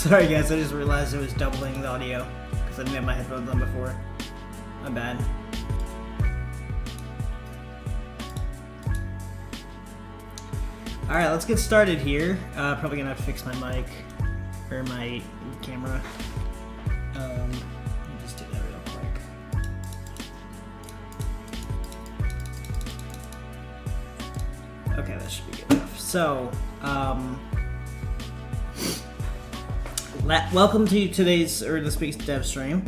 Sorry guys, I just realized it was doubling the audio because I didn't have my headphones on before. My bad. Alright, let's get started here. Probably gonna have to fix my mic or my camera. Let me just do that real quick. Okay, that should be good enough. So, welcome to today's, or this week's dev stream.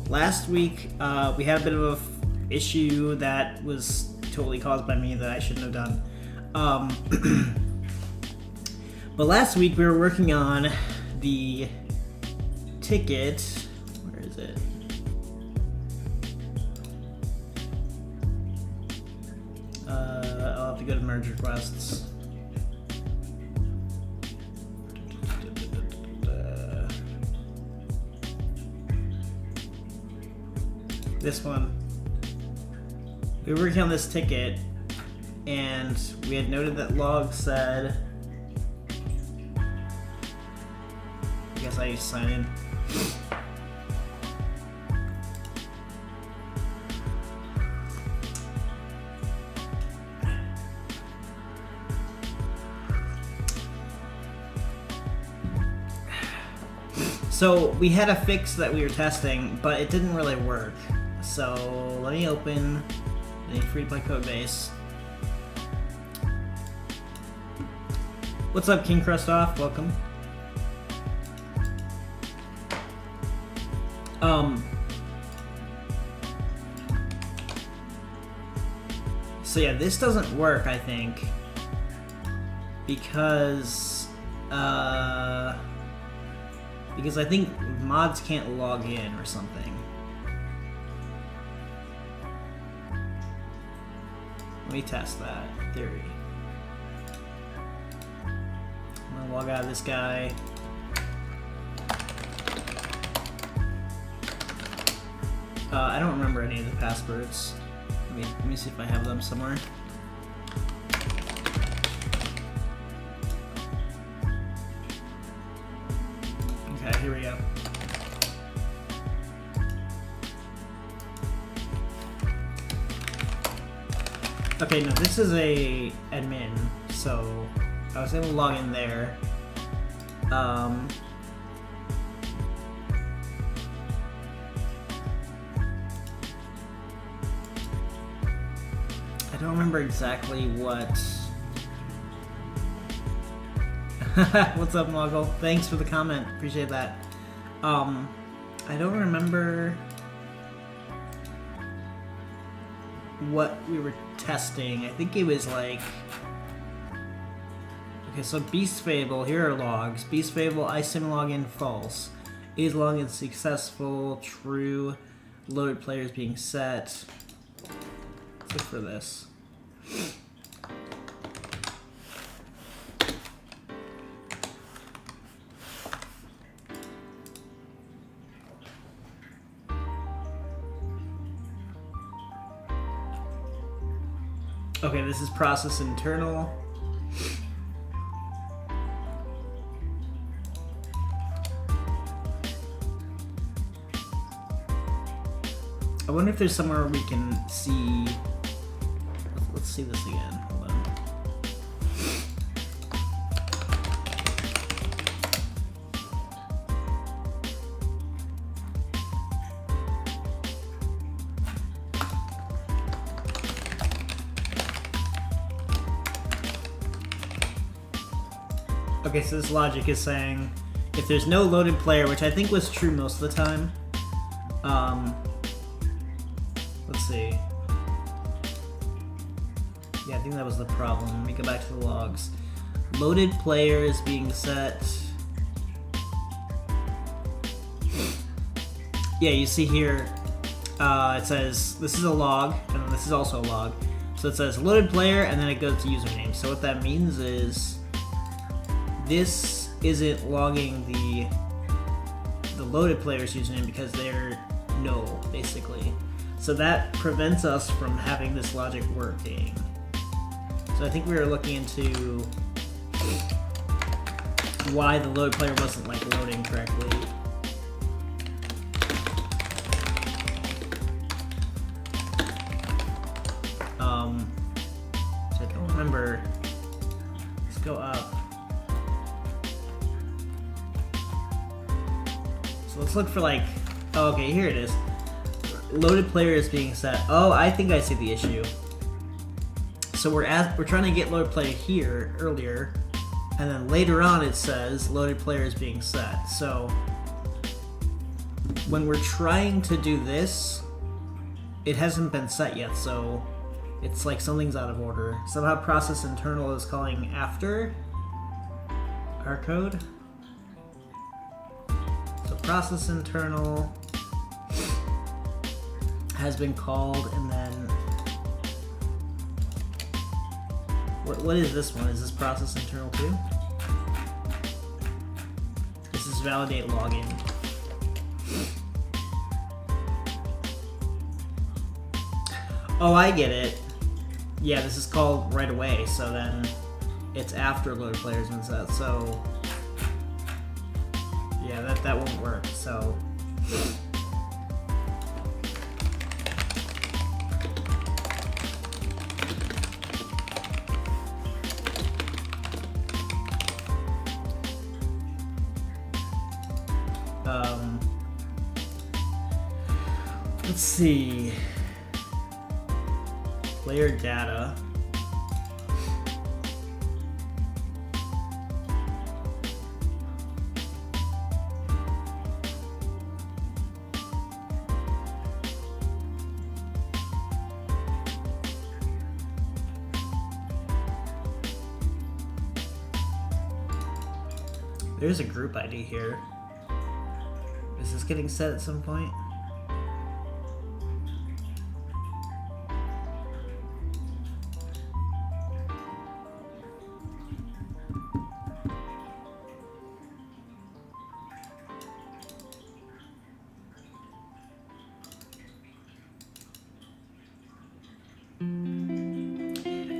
Last week, we had a bit of an issue that was totally caused by me that I shouldn't have done. But last week we were working on the ticket. Where is it? I'll have to go to merge requests. This one. We were working on this ticket, and we had noted that log said. I guess I used to sign in. So we had a fix that we were testing, but it didn't really work. So let me open the free-to-play code base. What's up, King Kristoff? Welcome. So yeah, this doesn't work, I think, because I think mods can't log in or something. Let me test that theory. I'm gonna log out of this guy. I don't remember any of the passwords. Let me see if I have them somewhere. Okay, here we go. Okay, now this is a admin, so I was able to log in there. I don't remember exactly what. What's up, Muggle? Thanks for the comment. Appreciate that. I don't remember what we were testing. I think it was like. Okay, so Beast Fable, here are logs. Beast Fable, iSim login false. Is login successful? True. Loaded players being set. Let's look for this. Okay, this is process internal. I wonder if there's somewhere we can see. Let's see this again. Hold on. Okay, so this logic is saying if there's no loaded player, which I think was true most of the time. Let's see. Yeah, I think that was the problem. Let me go back to the logs. Loaded player is being set. Yeah, you see here, it says this is a log, and then this is also a log. So it says loaded player, and then it goes to username. So what that means is this isn't logging the loaded player's username because they're null, basically. So that prevents us from having this logic working. So I think we were looking into why the load player wasn't like loading correctly. So I don't remember. Let's go up. So let's look for like, oh, okay, here it is. Loaded player is being set. Oh, I think I see the issue. So we're trying to get loaded player here earlier, and then later on it says loaded player is being set. So when we're trying to do this, it hasn't been set yet. So it's like something's out of order. Somehow process internal is calling after our code. So process internal has been called, and then what is this one? Is this process internal too? This is validate login. Oh, I get it. Yeah, this is called right away, so then it's after loaded players and set. So yeah, that won't work. So let's see. Player data. There's a group ID here. Is this getting set at some point?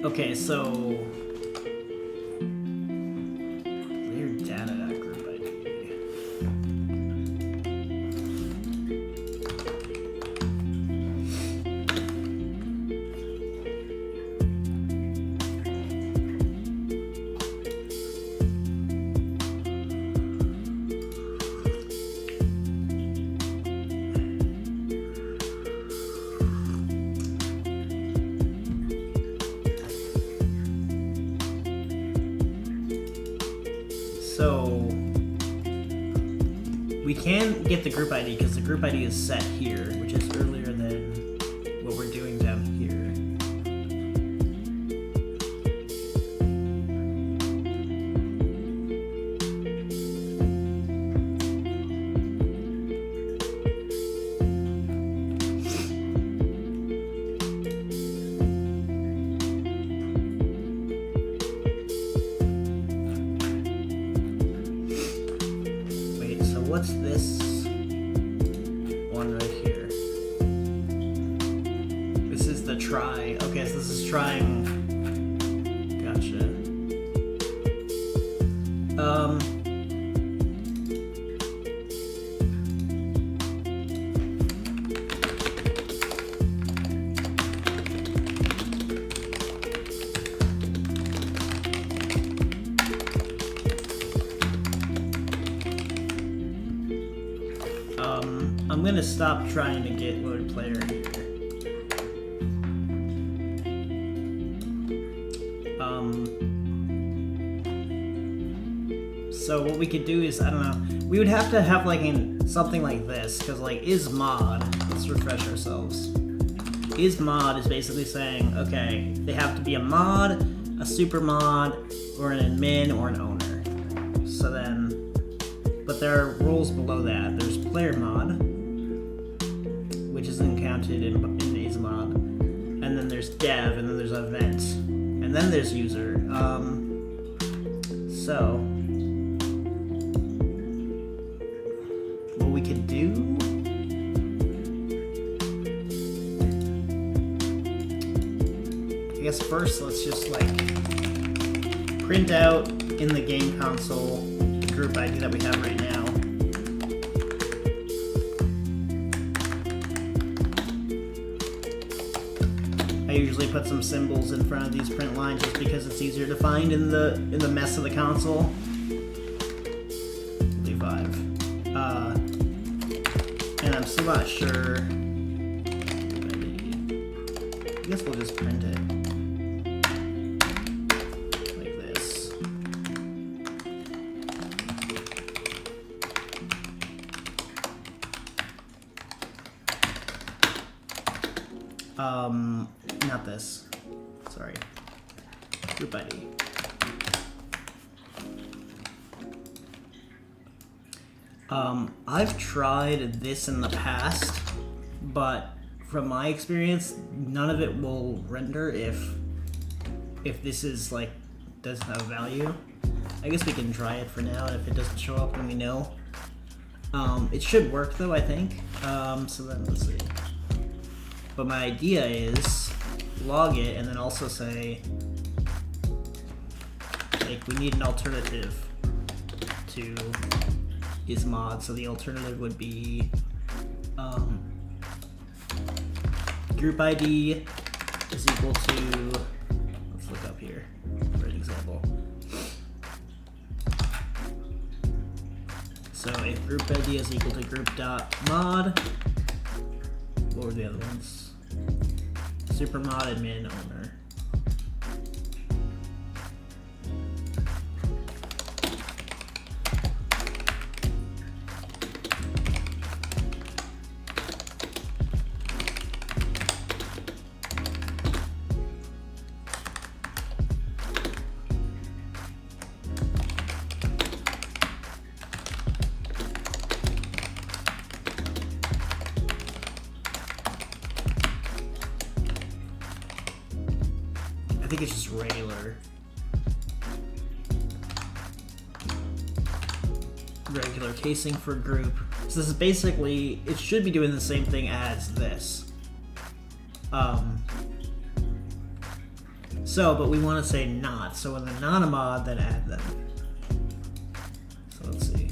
Okay, so player data group ID. So we can get the group ID because the group ID is set here, which is earlier than what we're doing down here. What's this one right here? This is the try. Okay, so this is trying. Gotcha. I'm gonna stop trying to get loaded player here. So what we could do is, I don't know, we would have to have like something like this, because like is mod, let's refresh ourselves. Is mod is basically saying, okay, they have to be a mod, a super mod, or an admin, or an owner. So then, but there are rules below that. There's player mod, which isn't counted in is mod, and then there's dev, and then there's event, and then there's user. So what we could do, I guess first let's just like print out in the game console the group ID that we have right now. I usually put some symbols in front of these print lines just because it's easier to find in the mess of the console. Leave 5. And I'm still not sure. I guess we'll just print it like this. Not this. Sorry. Group ID. I've tried this in the past, but from my experience, none of it will render if this is like doesn't have value. I guess we can try it for now, and if it doesn't show up, then we know. It should work though, I think. So then let's see. But my idea is log it and then also say, like, we need an alternative to is mod. So the alternative would be group ID is equal to, let's look up here for an example. So if group ID is equal to group.mod, what were the other ones? Supermod admin owner. I think it's just regular casing for group. So this is basically, it should be doing the same thing as this. But we want to say not. So when they're not a mod, then add them. So let's see.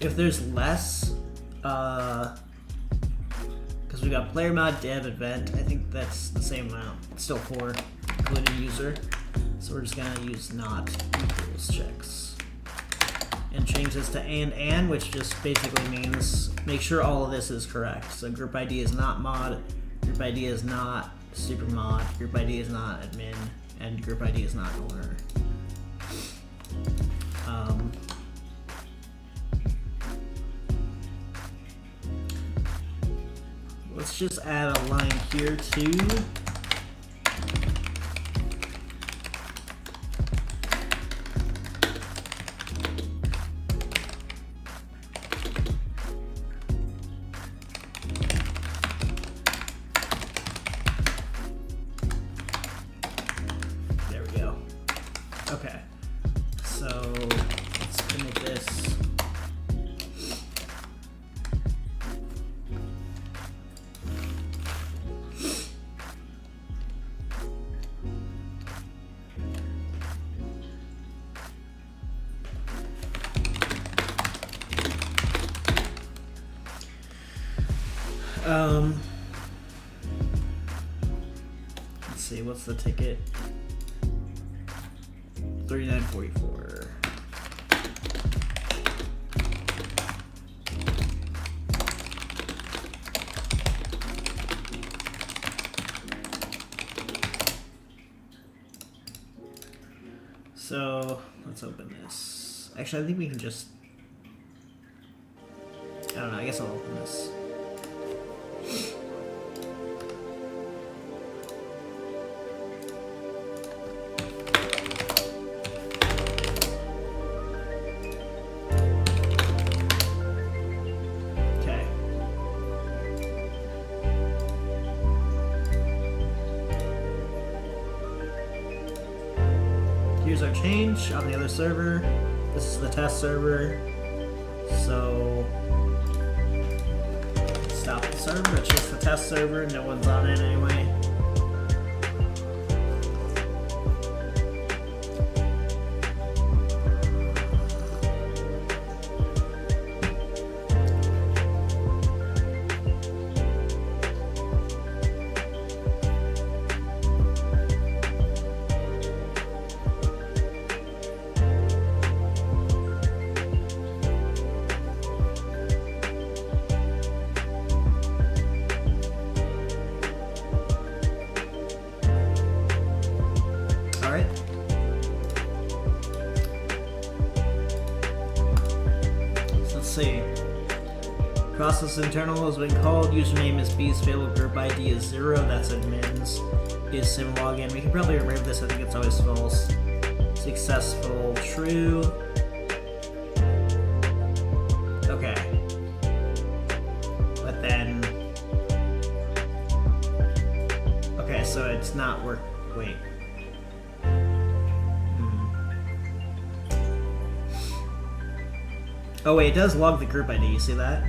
If there's less, because we got player mod, dev, event, I think that's the same amount. It's still 4, including user. So we're just gonna use not equals checks. And change this to and, which just basically means make sure all of this is correct. So group ID is not mod, group ID is not super mod, group ID is not admin, and group ID is not owner. Let's just add a line here too. There we go. Okay. So let's commit this. Let's see, what's the ticket? 3944. So let's open this. Actually, I think we can just, I don't know, I guess I'll open this. Here's our change on the other server. This is the test server. So stop the server. It's just the test server. No one's on it anyway. See. Process internal has been called. Username is B's failed. Group ID is 0. That's admin's. Is sim login. We can probably remove this. I think it's always false. Successful. True. Okay. But then it's not work. Wait. Oh wait, it does log the group ID. You see that?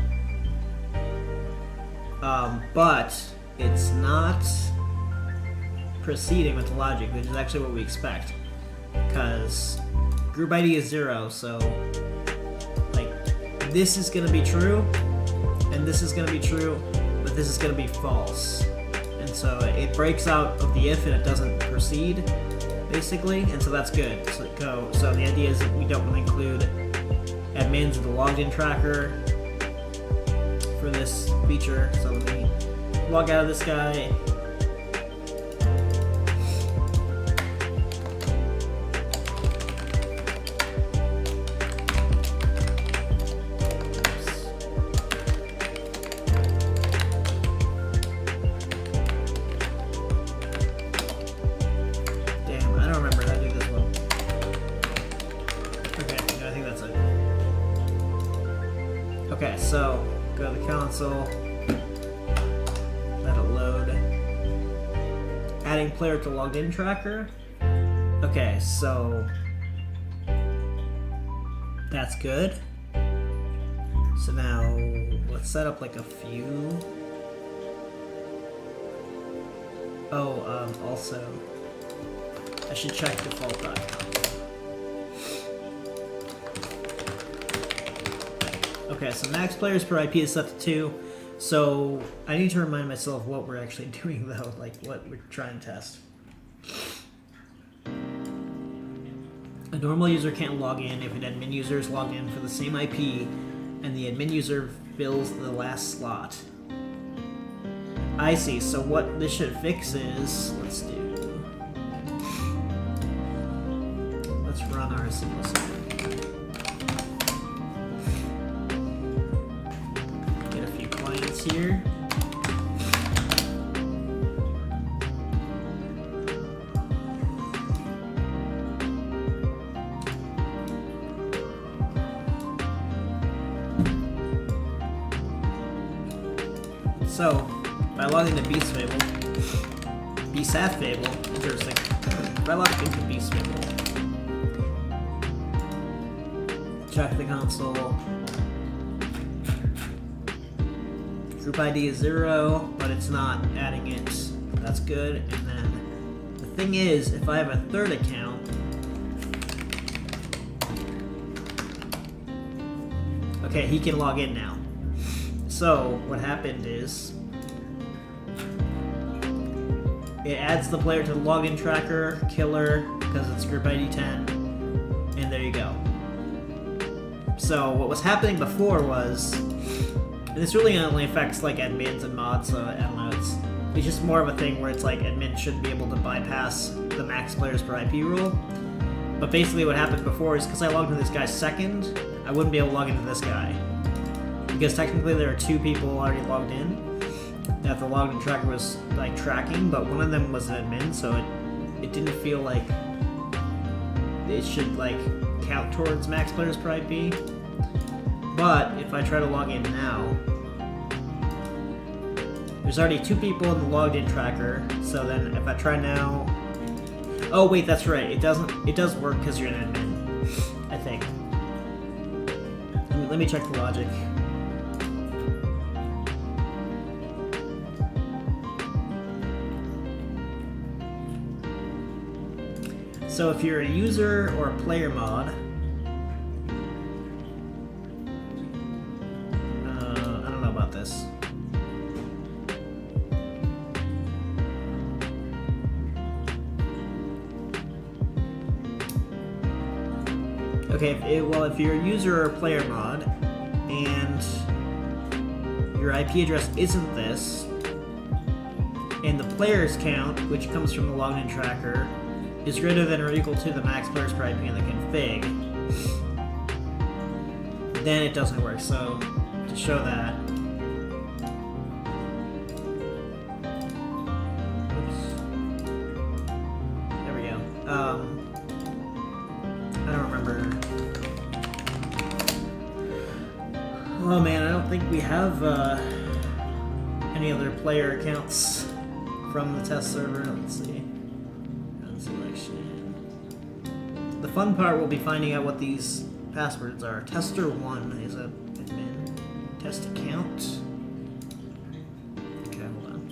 But it's not proceeding with the logic, which is actually what we expect. Because group ID is 0, so like this is gonna be true, and this is gonna be true, but this is gonna be false. And so it breaks out of the if and it doesn't proceed, basically, and so that's good. So the idea is that we don't want to include admins in the logged in tracker for this feature. So let me log out of this guy. Damn, I don't remember how to do this one. Okay, I think that's it. Okay, so go to the console. That'll load. Adding player to logged in tracker. Okay, so that's good. So now let's set up like a few. Oh, also I should check default.com. Okay, so max players per IP is set to 2. So I need to remind myself what we're actually doing though, like what we're trying to test. A normal user can't log in if an admin user is logged in for the same IP and the admin user fills the last slot. I see, so what this should fix is, let's run our single server. Here. So, by logging into Beast Fable, BSAT Fable, interesting. If I log into Beast Fable, check the console. Group ID is 0, but it's not adding it. That's good. And then the thing is, if I have a third account, okay, he can log in now. So what happened is it adds the player to the login tracker, killer, because it's group ID 10, and there you go. So what was happening before was, and this really only affects like admins and mods, so I don't know, it's just more of a thing where it's like admins shouldn't be able to bypass the max players per IP rule. But basically what happened before is because I logged into this guy second, I wouldn't be able to log into this guy. Because technically there are 2 people already logged in that the logged in tracker was like tracking, but one of them was an admin, so it didn't feel like it should like count towards max players per IP. But if I try to log in now, there's already 2 people in the logged in tracker. So then if I try now, oh wait, that's right. It does work because you're an admin, I think. Let me check the logic. So if you're a user or a player mod, I don't know about this. Okay, if you're a user or a player mod, and your IP address isn't this, and the player's count, which comes from the logged in tracker, is greater than or equal to the max players per IP in the config, then it doesn't work. So to show that, oops, there we go. I don't remember. Oh man, I don't think we have any other player accounts from the test server. Let's see. Run selection. The fun part will be finding out what these passwords are. Tester1 is a admin. Test account. Okay, hold on.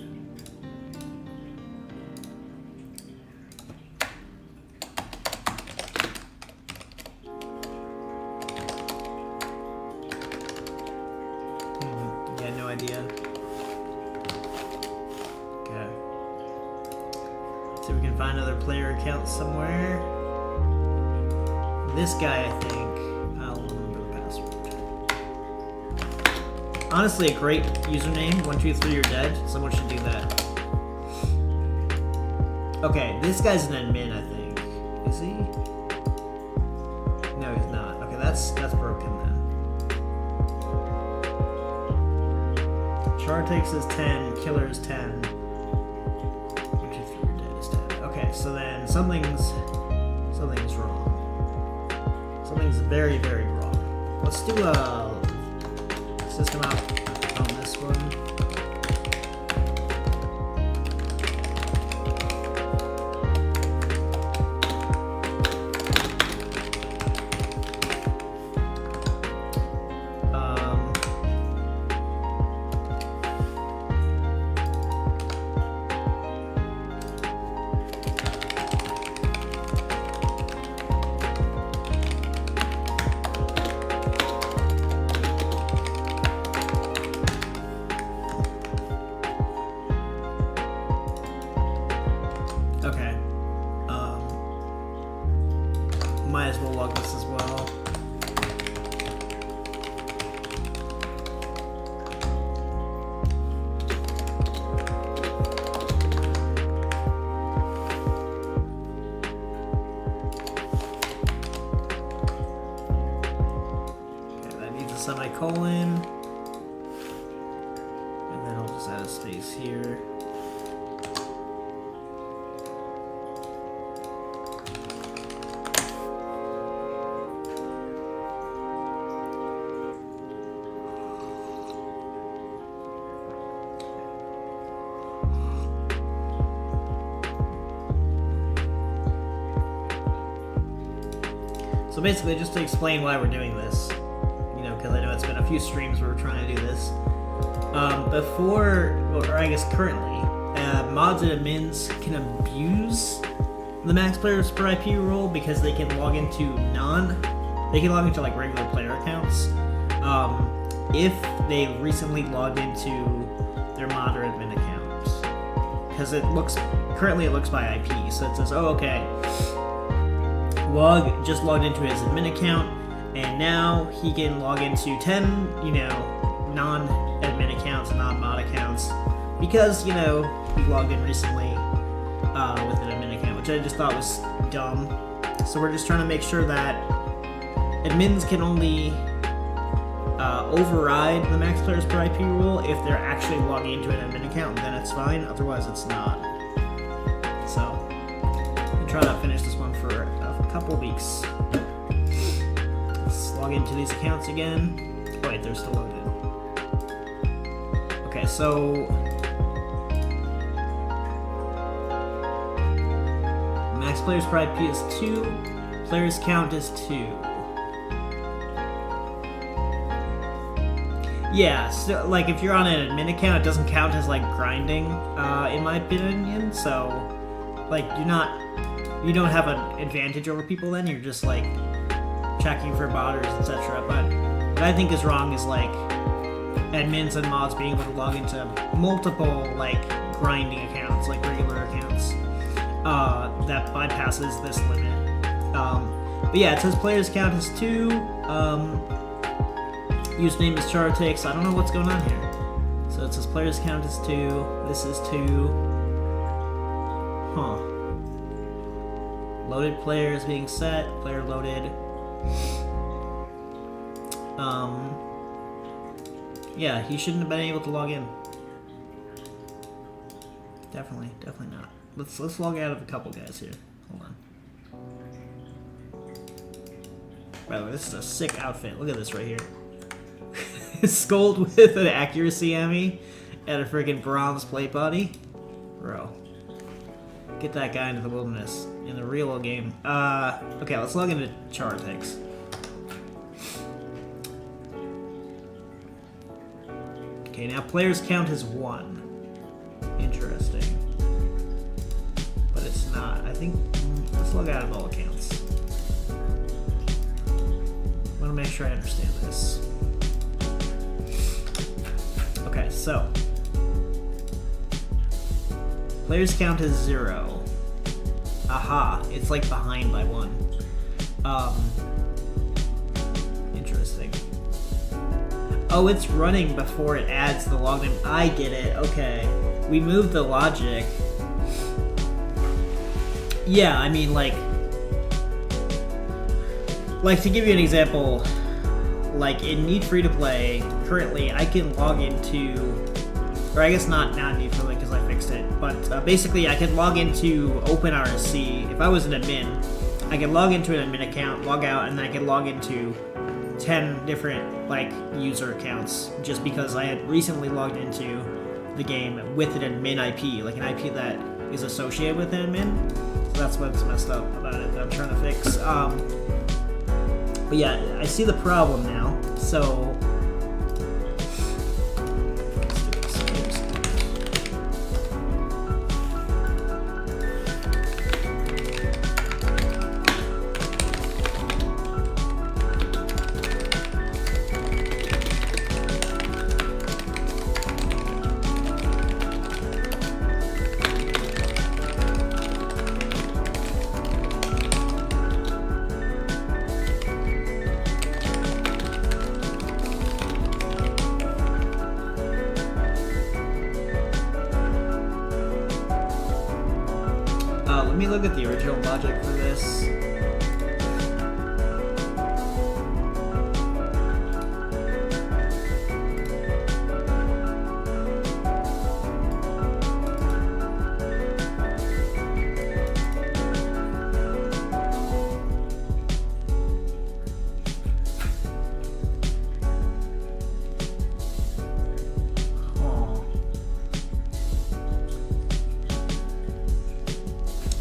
Yeah, no idea. Okay. See if we can find other player accounts somewhere. This guy, I think. I'll remember the password. Honestly, a great username. 123 you're dead. Someone should do that. Okay, this guy's an admin, I think. Is he? No, he's not. Okay, that's broken then. Char takes is 10, killer is 10. 123 you're dead is 10. Okay, so then something's wrong. Something's very, very wrong. Let's do a system out on this one. Okay. Might as well log this as well. Okay, that needs a semicolon. And then I'll just add a space here. So basically, just to explain why we're doing this, you know, because I know it's been a few streams where we're trying to do this. Before, or I guess currently, mods and admins can abuse the max players per IP rule because they can log into like regular player accounts if they recently logged into their mod or admin account. Because currently it looks by IP, so it says, oh, okay. Log just logged into his admin account, and now he can log into 10, non-admin accounts and non-mod accounts because, he logged in recently with an admin account, which I just thought was dumb. So we're just trying to make sure that admins can only override the max players per IP rule if they're actually logging into an admin account, then it's fine, otherwise it's not. So, we'll try to finish this one for a couple weeks. Let's log into these accounts again. Oh, wait, they're still logged in. Okay, so max players per IP is 2, players count is 2. Yeah, so like if you're on an admin account, it doesn't count as like grinding, in my opinion. So, like you don't have an advantage over people. Then you're just like checking for botters, etc. But what I think is wrong is like admins and mods being able to log into multiple like grinding accounts, like regular accounts, that bypasses this limit. But yeah, it says players count as 2. Username is Chartix. I don't know what's going on here. So it says players count as 2. This is 2. Huh. Loaded player is being set. Player loaded. Yeah, he shouldn't have been able to log in. Definitely not. Let's log out of a couple guys here. Hold on. By the way, this is a sick outfit. Look at this right here. Scold with an accuracy Emmy and a freaking bronze plate body. Bro. Get that guy into the wilderness in the real game. Okay, let's log into Chartex. Okay, now players count as 1. Interesting. But it's not. I think, let's log out of all accounts. I want to make sure I understand this. Okay, so. Players count as 0. Aha, it's like behind by 1. Interesting. Oh, it's running before it adds the log name. I get it, okay. We moved the logic. Yeah, I mean, like to give you an example, like in Need Free to Play, currently I can log into, or I guess not Need for Play because I fixed it, but basically I can log into OpenRSC. If I was an admin, I could log into an admin account, log out, and then I could log into 10 different like user accounts just because I had recently logged into the game with an admin IP, like an IP that is associated with an admin. So that's what's messed up about it that I'm trying to fix. But yeah, I see the problem now. So let me look at the original logic for this.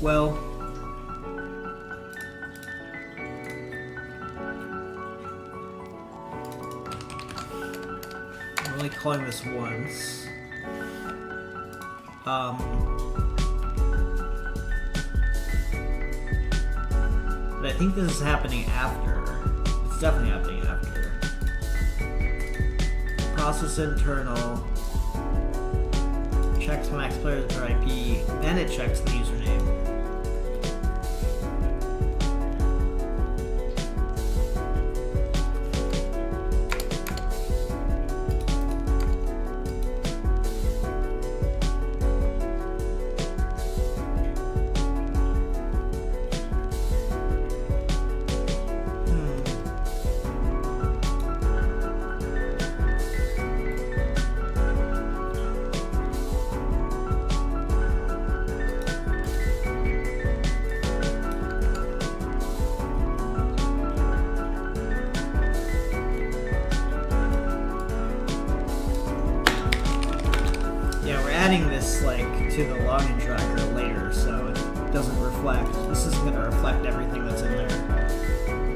Well, I'm only calling this once. But I think this is happening after. It's definitely happening after. Process internal. Checks max players per IP. Then it checks the username. Adding this like to the login tracker later, so it doesn't reflect. This isn't going to reflect everything that's in there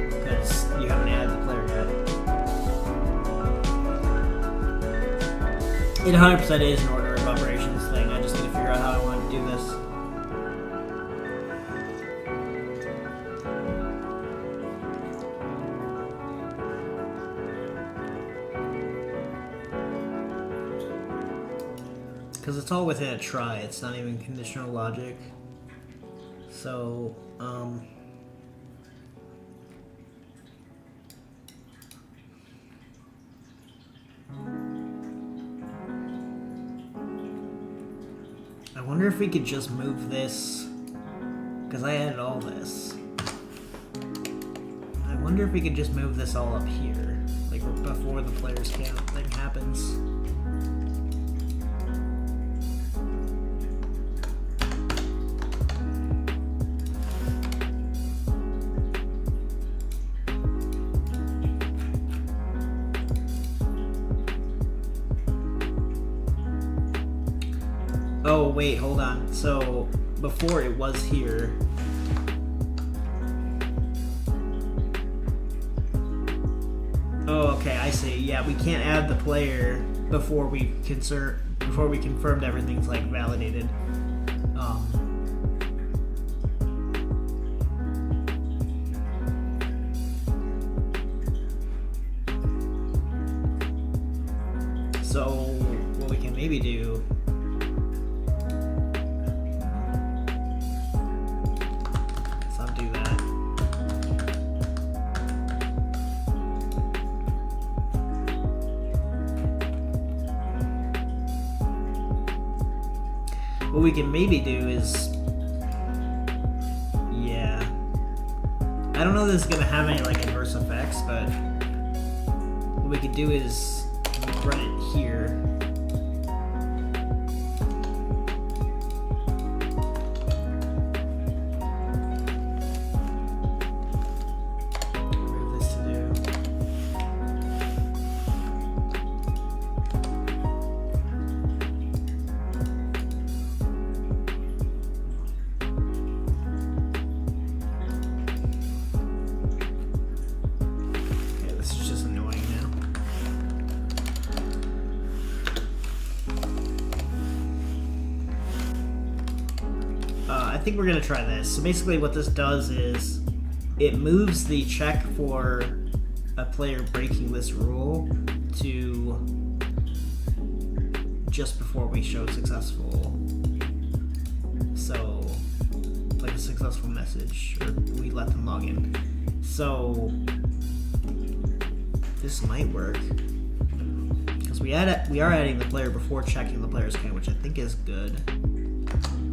because you haven't added the player yet. It 100% is an order of operations thing. I just need to figure out how I want to do this. Because it's all within a try, it's not even conditional logic. So, I wonder if we could just move this, because I added all this. I wonder if we could just move this all up here, like before the players count thing happens. Oh wait, hold on. So before it was here. Oh, okay, I see. Yeah, we can't add the player before we confirmed everything's like validated. So what we can maybe do. Let's undo that. What we can maybe do is, yeah, I don't know if this is gonna have any like adverse effects, but what we could do is run it here. What is this to do? Okay, this is just annoying now. I think we're gonna try this. So basically what this does is it moves the check for a player breaking this rule to just before we show successful. So like a successful message, or we let them log in. So this might work. Because we are adding the player before checking the player's account, which I think is good.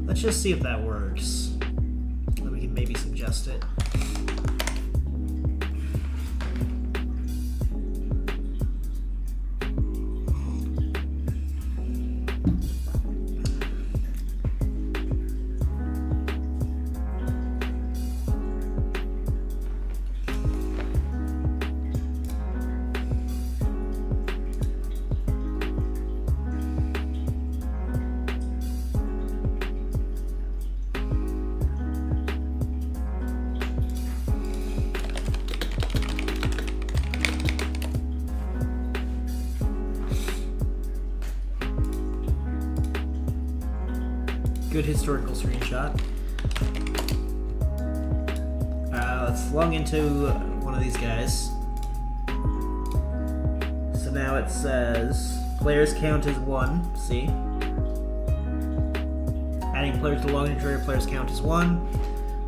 Let's just see if that works. Then we can maybe suggest it. Good historical screenshot. Let's log into one of these guys. So now it says players count as 1. See? Adding players to login trigger, players count as 1.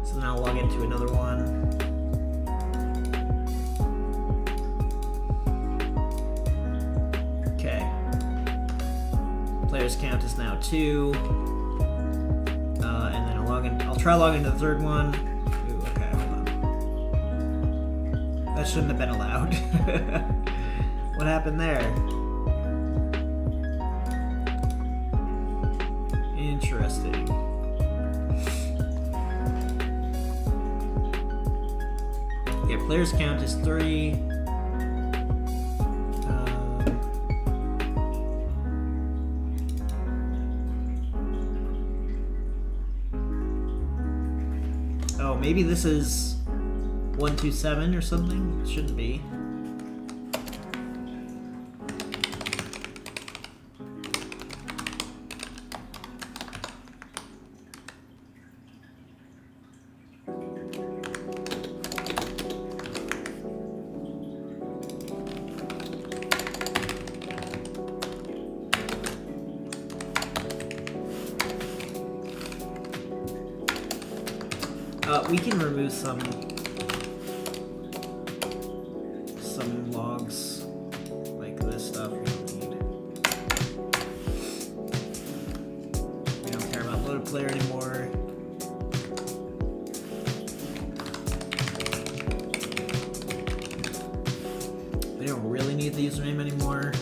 So now I'll log into another one. Okay. Players count is now 2. And then I'll try logging to the third one. Ooh, okay, hold on. That shouldn't have been allowed. What happened there? Interesting. Yeah, players count is 3. Oh, maybe this is 127 or something? It shouldn't be. We can remove some logs like this stuff we don't need. We don't care about loaded player anymore. We don't really need the username anymore.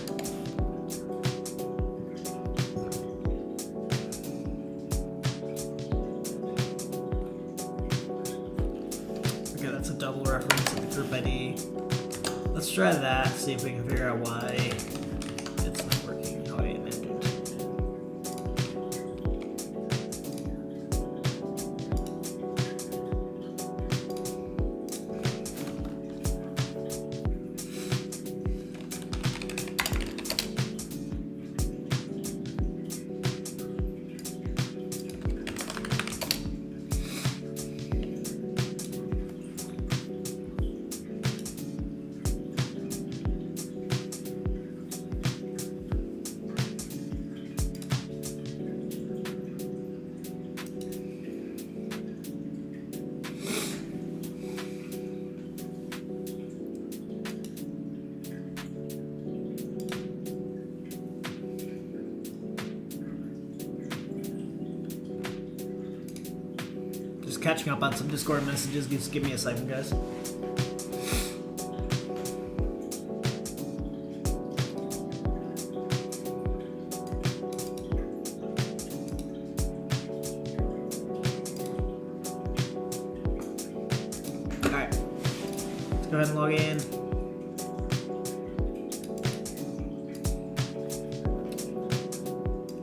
That's a double reference to the group ID. Let's try that, see if we can figure out why it's not working. Oh, wait, it didn't. catching up on some Discord messages. Just give me a second, guys. Alright. Let's go ahead and log in.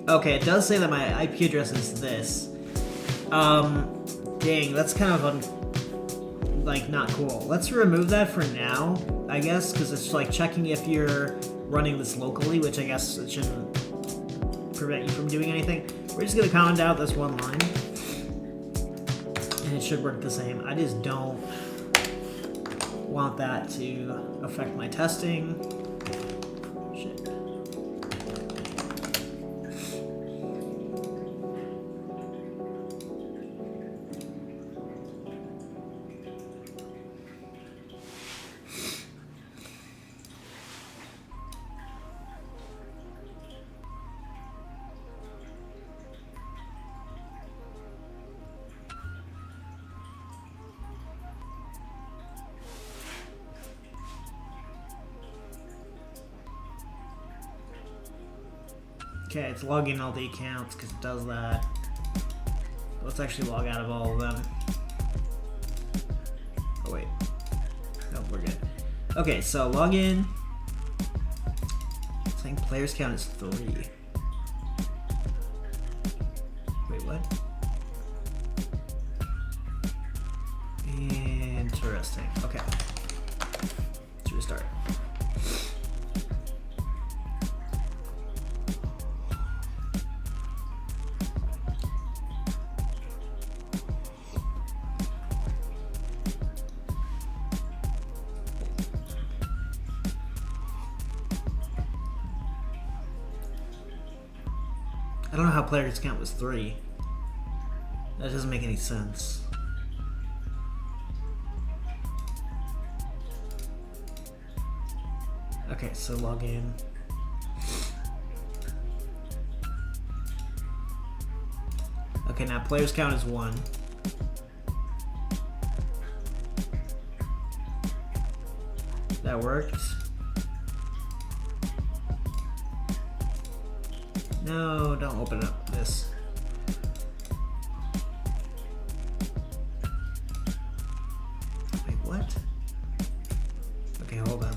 Okay, it does say that my IP address is this. Dang, that's kind of not cool. Let's remove that for now, I guess, because it's like checking if you're running this locally, which I guess it shouldn't prevent you from doing anything. We're just gonna comment out this one line, and it should work the same. I just don't want that to affect my testing. Shit. Okay, it's logging all the accounts because it does that. Let's actually log out of all of them. Oh wait. No, we're good. Okay, so log in. It's saying players count is 3. Wait, what? Interesting. Okay. Let's restart. I don't know how players count was 3. That doesn't make any sense. Okay, so log in. Okay, now players count is 1. That worked. No, don't open up this. Wait, what? Okay, hold on.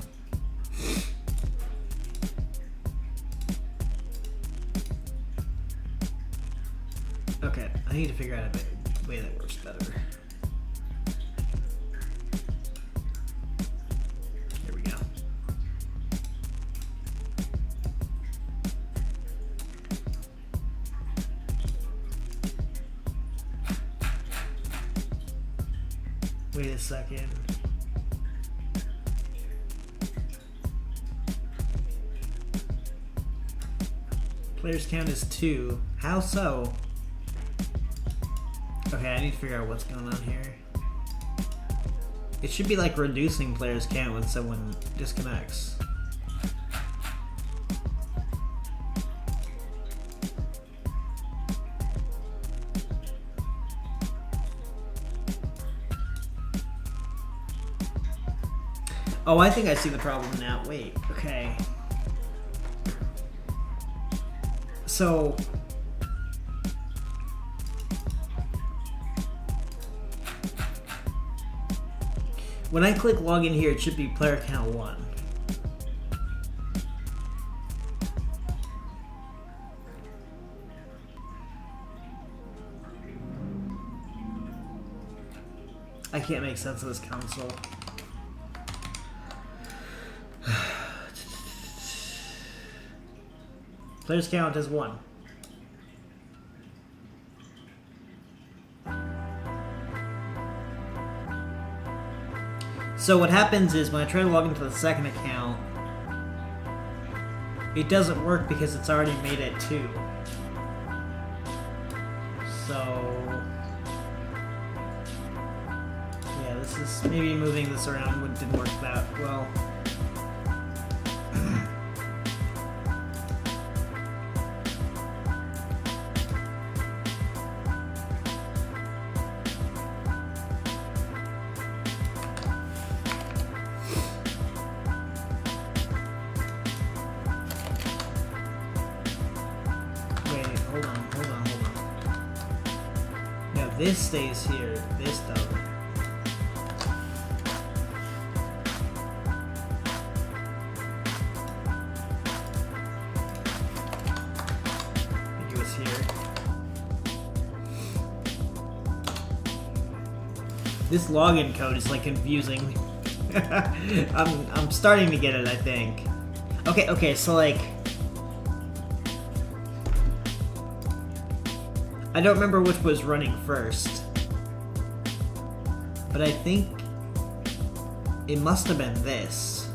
Okay, I need to figure out a way that works better. Here we go. Wait a second. Players count is 2. How so? Okay, I need to figure out what's going on here. It should be like reducing players count when someone disconnects. Oh, I think I see the problem now. Wait, okay. So when I click login here, it should be player count 1. I can't make sense of this console. Players count as 1. So what happens is when I try to log into the second account, it doesn't work because it's already made it 2. So yeah, this is maybe moving this around didn't work that well. hold on. No, this stays here. This doesn't. Here. This login code is like confusing. I'm starting to get it, I think. Okay, so like I don't remember which was running first, but I think it must have been this.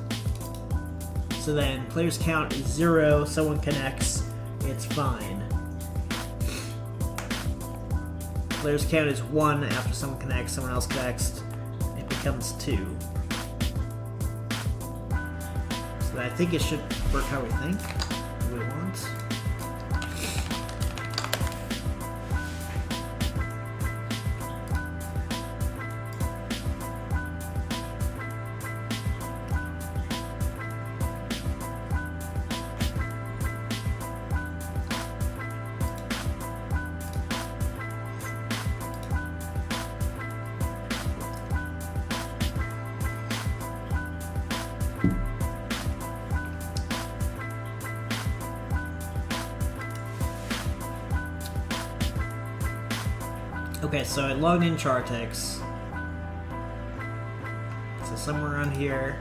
So then players count is 0, someone connects, it's fine. Players count is 1 after someone connects, someone else connects, it becomes 2. So I think it should work how we think, we want. Okay, so I logged in Chartix. So somewhere around here,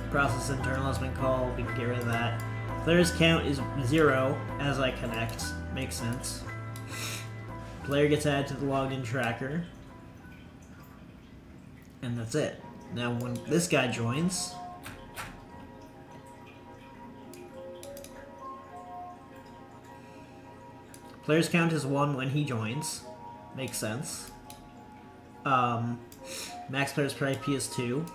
process internal has been called, we can get rid of that. Players count is 0 as I connect, makes sense. Player gets added to the logged in tracker. And that's it. Now when this guy joins, players count is 1 when he joins. Makes sense. Max players per IP is 2.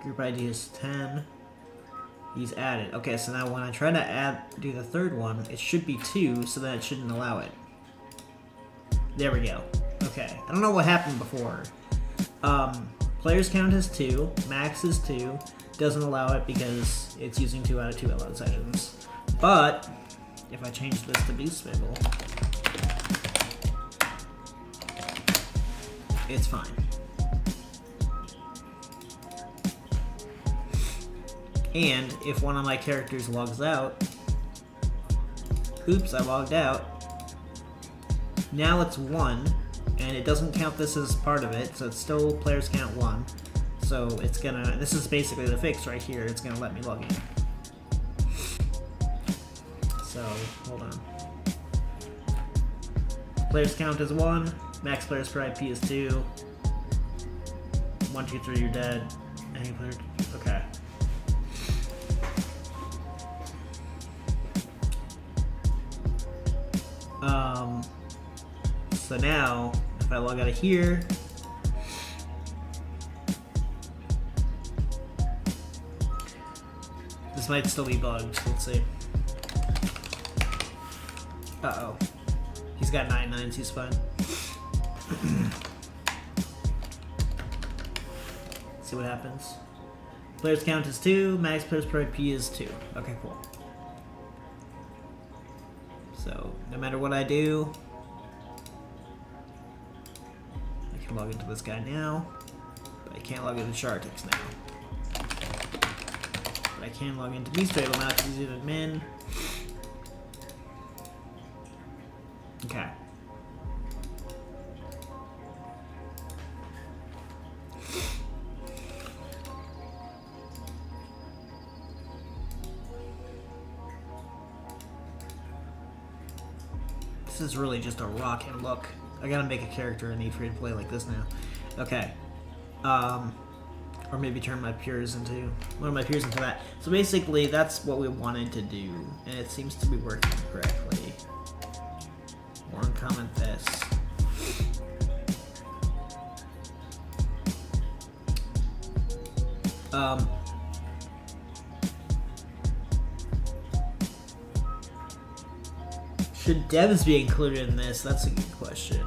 Group ID is 10. He's added. Okay, so now when I try to do the third one, it should be 2, so that it shouldn't allow it. There we go. Okay. I don't know what happened before. Players count is 2. Max is 2. Doesn't allow it because it's using 2 out of 2 allowed sessions. But if I change this to Beast Spiggle, it's fine. And if one of my characters logs out, oops, I logged out. Now it's 1, and it doesn't count this as part of it, so it's still players count 1. So it's gonna, this is basically the fix right here, it's gonna let me log in. So, hold on. Players count is 1. Max players per IP is 2. 1, 2, 3, you're dead. Any player. Okay. So now, if I log out of here, this might still be bugged. Let's see. Uh-oh. He's got 9 nines, he's fine. See what happens. Players count is 2, max players per IP is 2. Okay, cool. So, no matter what I do, I can log into this guy now, but I can't log into Chartix now. But I can log into Beast Spiggle now because he's an admin. Okay. This is really just a rock and look. I gotta make a character in free to play like this now. Okay. Or maybe turn my peers into one of my peers into that. So basically that's what we wanted to do, and it seems to be working correctly. Or uncomment this. Should devs be included in this? That's a good question.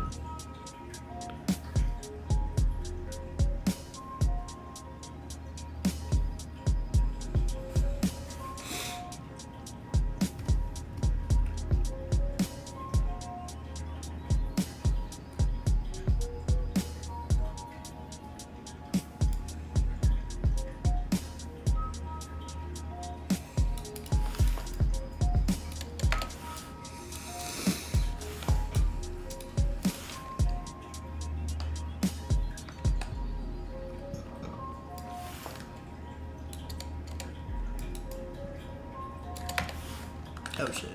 Oh shit.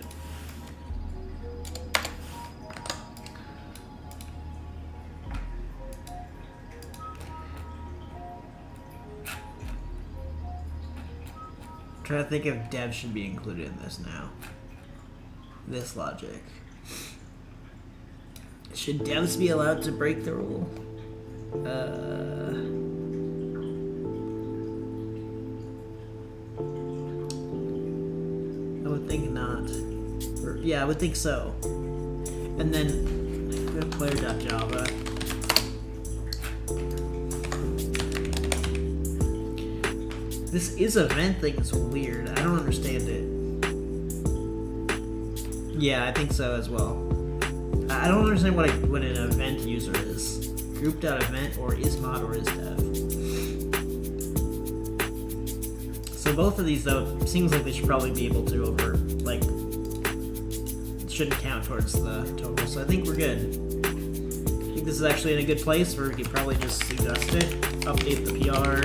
I'm trying to think if dev should be included in this now. This logic. Should devs be allowed to break the rule? I would think not. Or, yeah, I would think so. And then player.java. This is event thing is weird. I don't understand it. Yeah, I think so as well. I don't understand what an event user is. Group.event or isMod or isDev. So both of these though seems like they should probably be able to shouldn't count towards the total. So I think we're good. I think this is actually in a good place where we could probably just adjust it, update the PR.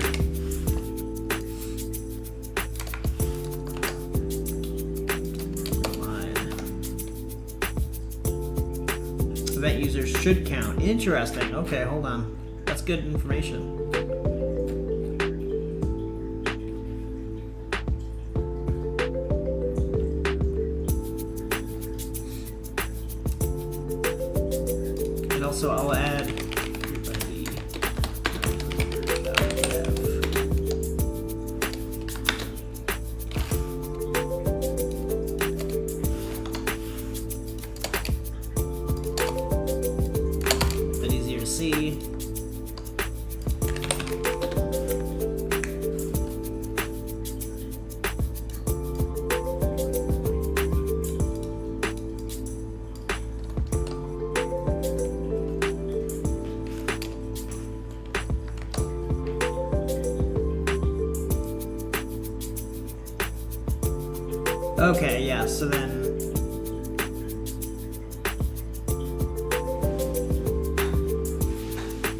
Event users should count. Interesting. Okay, hold on. That's good information. And also, I'll add see. Okay, yeah, so then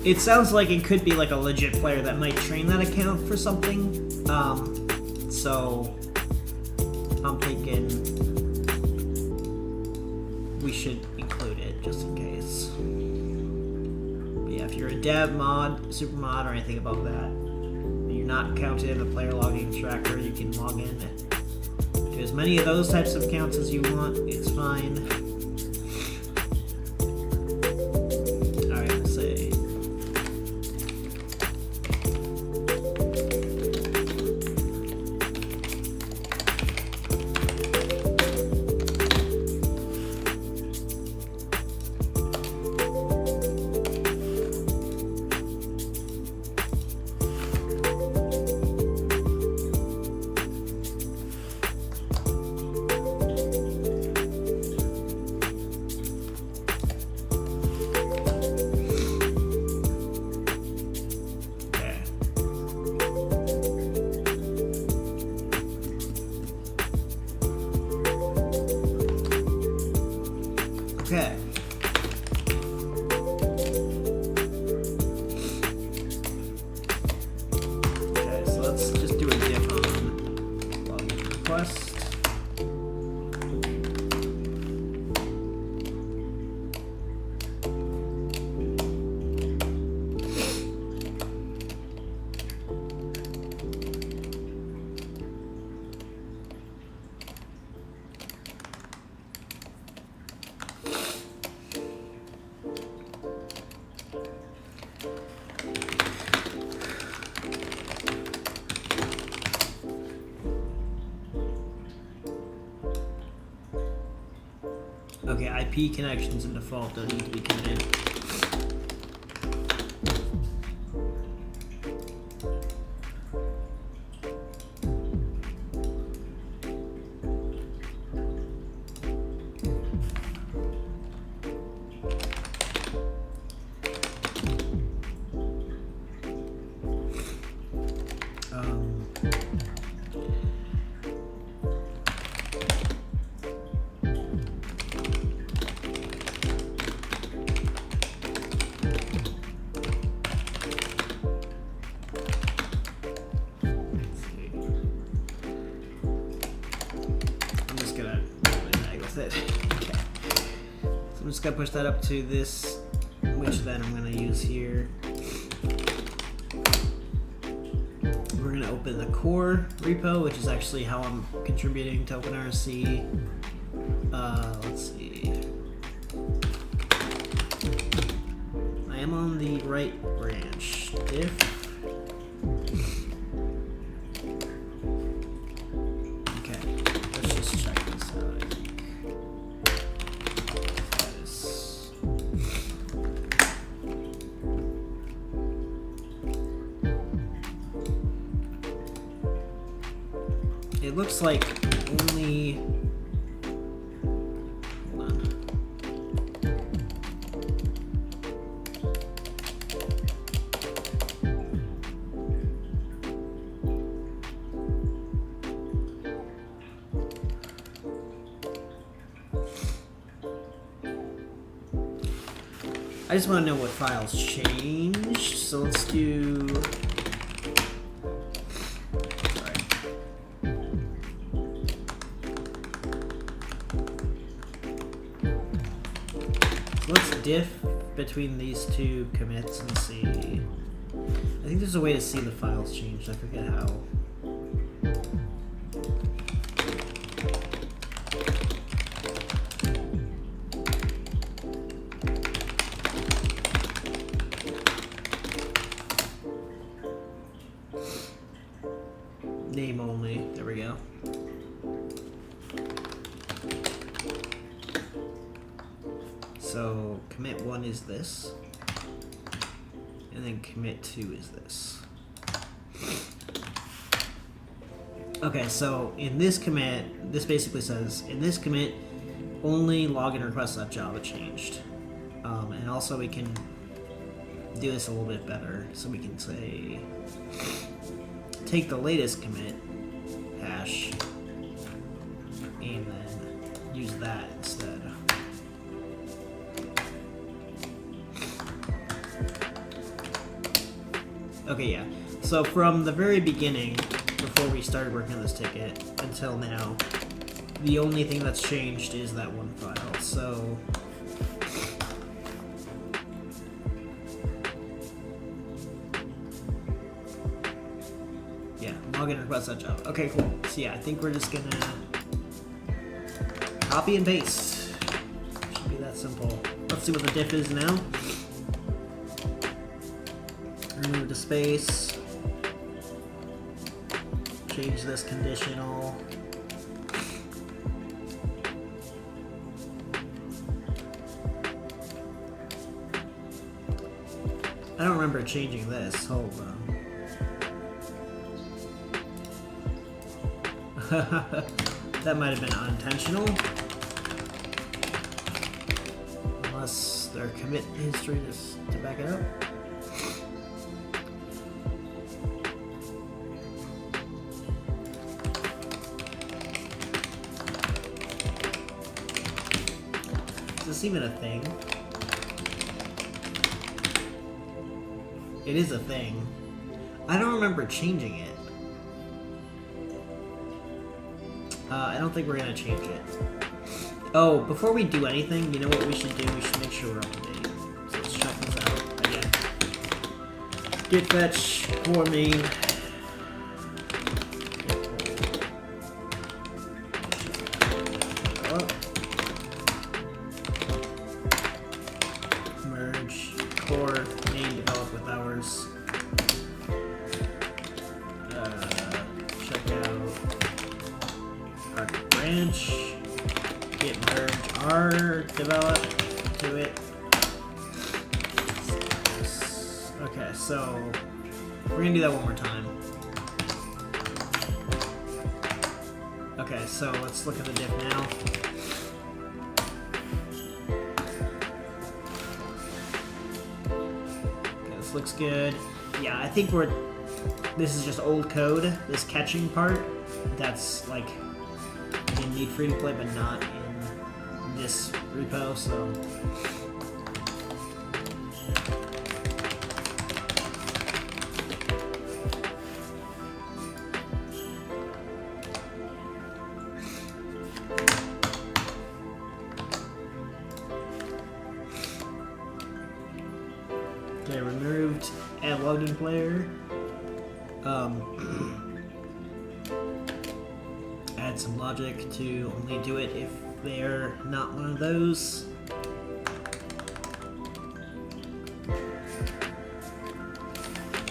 it sounds like it could be like a legit player that might train that account for something. So I'm thinking we should include it just in case. But yeah, if you're a dev, mod, super mod, or anything above that, and you're not counted in the player logging tracker, you can log in to as many of those types of accounts as you want. It's fine. Okay. Okay, so let's just do a diff on login request. Okay, IP connections in default don't need to be committed. with it. Okay. So I'm just gonna push that up to this, which then I'm gonna use here. We're gonna open the core repo, which is actually how I'm contributing to OpenRC. Let's see. I am on the right branch. Diff. Okay, let's just check this out. It looks like only. Hold on. I just want to know what files changed, so let's do. Let's diff between these two commits and see. I think there's a way to see the files changed. I forget how. Name only. There we go. So commit 1 is this, and then commit 2 is this. Okay, so in this commit, this basically says, in this commit, only login requests.java changed. And also we can do this a little bit better. So we can say, take the latest commit hash, and then use that instead. Okay, yeah. So from the very beginning, before we started working on this ticket, until now, the only thing that's changed is that one file. So yeah, login request.java. Okay, cool. So yeah, I think we're just gonna copy and paste. Should be that simple. Let's see what the diff is now. Remove the space. Change this conditional. I don't remember changing this. Hold on. That might have been unintentional. Unless their commit history is to back it up. Is this even a thing? It is a thing. I don't remember changing it. I don't think we're gonna change it. Oh, before we do anything, you know what we should do? We should make sure we're up to date. So let's check this out again. Git fetch core main. Merge core main develop with ours. Check out our branch. Git merge our develop to it. Okay, so we're gonna do that one more time. Okay, so let's look at the diff now. Okay, this looks good. Yeah, I think this is just old code, this catching part. That's like in Need Free to Play, but not in this repo, so. I removed add loading player. Add some logic to only do it if they're not one of those.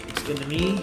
Looks good to me.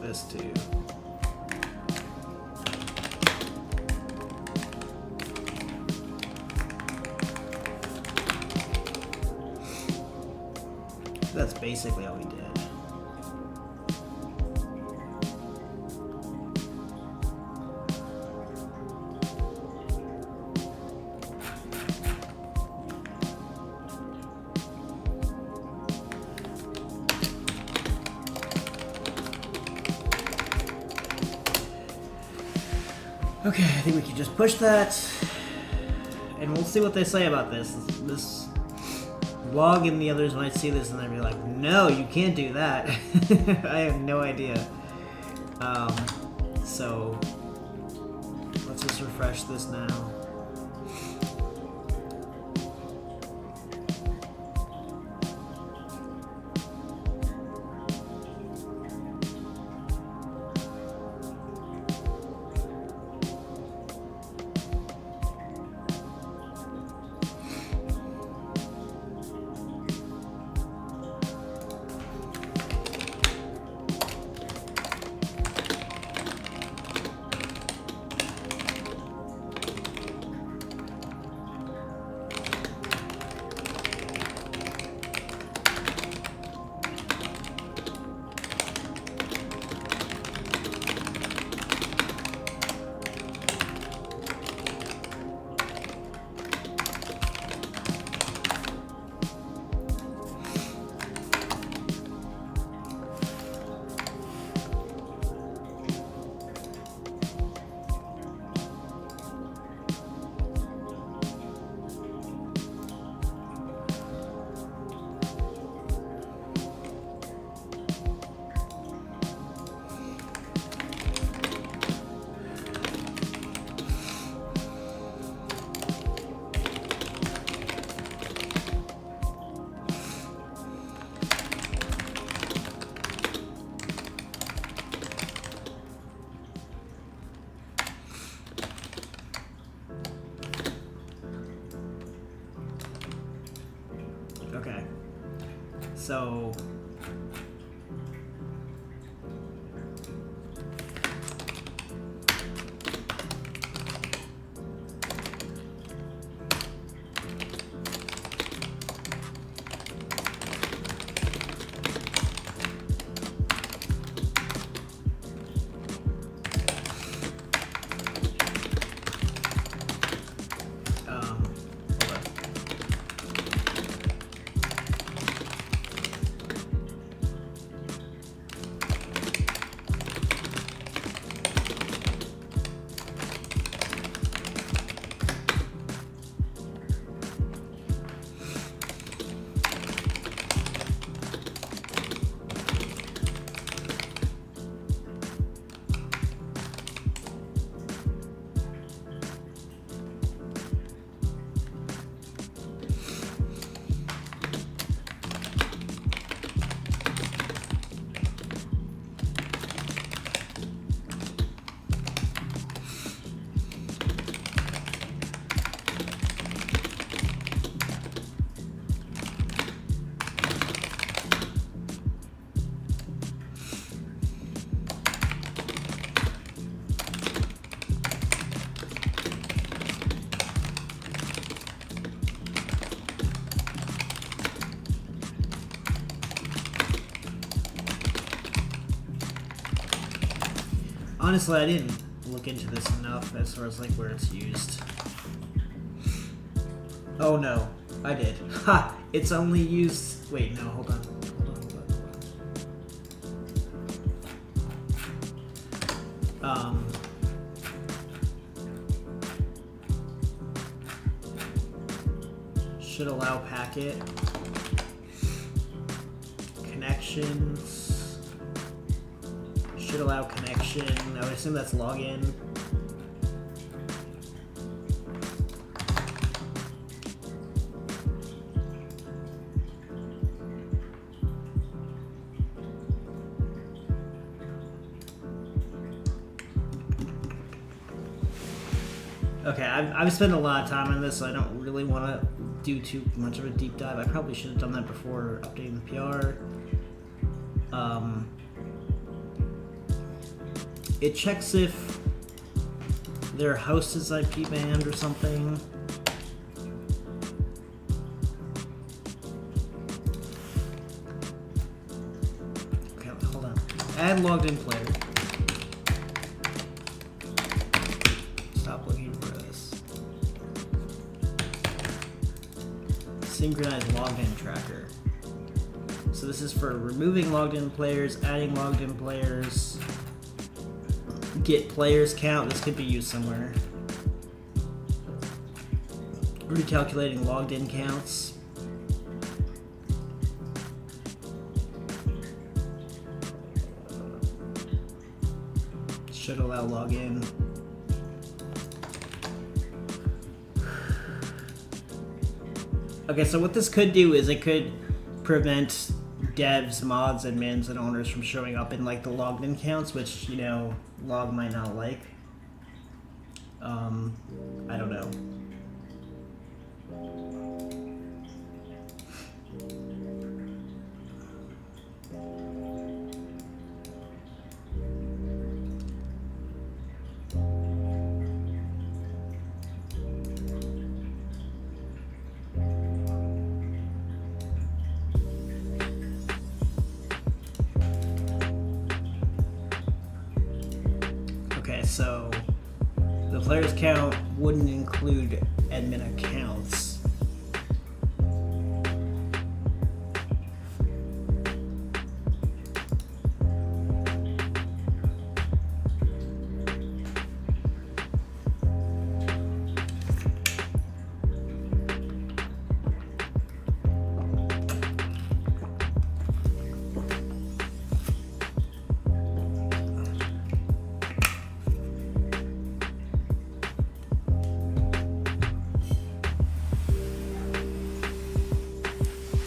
This to that's basically all we did. Okay, I think we can just push that, and we'll see what they say about this. This log and the others might see this and they'll be like, no, you can't do that. I have no idea. So, let's just refresh this now. Okay. So hold on. Honestly, I didn't look into this enough as far as like where it's used. Oh no, I did. Ha! It's only used. Wait, no, hold on. Should allow packet connections. Should allow connection. I would assume that's login. Okay, I've spent a lot of time on this, so I don't really want to do too much of a deep dive. I probably should have done that before updating the PR. It checks if their host is IP banned or something. Okay, hold on. Add logged in player. Stop looking for this. Synchronize logged in tracker. So this is for removing logged in players, adding logged in players. Get players count. This could be used somewhere. Recalculating logged in counts. Should allow login. Okay, so what this could do is it could prevent devs, mods, admins, and owners from showing up in like the logged in counts, which, you know, log might not like. I don't know. Okay, so the players count wouldn't include admin accounts.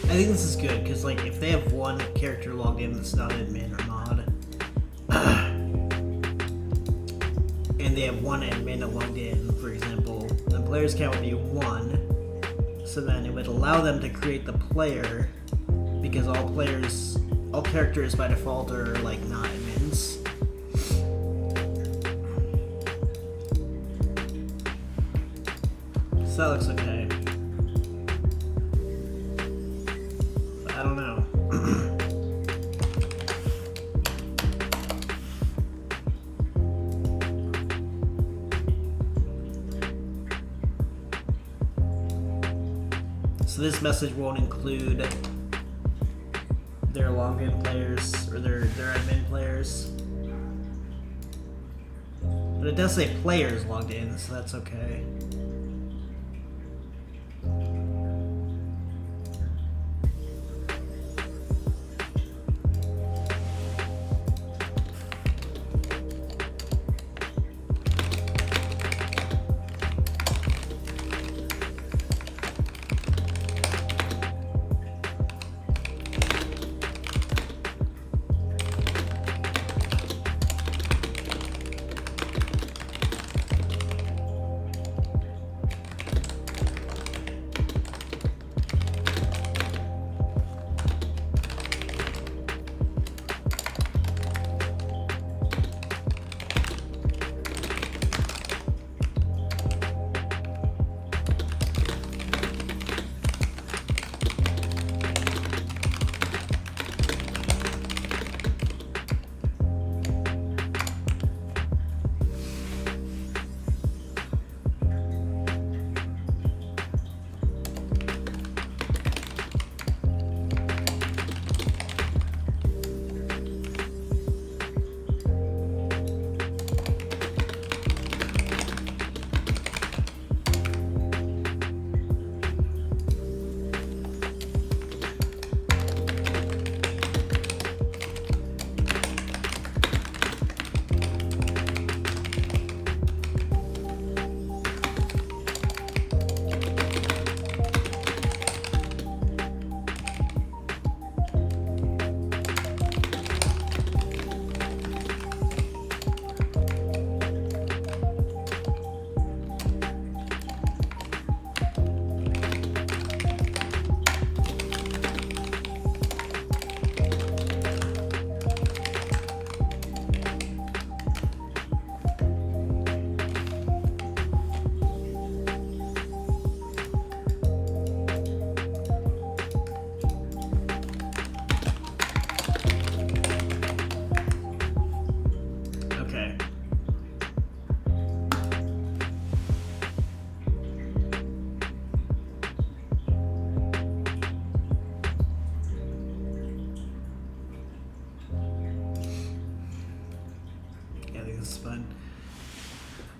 I think this is good because, like, if they have one character logged in that's not admin or mod, and they have one admin logged in, for example, the players count would be 1. So then it would allow them to create the player because all characters by default are like not admins. So that looks okay. I don't know. So this message won't include their login players or their admin players. But it does say players logged in, so that's okay.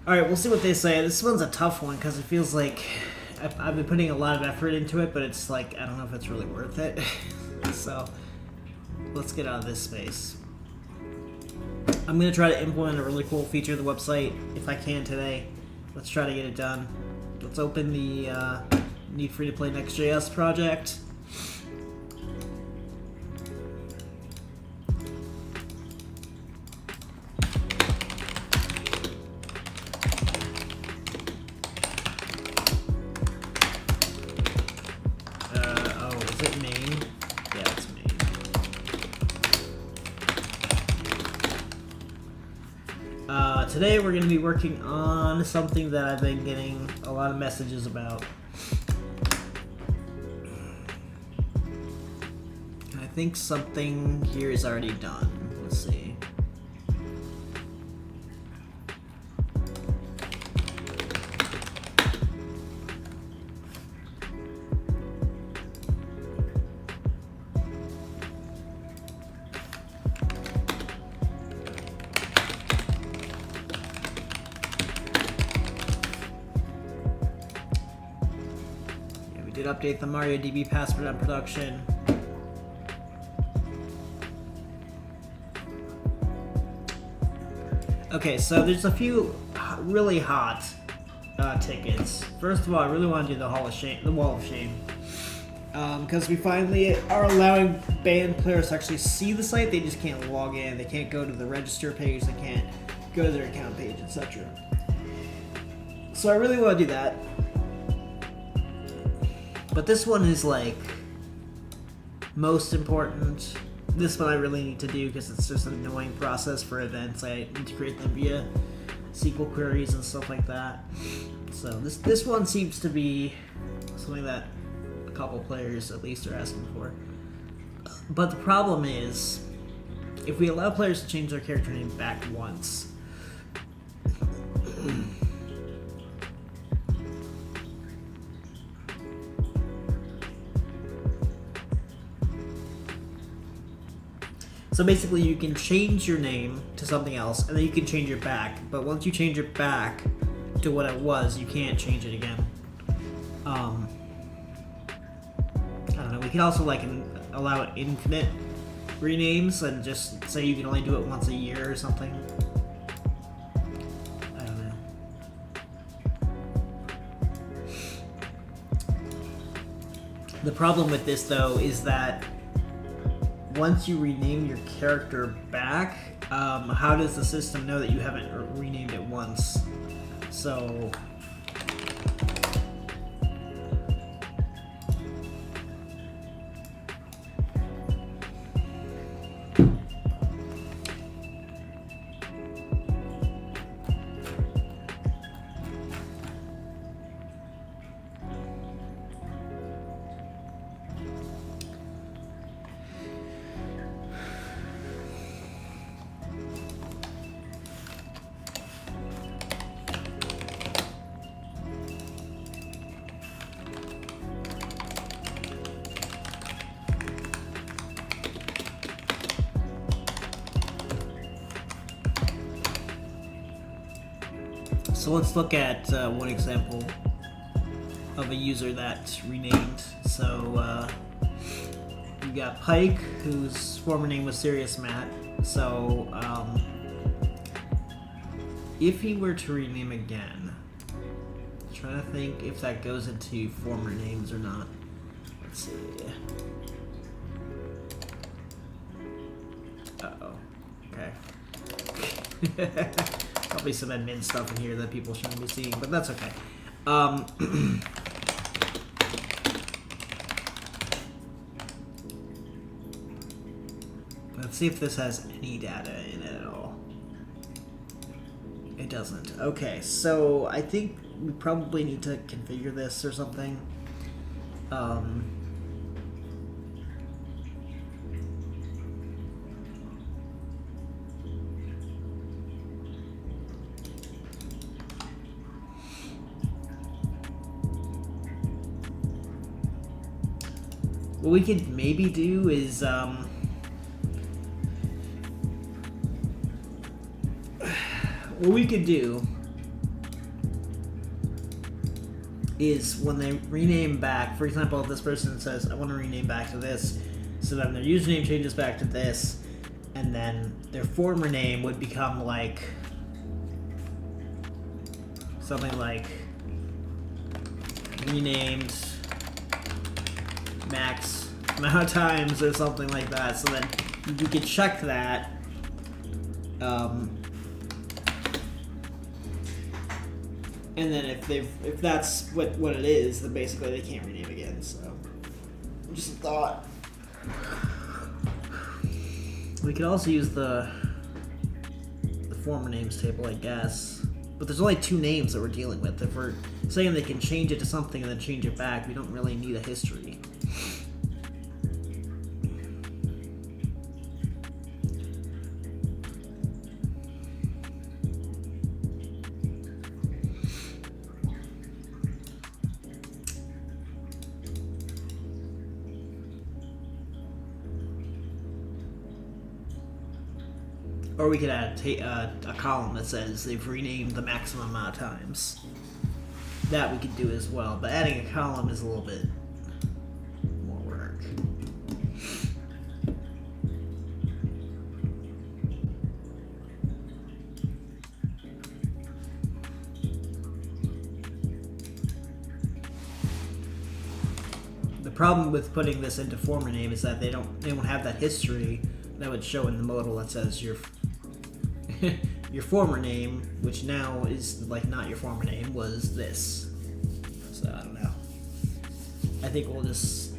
Alright, we'll see what they say. This one's a tough one because it feels like I've been putting a lot of effort into it, but it's like, I don't know if it's really worth it. So, let's get out of this space. I'm going to try to implement a really cool feature of the website if I can today. Let's try to get it done. Let's open the Need Free to Play Next.js project. Is it main? Yeah, it's main. Today we're going to be working on something that I've been getting a lot of messages about. I think something here is already done. Let's see. Did update the MariaDB password on production. Okay, so there's a few really hot tickets. First of all, I really want to do the Wall of Shame, because we finally are allowing band players to actually see the site. They just can't log in. They can't go to the register page. They can't go to their account page, etc. So I really want to do that. But this one is like most important. This one I really need to do because it's just an annoying process for events. I need to create them via SQL queries and stuff like that. So this one seems to be something that a couple players at least are asking for. But the problem is, if we allow players to change their character name back once, so basically you can change your name to something else, and then you can change it back. But once you change it back to what it was, you can't change it again. I don't know, we can also like allow it infinite renames and just say you can only do it once a year or something. I don't know. The problem with this though is that once you rename your character back, how does the system know that you haven't renamed it once? So So let's look at one example of a user that renamed. So you got Pike, whose former name was Serious Matt. So if he were to rename again, I'm trying to think if that goes into former names or not. Let's see. Uh-oh. Okay. Probably some admin stuff in here that people shouldn't be seeing, but that's okay. Let's see if this has any data in it at all. It doesn't. Okay, so I think we probably need to configure this or something. What we could maybe do is, what we could do is when they rename back. For example, if this person says, I want to rename back to this, so then their username changes back to this, and then their former name would become like something like renamed max amount of times or something like that. So then you could check that. And then if that's what it is, then basically they can't rename again. So just a thought. We could also use the former names table, I guess. But there's only 2 names that we're dealing with. If we're saying they can change it to something and then change it back, we don't really need a history. Or we could add a column that says they've renamed the maximum amount of times. That we could do as well, but adding a column is a little bit more work. The problem with putting this into former name is that they won't have that history that would show in the modal that says your your former name, which now is like not your former name, was this. So I don't know. I think we'll just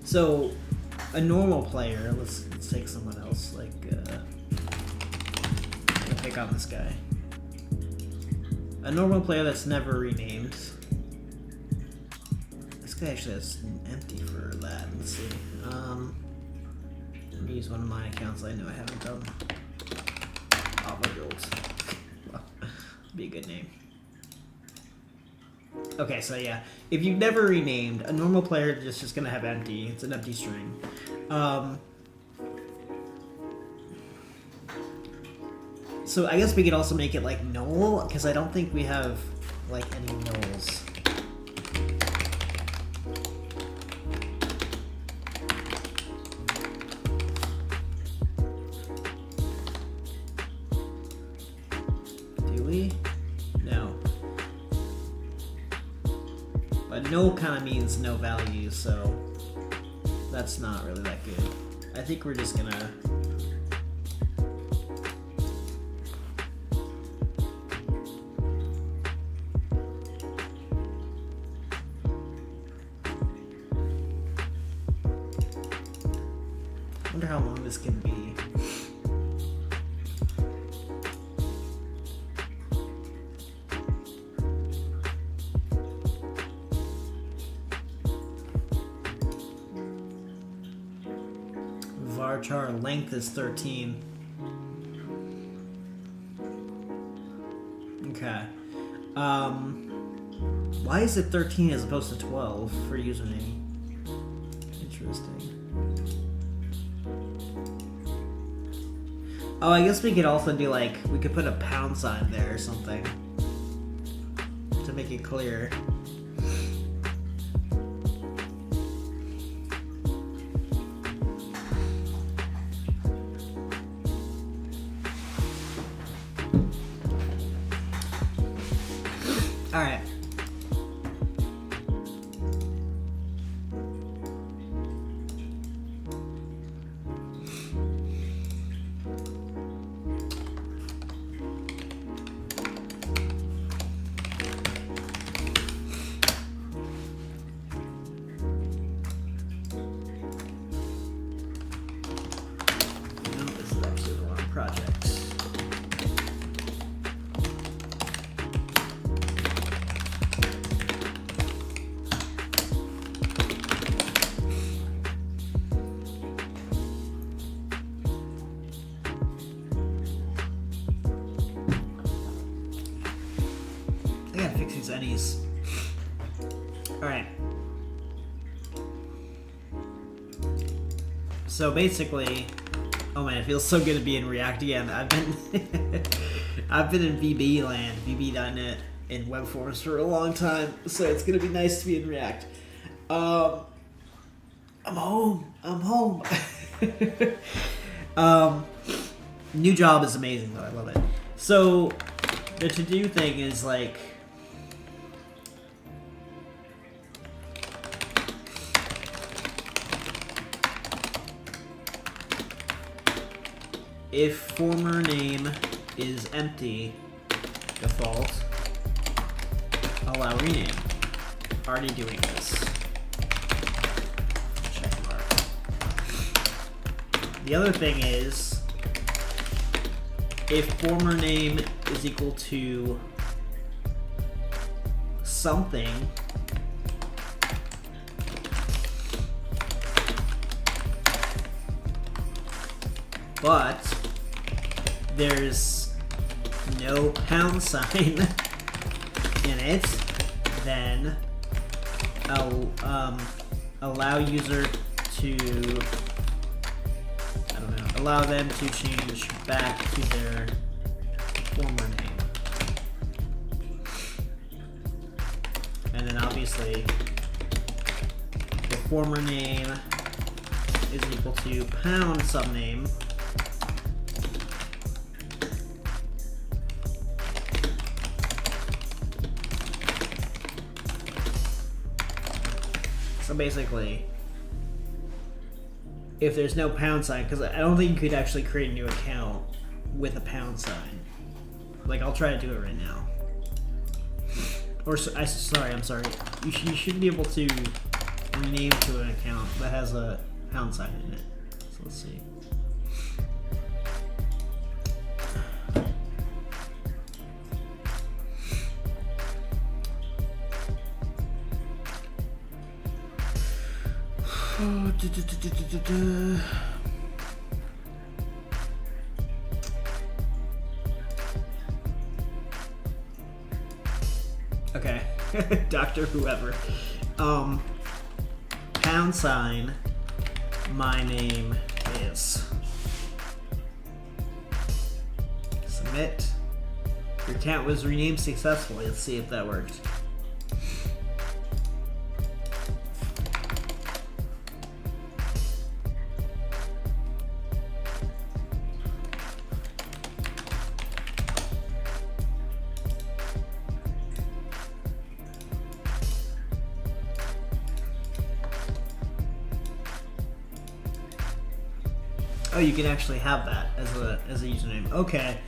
so a normal player, let's take someone else, like I'll pick on this guy. A normal player that's never renamed. This guy actually has an empty for that. Let's see. Let me use one of my accounts I know I haven't done. Build. Well, be a good name. Okay, so yeah, if you've never renamed, a normal player is just gonna have empty. It's an empty string. So I guess we could also make it like null, because I don't think we have like any nulls. Do we? No. But null kind of means no value, so that's not really that good. I think we're just gonna wonder how long this can be. Varchar length is 13. Okay. Why is it 13 as opposed to 12 for username? Interesting. Oh, I guess we could also do like, we could put a pound sign there or something to make it clear. All right. This is actually the wrong project. any's. Alright. So basically, oh man, it feels so good to be in React again. I've been in VB land, VB.net, in web forms for a long time, so it's gonna be nice to be in React. I'm home. New job is amazing though, I love it. So the to-do thing is like, if former name is empty, default, allow rename. Already doing this. Check mark. The other thing is, if former name is equal to something, but there's no pound sign in it, then allow user to, I don't know, allow them to change back to their former name. And then obviously the former name is equal to pound subname. So basically, if there's no pound sign, because I don't think you could actually create a new account with a pound sign. Like, I'll try to do it right now. Or, I'm sorry. You should be able to rename to an account that has a pound sign in it. So let's see. Okay, Dr. Whoever. Pound sign, my name is. Submit. Your account was renamed successfully. Let's see if that worked. Oh, you can actually have that as a username. Okay.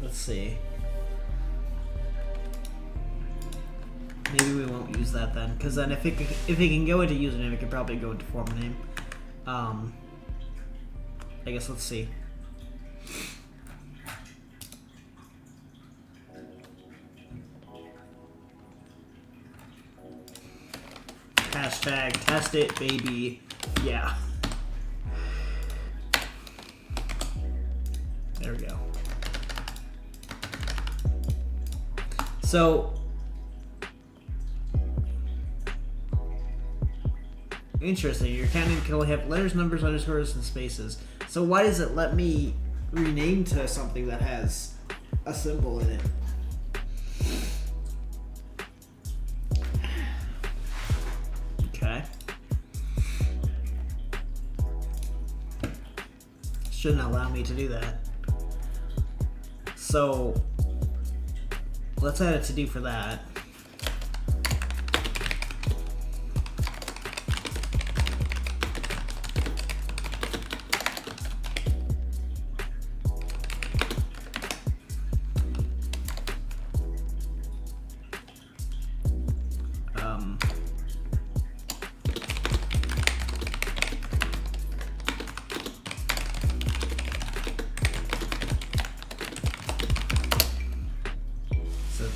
Let's see. Maybe we won't use that then, because then if it can go into username, it can probably go into former name. I guess let's see. Hashtag test it, baby. Yeah. There we go. So, interesting. Your account name can only have letters, numbers, underscores, and spaces. So why does it let me rename to something that has a symbol in it? Okay. Shouldn't allow me to do that. So let's add a to-do for that.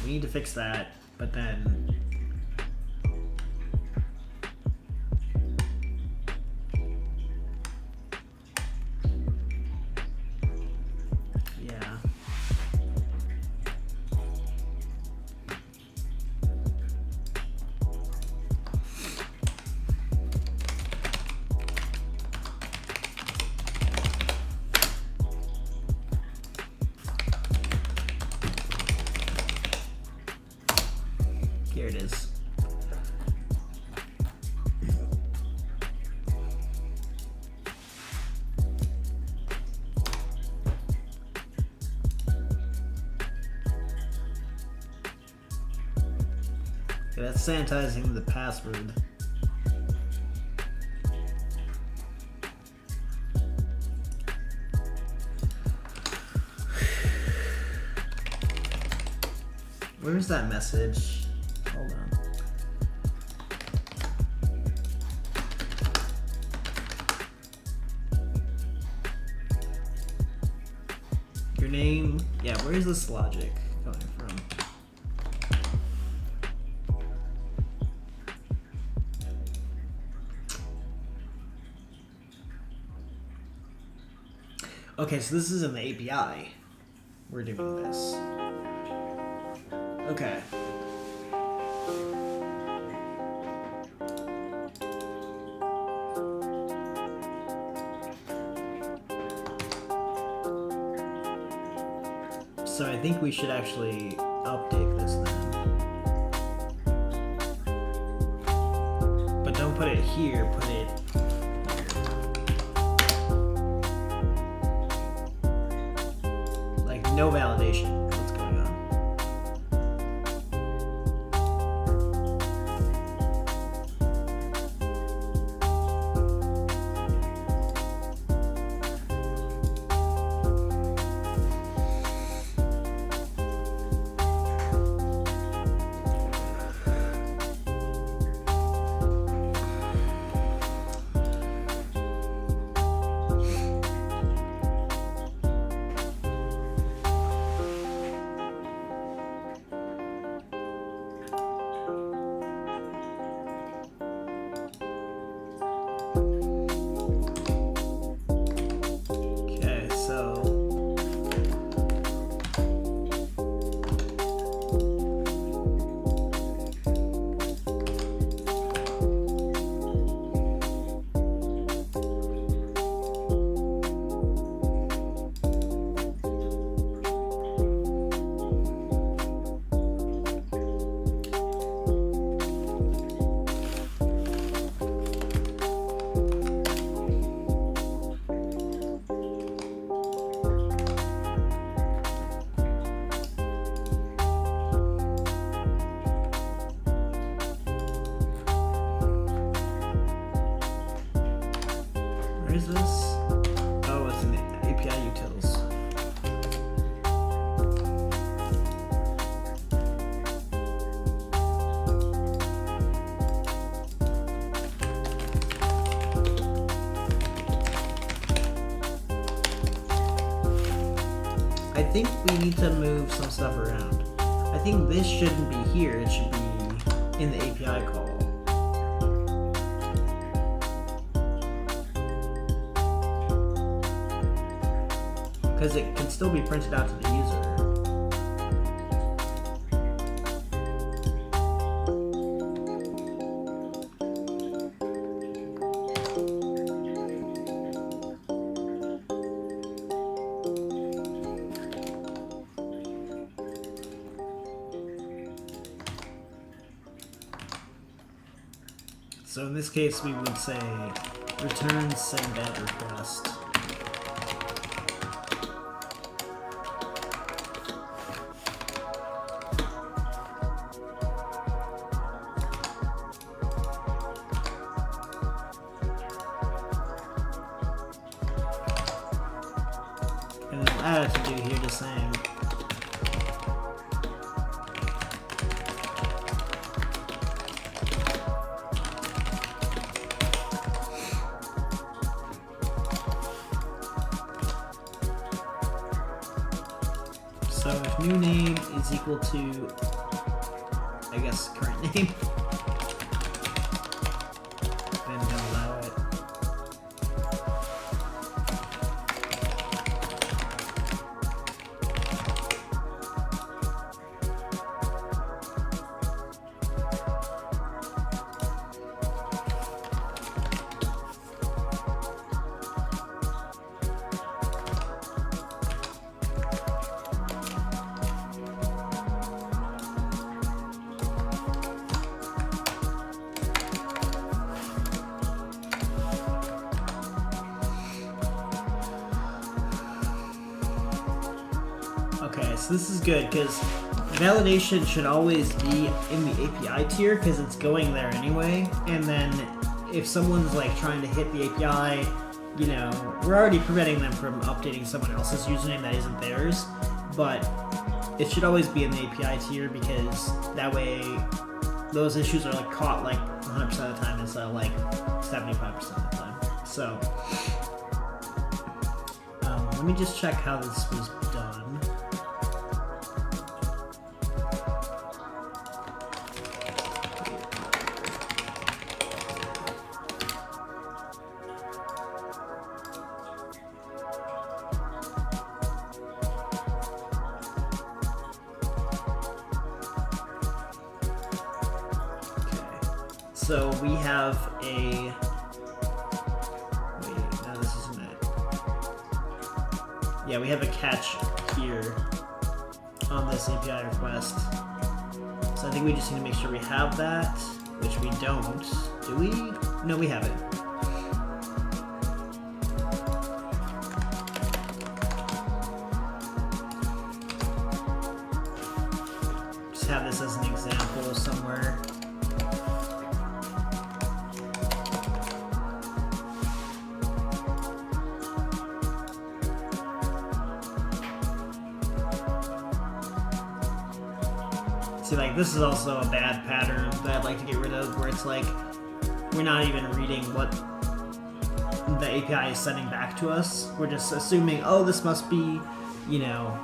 We need to fix that, but then Here it is. Okay, that's sanitizing the password. Where's that message? Hold on. Your name? Yeah, where's this logic coming from? Okay, so this is in the API. We're doing this. Okay. So I think we should actually update this then. But don't put it here, put it here. Like no validation. What's going on? Where is this? Oh, it's in the API utils. I think we need to move some stuff around. I think this shouldn't be here, it should be in the API call. Because it can still be printed out to the user. So in this case, we would say return send at request. And I have to do here the same. So if new name is equal to, I guess, current name, then we'll allow it. Okay, so this is good because validation should always be in the API tier because it's going there anyway. And then if someone's like trying to hit the API, you know, we're already preventing them from updating someone else's username that isn't theirs. But it should always be in the API tier because that way those issues are like caught like 100% of the time instead of like 75% of the time. So let me just check how this was done. So we have a, wait, no, this isn't it. Yeah, we have a catch here on this API request. So I think we just need to make sure we have that, which we don't. Do we? No, we haven't. Just have this as an example somewhere. See, like, this is also a bad pattern that I'd like to get rid of, where it's like, we're not even reading what the API is sending back to us. We're just assuming, oh, this must be, you know,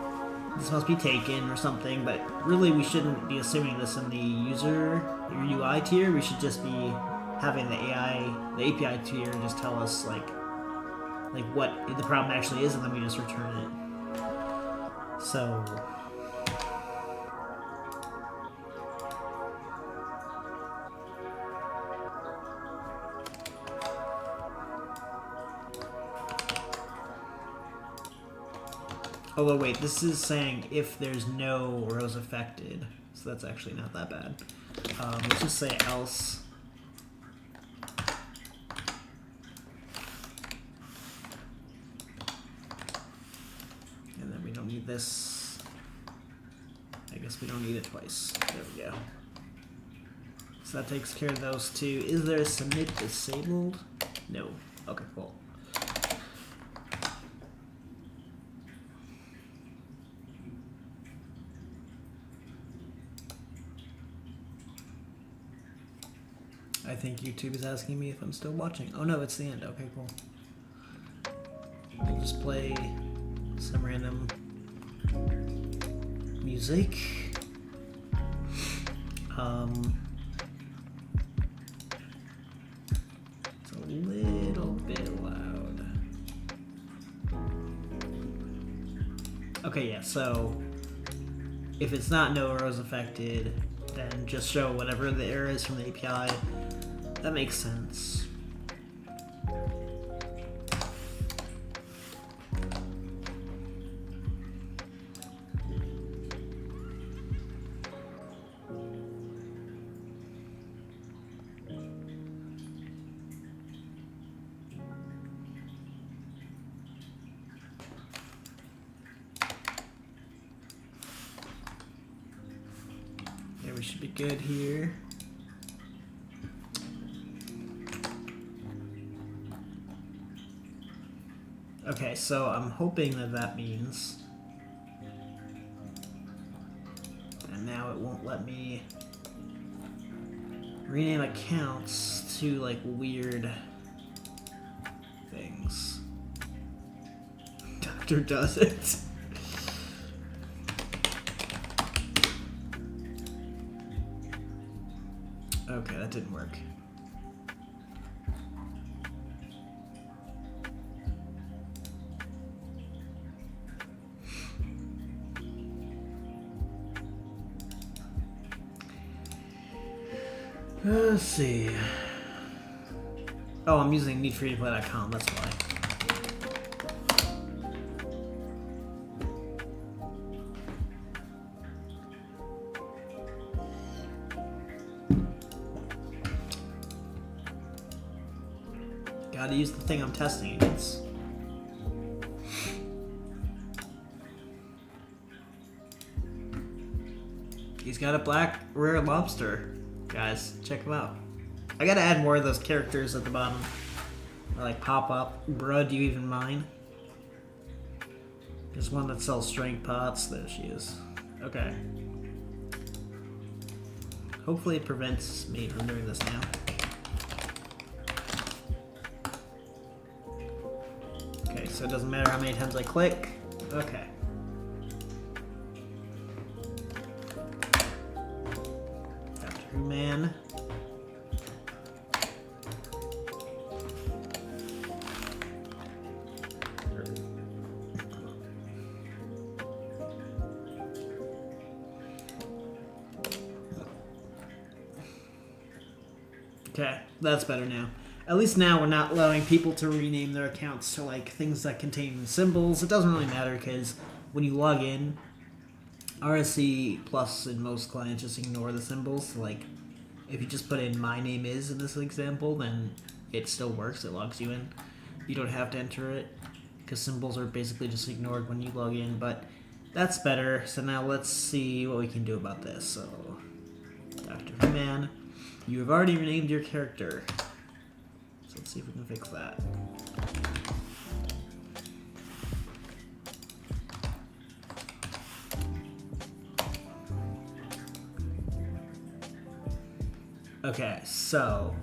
this must be taken or something, but really we shouldn't be assuming this in the user or UI tier. We should just be having the API tier just tell us, like what the problem actually is, and then we just return it. So... although, wait, this is saying if there's no rows affected, so that's actually not that bad. Let's just say else. And then we don't need this. I guess we don't need it twice. There we go. So that takes care of those two. Is there a submit disabled? No. Okay, cool. I think YouTube is asking me if I'm still watching. Oh no, it's the end. Okay, cool. We'll just play some random music. It's a little bit loud. Okay, yeah, so if it's not no rows affected, then just show whatever the error is from the API. That makes sense. Yeah, we should be good here. Okay, so I'm hoping that that means, and now it won't let me rename accounts to like weird things. Doctor does it. Okay, that didn't work. Let's see. Oh, I'm using needfreetoplay.com, that's why. Gotta use the thing I'm testing against. got a black rare lobster. Guys, check him out. I gotta add more of those characters at the bottom. Or like pop up. Bruh, do you even mind? There's one that sells strength pots. There she is. Okay. Hopefully it prevents me from doing this now. Okay, so it doesn't matter how many times I click. Okay. After man. Okay, that's better now. At least now we're not allowing people to rename their accounts to like things that contain symbols. It doesn't really matter because when you log in, RSC Plus in most clients just ignore the symbols. So like if you just put in my name is in this example, then it still works. It logs you in. You don't have to enter it because symbols are basically just ignored when you log in. But that's better. So now let's see what we can do about this. So Dr. Man. You have already renamed your character. So let's see if we can fix that. Okay, so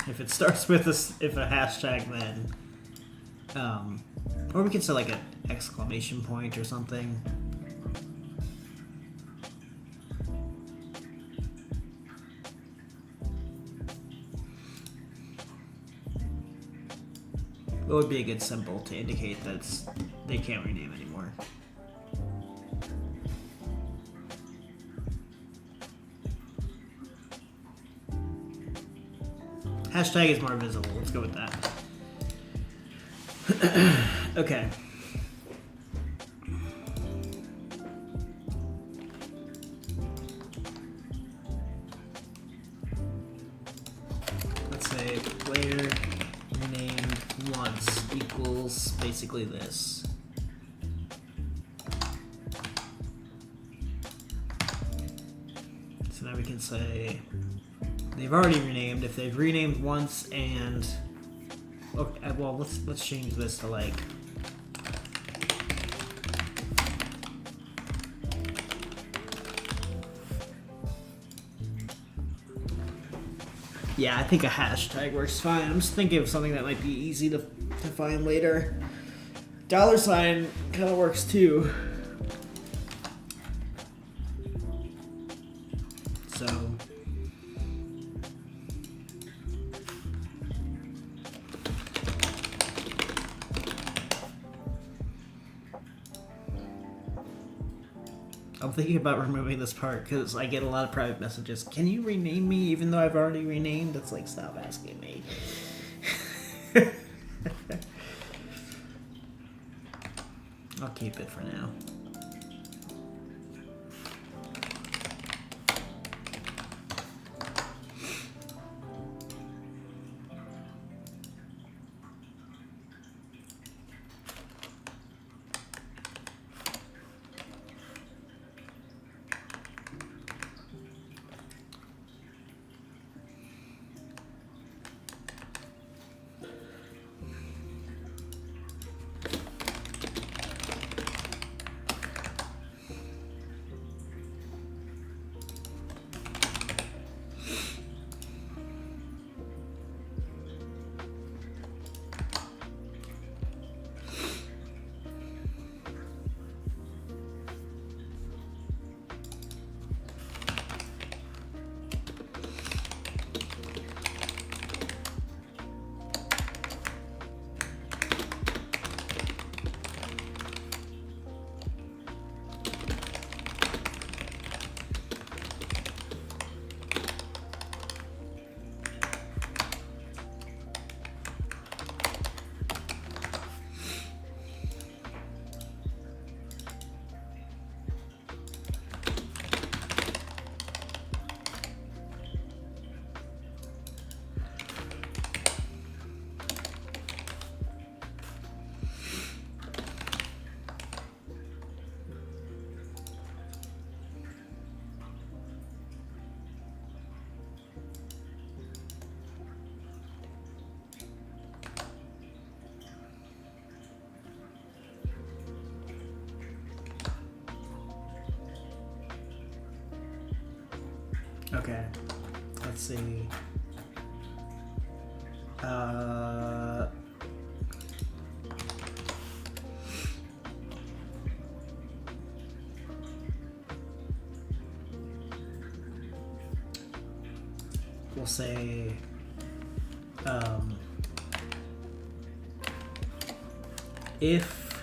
if it starts with a hashtag, then, or we could say like an exclamation point or something. What would be a good symbol to indicate that they can't rename anymore? Hashtag is more visible. Let's go with that. Okay. Let's say player renamed once equals basically this. So now we can say they've already renamed. If they've renamed once and okay, well let's change this to like yeah, I think a hashtag works fine. I'm just thinking of something that might be easy to find later. $sign kind of works too. So I'm thinking about removing this part because I get a lot of private messages. Can you rename me even though I've already renamed? It's like, stop asking me. I'll keep it for now. Okay. Let's see. We'll say if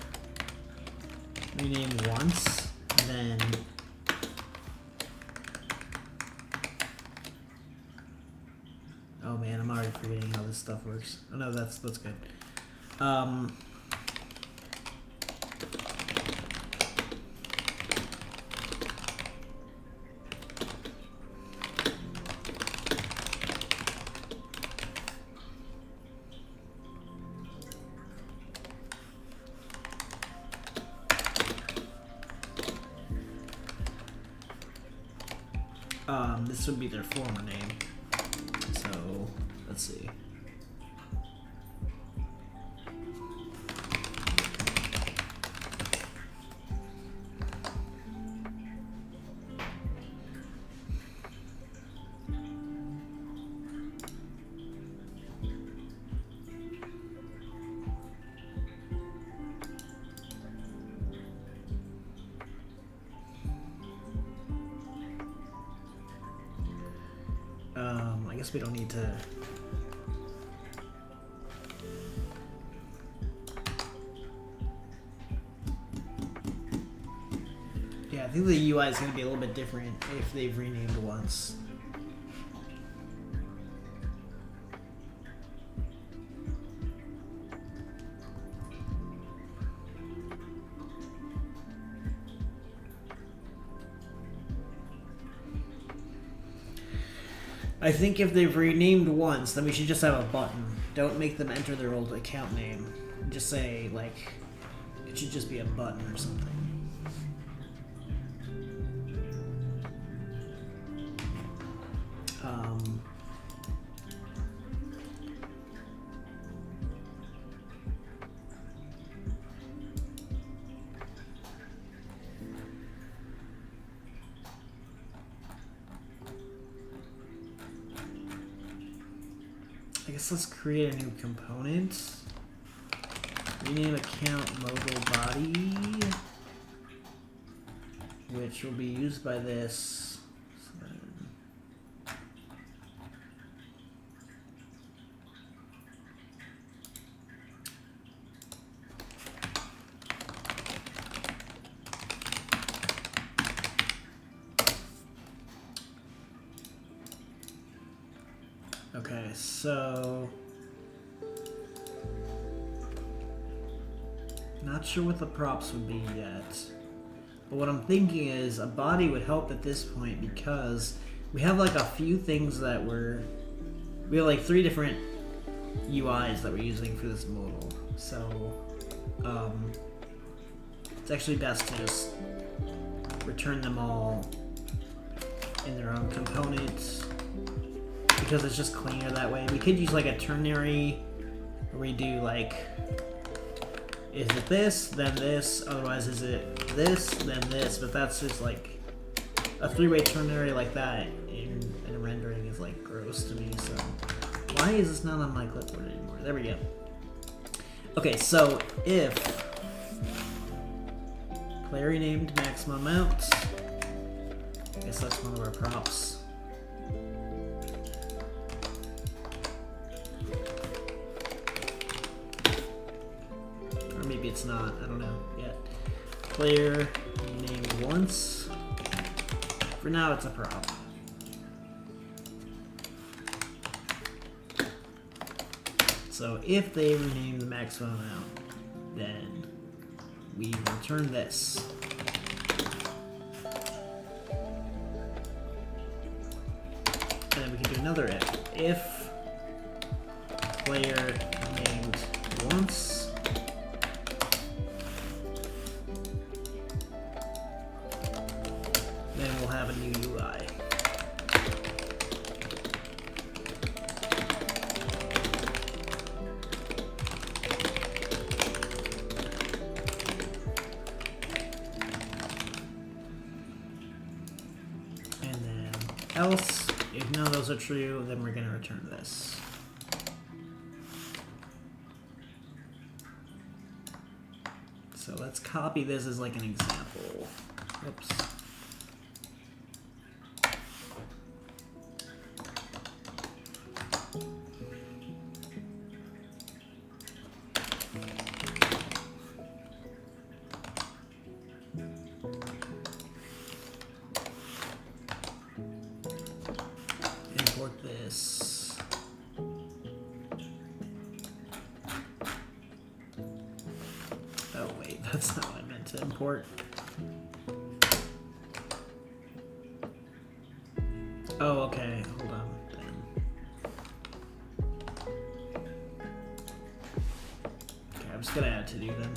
rename once, then oh man, I'm already forgetting how this stuff works. Oh no, that's good. This would be their former name. So let's see. I guess we don't need to. Yeah, I think the UI is going to be a little bit different if they've renamed once. I think if they've renamed once, then we should just have a button. Don't make them enter their old account name. Just say, like, it should just be a button or something. I guess let's create a new component. Rename account mobile body, which will be used by this. Okay, so not sure what the props would be yet, but what I'm thinking is a body would help at this point because we have like a few things that we have like 3 different UIs that we're using for this modal, so it's actually best to just return them all in their own components, because it's just cleaner that way. We could use like a ternary where we do like, is it this, then this, otherwise is it this, then this, but that's just like a 3-way ternary like that in rendering is like gross to me, so why is this not on my clipboard anymore? There we go. Okay, so if player renamed maximum amount, I guess that's one of our props. Maybe it's not, I don't know yet. Player named once. For now, it's a prop. So if they rename the maximum amount, then we return this. And then we can do another if. If player named once, then we'll have a new UI. And then else. If none of those are true, then we're going to return this. So let's copy this as like an example. Oops. Import this. Oh wait, that's not what I meant to import. Oh, okay, hold on then. Okay, I'm just gonna add to do then.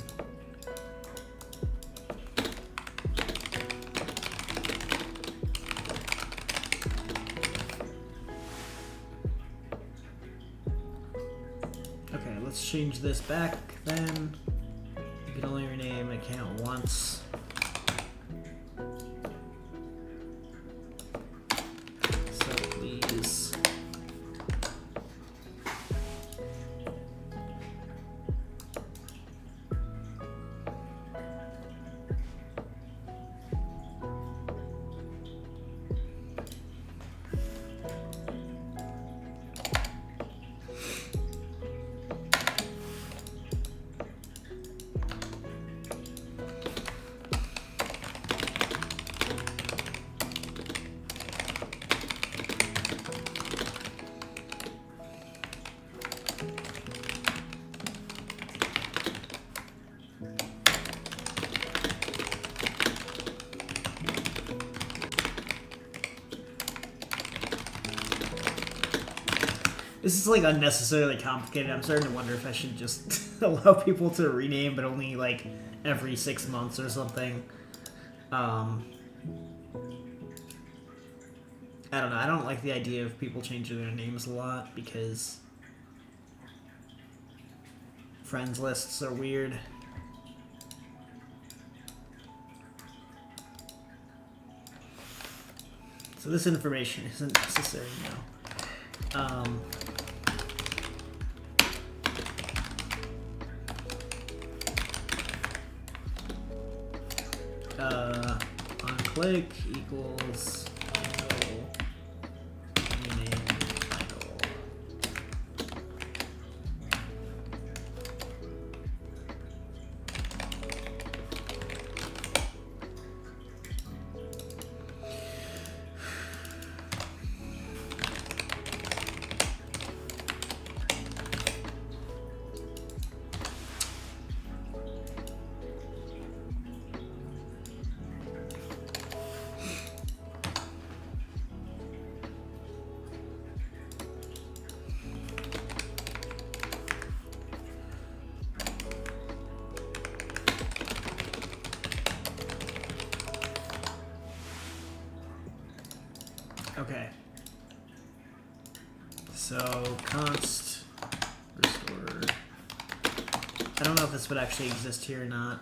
Okay, let's change this back then. You can only rename an account once. So please. This is like unnecessarily complicated. I'm starting to wonder if I should just allow people to rename, but only like every 6 months or something. I don't know. I don't like the idea of people changing their names a lot because friends lists are weird. So this information isn't necessary now. On click equals title, rename title. Okay. So const restore. I don't know if this would actually exist here or not.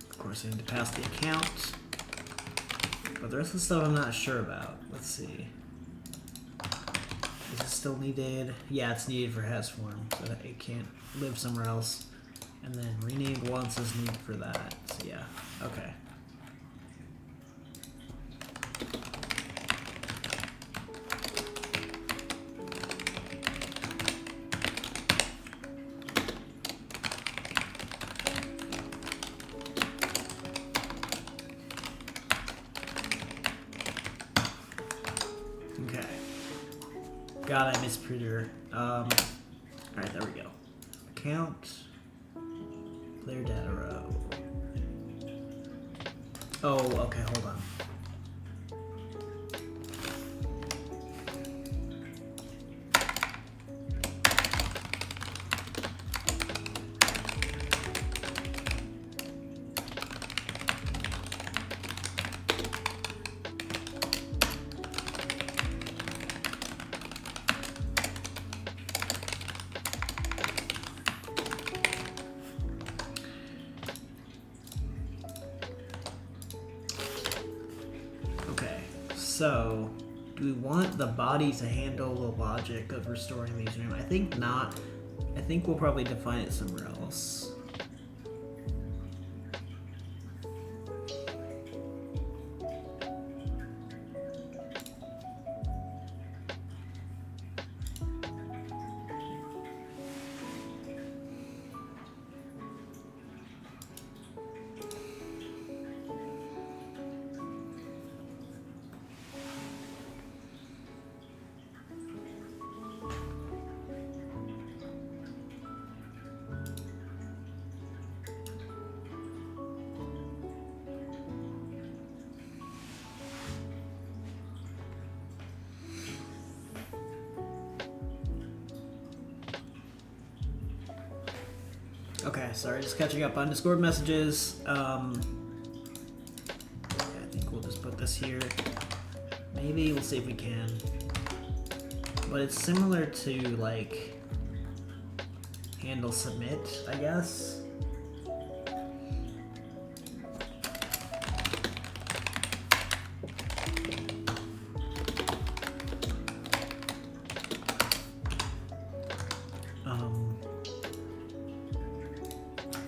Of course, I need to pass the account. But the rest of the stuff I'm not sure about. Let's see. Is it still needed? Yeah, it's needed for has form, so that it can't live somewhere else. And then renamed once is needed for that. So yeah, okay. god, I misprinted her. Alright, there we go. Account. Player data row. Oh, okay, hold on. So, do we want the body to handle the logic of restoring the username? I think not. I think we'll probably define it somewhere else. Okay, sorry, just catching up on Discord messages. I think we'll just put this here. Maybe we'll see if we can. But it's similar to like handle submit, I guess.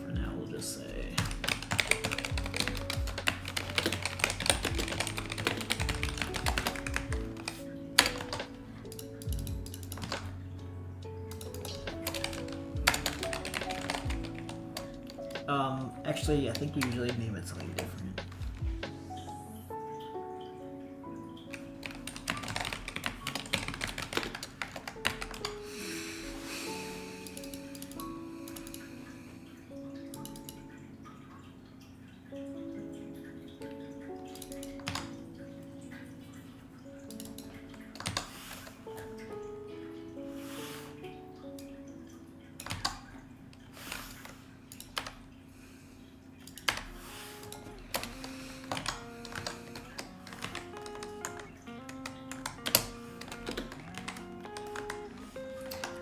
For now, we'll just say actually, I think we usually name it something different.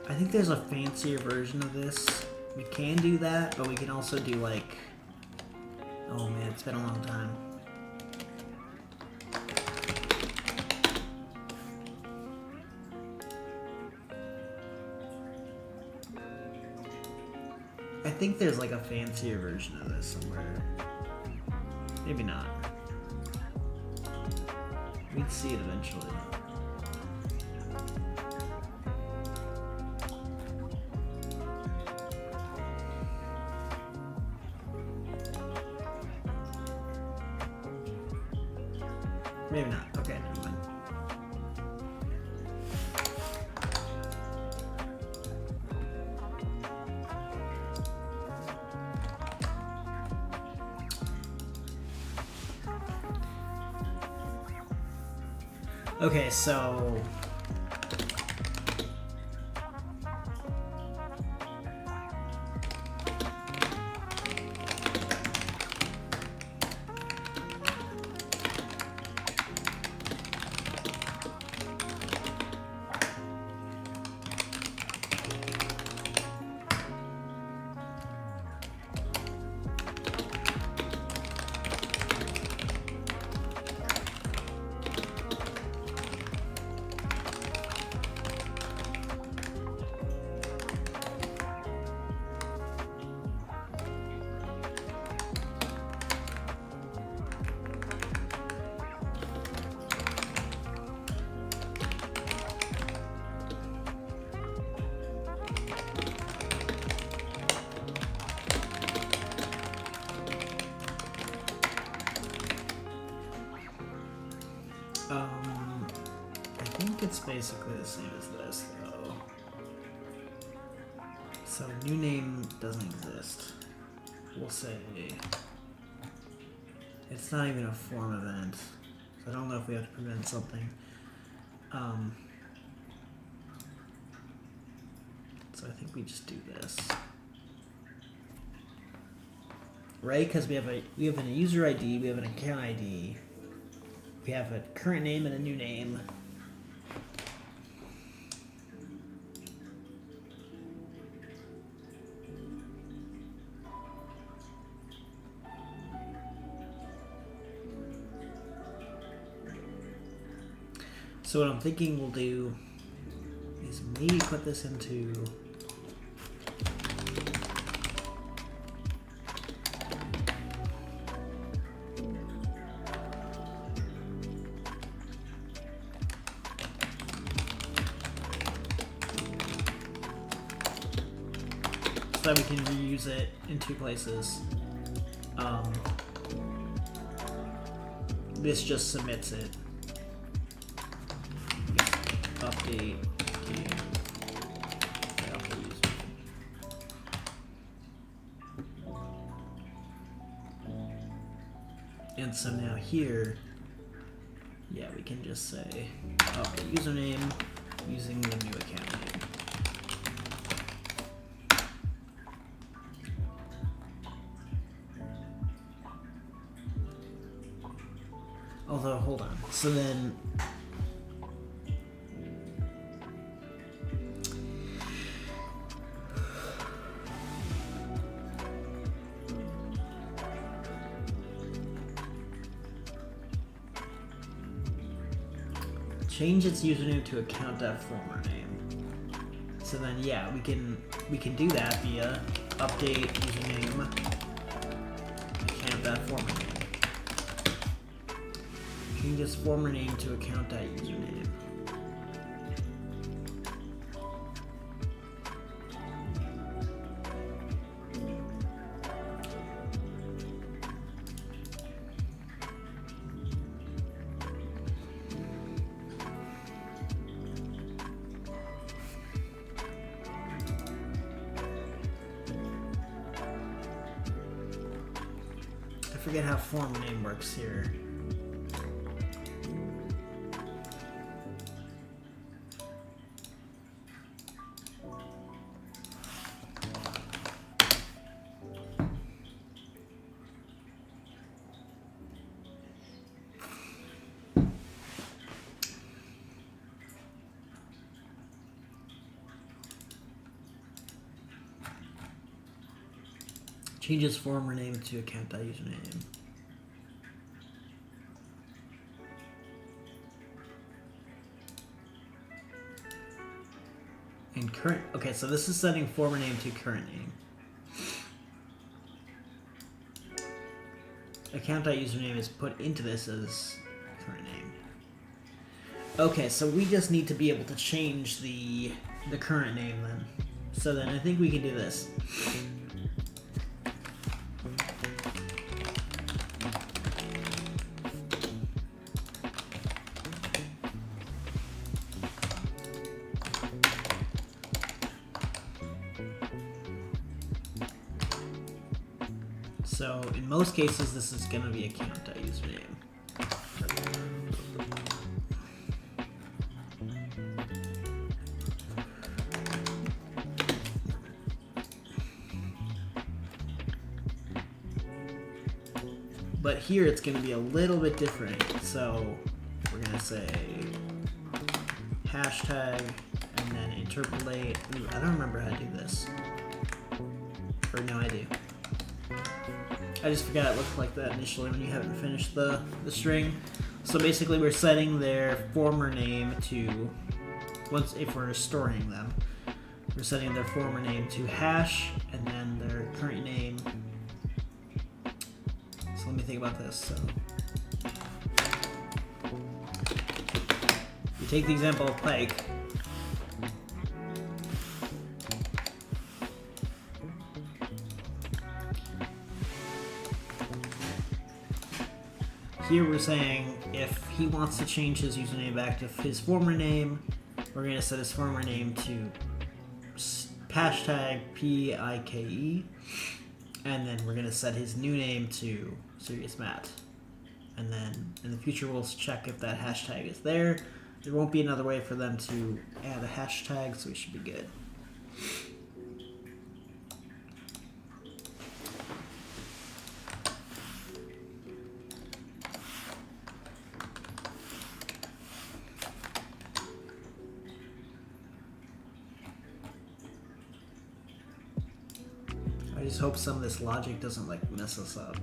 I think there's a fancier version of this. We can do that, but we can also do like... Oh man, it's been a long time. I think there's like a fancier version of this somewhere. Maybe not. We'd see it eventually. Maybe not. Okay, never mind. Okay, so... basically the same as this, though. So new name doesn't exist. We'll say it's not even a form event. So I don't know if we have to prevent something. So I think we just do this. Right? Because we have a user ID, we have an account ID, we have a current name and a new name. So what I'm thinking we'll do is maybe put this into so that we can reuse it in two places. This just submits it. Update game. And so now here, yeah, we can just say update username using the new account name. Although, hold on. So then change its username to account.former name. So then, yeah, we can do that via update username account.former name. Change its former name to account.username. I forget how form name works here. Change its former name to account.username. And current, okay, so this is setting former name to current name. Account.username is put into this as current name. Okay, so we just need to be able to change the current name then. So then I think we can do this. So in most cases, this is going to be account.username. But here it's going to be a little bit different. So we're going to say hashtag and then interpolate. Ooh, I don't remember how to do this. Or no, I do. I just forgot it looked like that initially when you haven't finished the string. So basically we're setting their former name to, if we're storing them, we're setting their former name to hash and then their current name. So let me think about this. So you take the example of Pike. Here we're saying if he wants to change his username back to his former name, we're going to set his former name to hashtag PIKE, and then we're going to set his new name to Serious Matt. And then in the future we'll check if that hashtag is there. There won't be another way for them to add a hashtag, so we should be good. I just hope some of this logic doesn't like mess us up.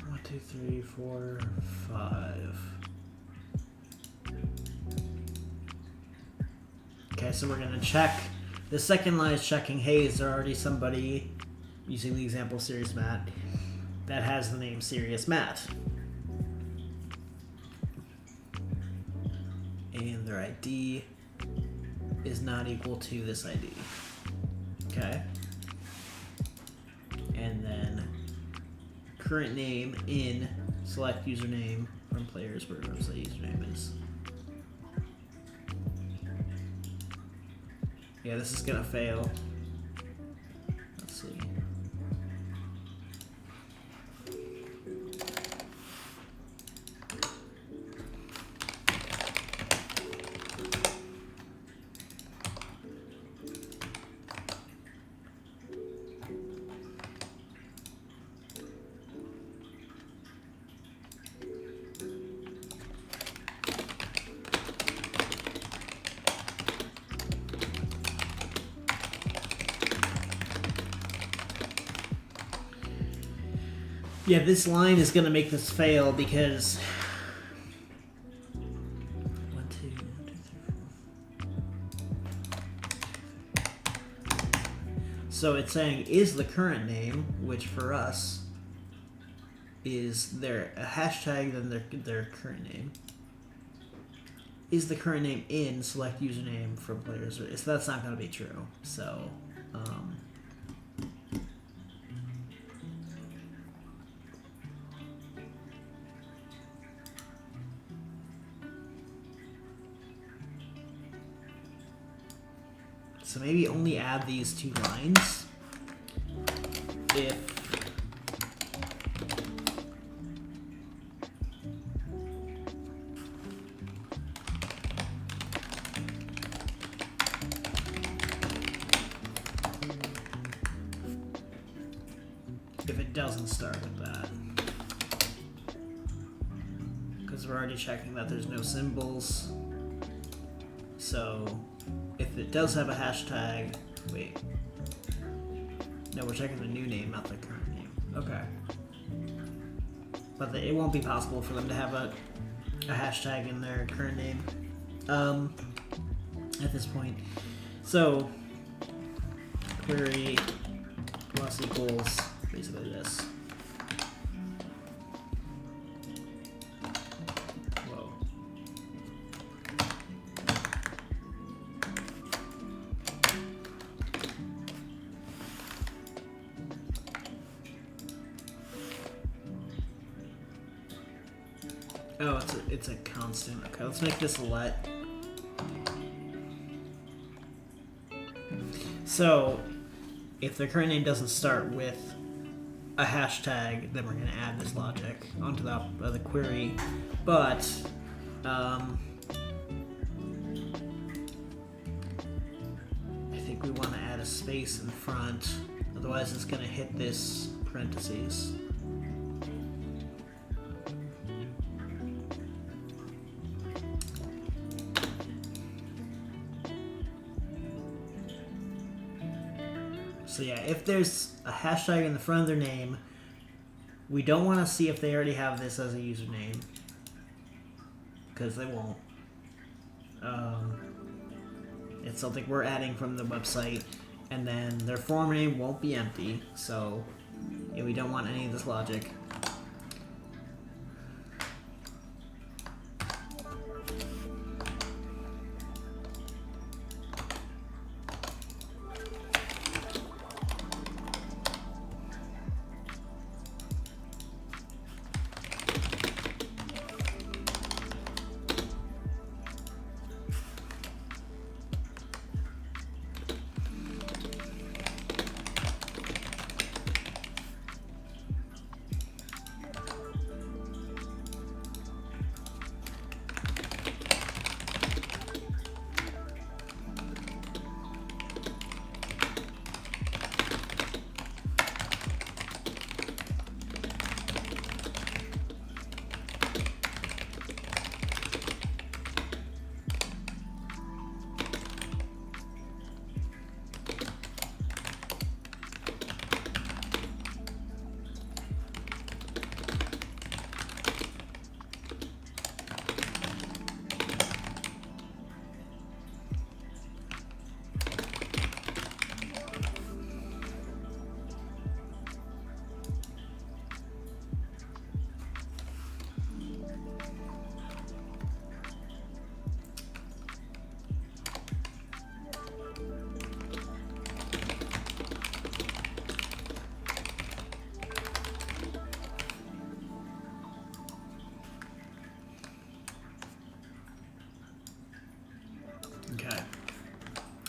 One, two, three, four, five. Okay, so we're gonna check. The second line is checking, hey, is there already somebody, using the example Serious Matt, that has the name Serious Matt? And their ID is not equal to this ID. Okay. And then current name in select username from players where the username is. Yeah, this is gonna fail. Let's see. Yeah, this line is gonna make this fail because one, two, 3, 4. So it's saying is the current name, which for us is a hashtag, then their current name. Is the current name in select username from players? So that's not gonna be true. So So maybe only add these two lines if it doesn't start with that. Because we're already checking that there's no symbols. So if it does have a hashtag, wait. No, we're checking the new name, not the current name. Okay. But it won't be possible for them to have a hashtag in their current name at this point. So query plus equals basically this. Whoa. Oh, it's a constant. Okay, let's make this a let. So, if the current name doesn't start with a hashtag, then we're going to add this logic onto the query. But I think we want to add a space in front. Otherwise, it's going to hit this parentheses. So yeah, if there's a hashtag in the front of their name, we don't want to see if they already have this as a username, because they won't. It's something we're adding from the website, and then their form name won't be empty, so yeah, we don't want any of this logic.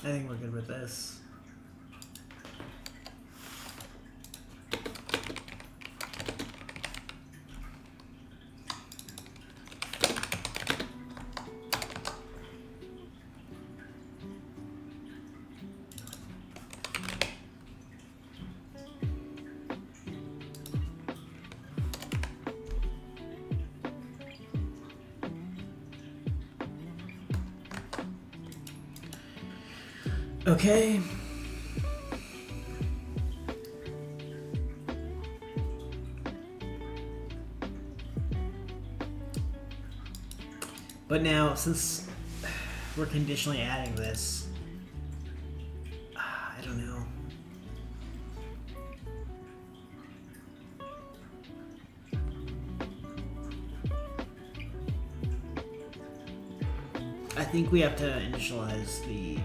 I think we're good with this. Okay. But now, since we're conditionally adding this, I don't know. I think we have to initialize the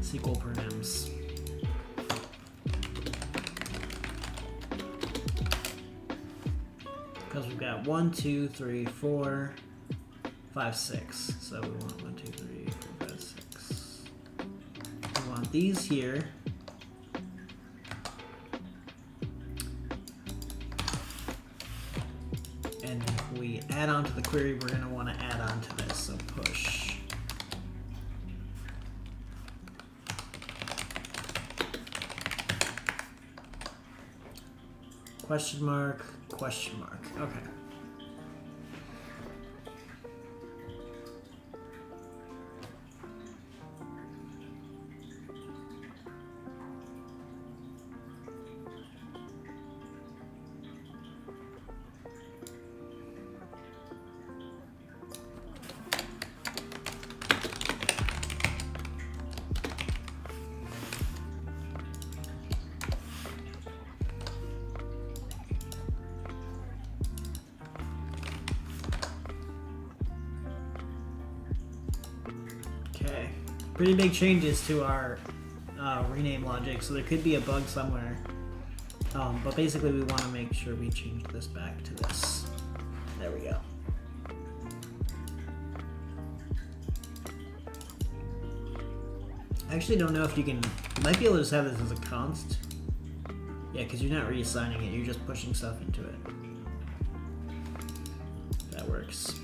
SQL pronouns. Because we've got 1, 2, 3, 4, 5, 6. So we want 1, 2, 3, 4, 5, 6. We want these here. And if we add on to the query, we're going to want to add on to this. So push. Question mark, question mark. Okay. Pretty big changes to our rename logic, so there could be a bug somewhere. But basically we want to make sure we change this back to this. There we go. I actually don't know if you can... You might be able to just have this as a const. Yeah, because you're not reassigning it, you're just pushing stuff into it. That works.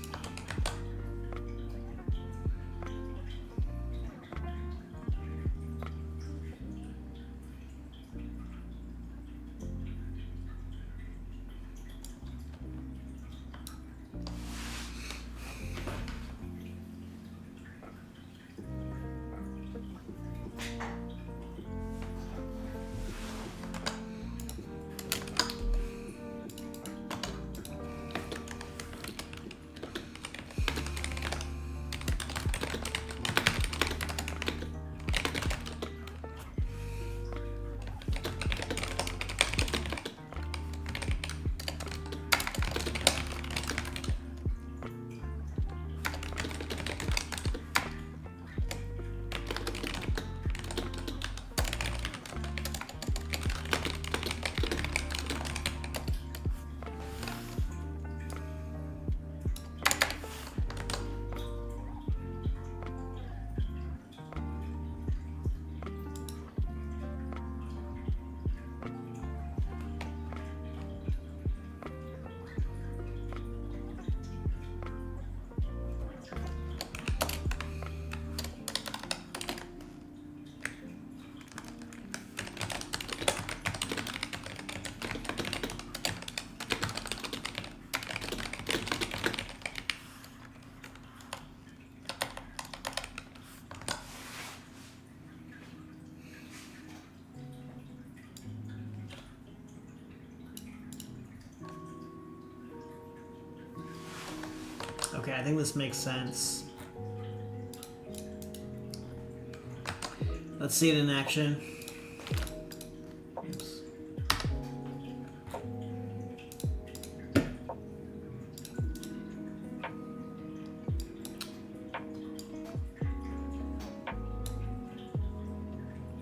Okay, I think this makes sense. Let's see it in action. Oops.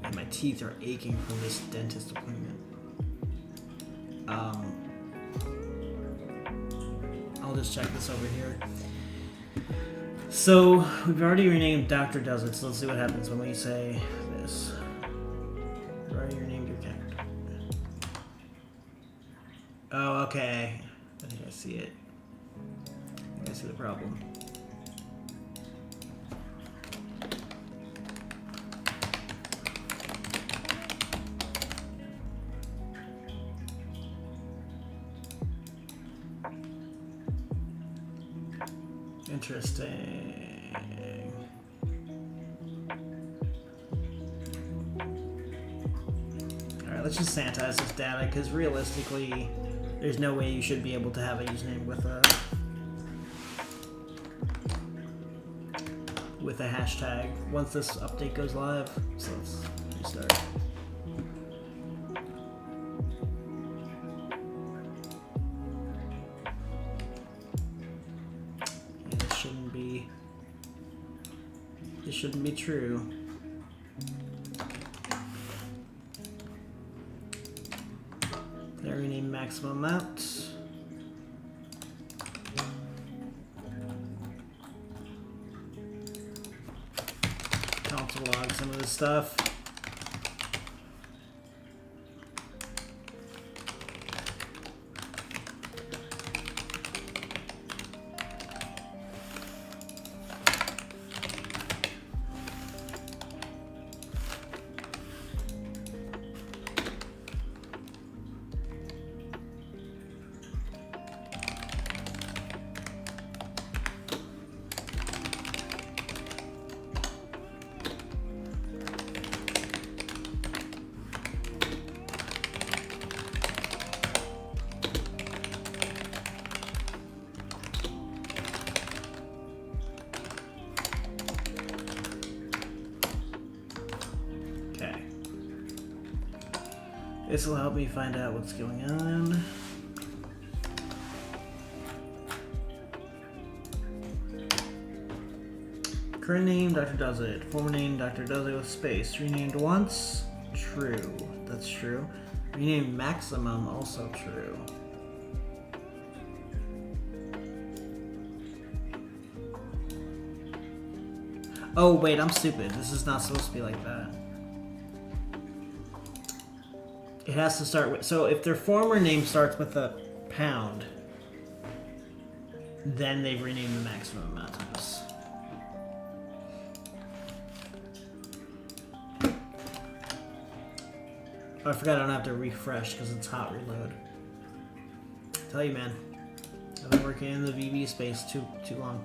And my teeth are aching from this dentist appointment. I'll just check this over here. So we've already renamed Dr. Does It, so let's see what happens when we say this. We've already renamed your cat. Oh, okay. I think I see it. I think I see the problem. Interesting. Alright, let's just sanitize this data, because realistically, there's no way you should be able to have a username with a hashtag once this update goes live. So let's restart. This shouldn't be true. Did I rename maximum amount? Console log some of this stuff. This will help me find out what's going on. Current name, Dr. Does It. Former name, Dr. Does It with space. Renamed once, true. That's true. Renamed maximum, also true. Oh wait, I'm stupid. This is not supposed to be like that. It has to start with, so if their former name starts with a pound, then they've renamed the maximum amount of this. Oh, I forgot I don't have to refresh because it's hot reload. Tell you, man, I've been working in the VB space too long.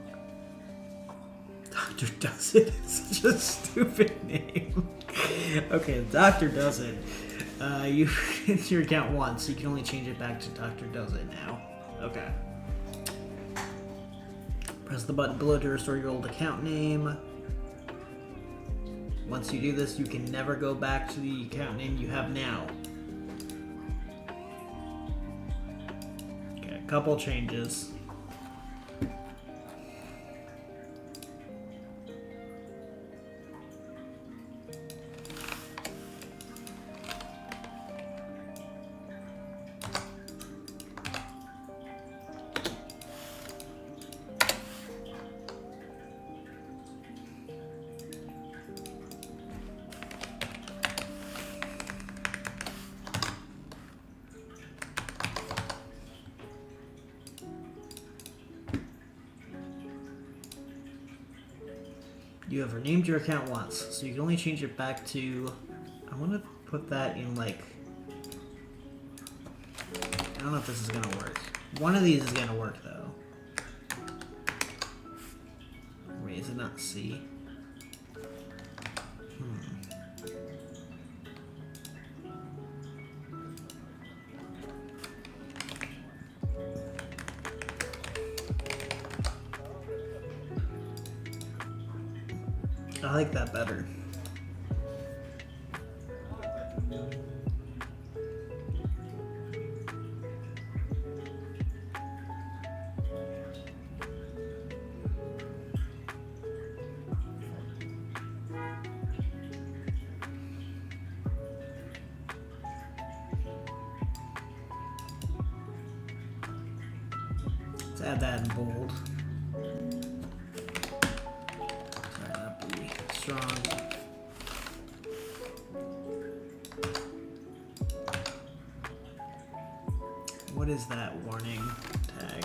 Dr. Does It is such a stupid name. Okay, Dr. Does It. You hit your account once, so you can only change it back to Dr. Does It now. Okay. Press the button below to restore your old account name. Once you do this, you can never go back to the account name you have now. Okay, a couple changes. You have renamed your account once, so you can only change it back to, I want to put that in like, I don't know if this is going to work. One of these is going to work though. Wait, is it not C? I like that better. Let's add that in bold. Try not be strong. What is that warning tag?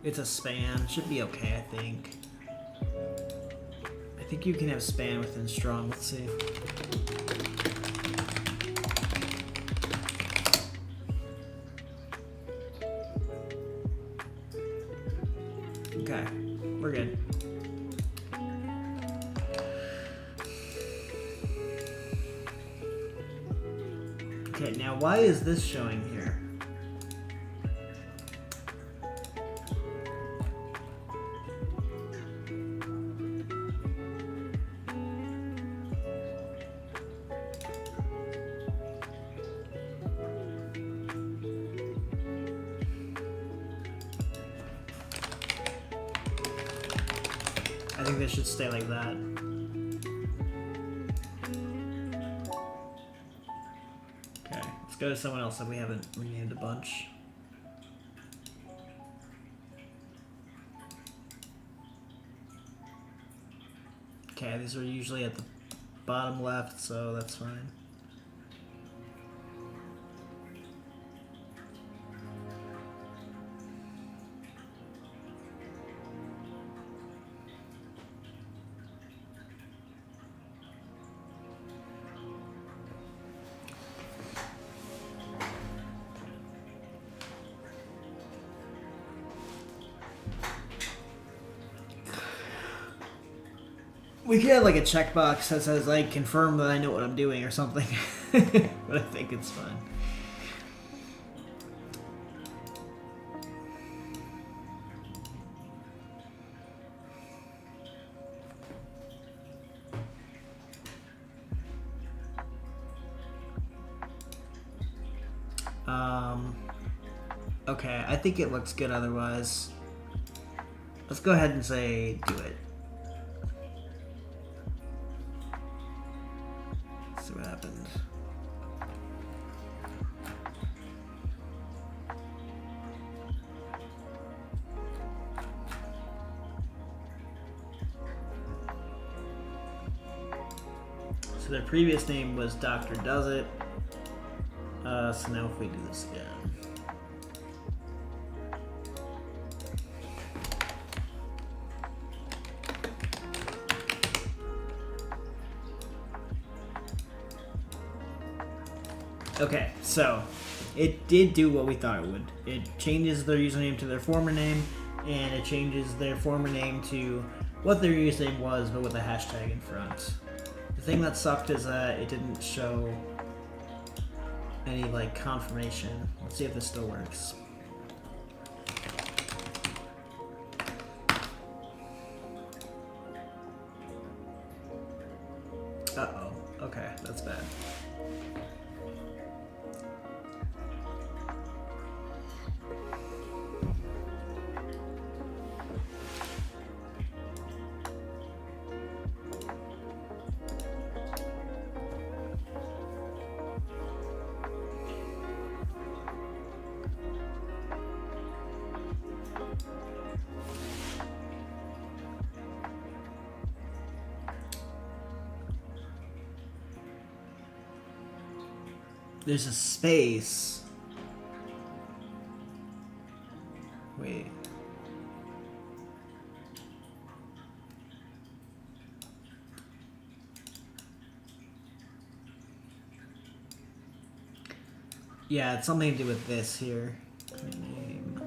It's a span. Should be okay, I think. I think you can have span within strong. Let's see. Okay, we're good. Okay, now why is this showing here? I think they should stay like that. Okay, let's go to someone else that we haven't renamed a bunch. Okay, these are usually at the bottom left, so that's fine. We could have like a checkbox that says like confirm that I know what I'm doing or something, but I think it's fine. Okay, I think it looks good otherwise. Let's go ahead and say do it. See what happens. So their previous name was Dr. Does It. So now if we do this again. Okay, so it did do what we thought it would. It changes their username to their former name, and it changes their former name to what their username was, but with a hashtag in front. The thing that sucked is that it didn't show any like confirmation. Let's see if this still works. Uh-oh. Okay, that's bad. There's a space. Wait. Yeah, it's something to do with this here. Name.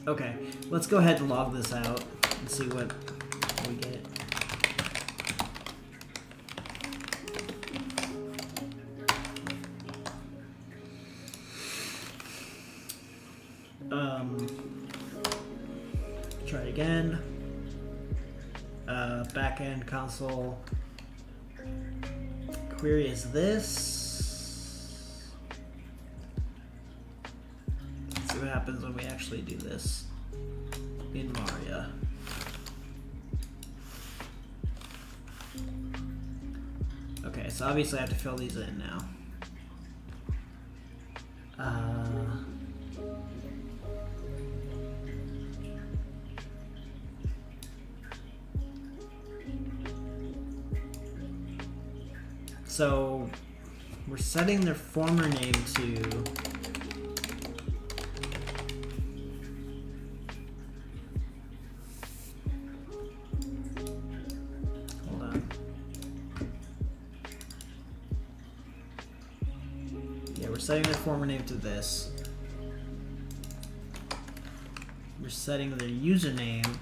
Okay, let's go ahead and log this out and see what we get. Try it again. Backend console. Query is this. Let's see what happens when we actually do this in Maria. Okay, so obviously I have to fill these in now. So we're setting their former name to we're setting their former name to this. We're setting their username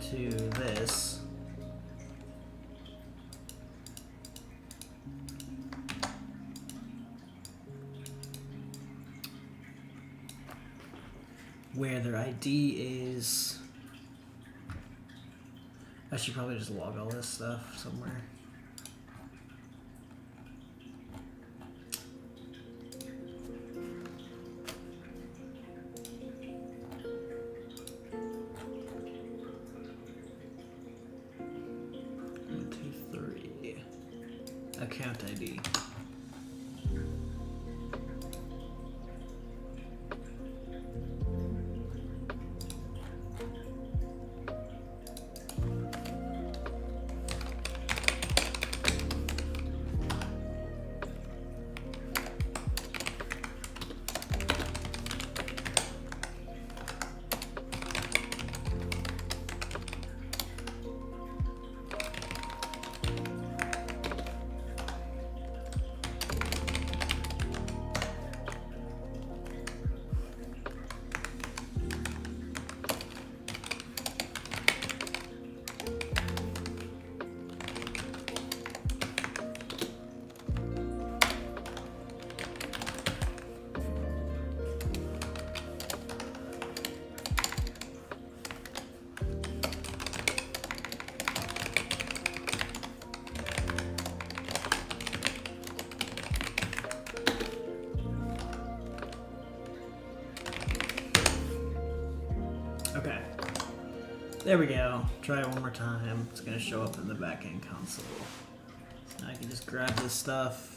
to this. Where their ID is... I should probably just log all this stuff somewhere. Account ID. Okay. There we go. Try it one more time. It's gonna show up in the backend console. So now I can just grab this stuff.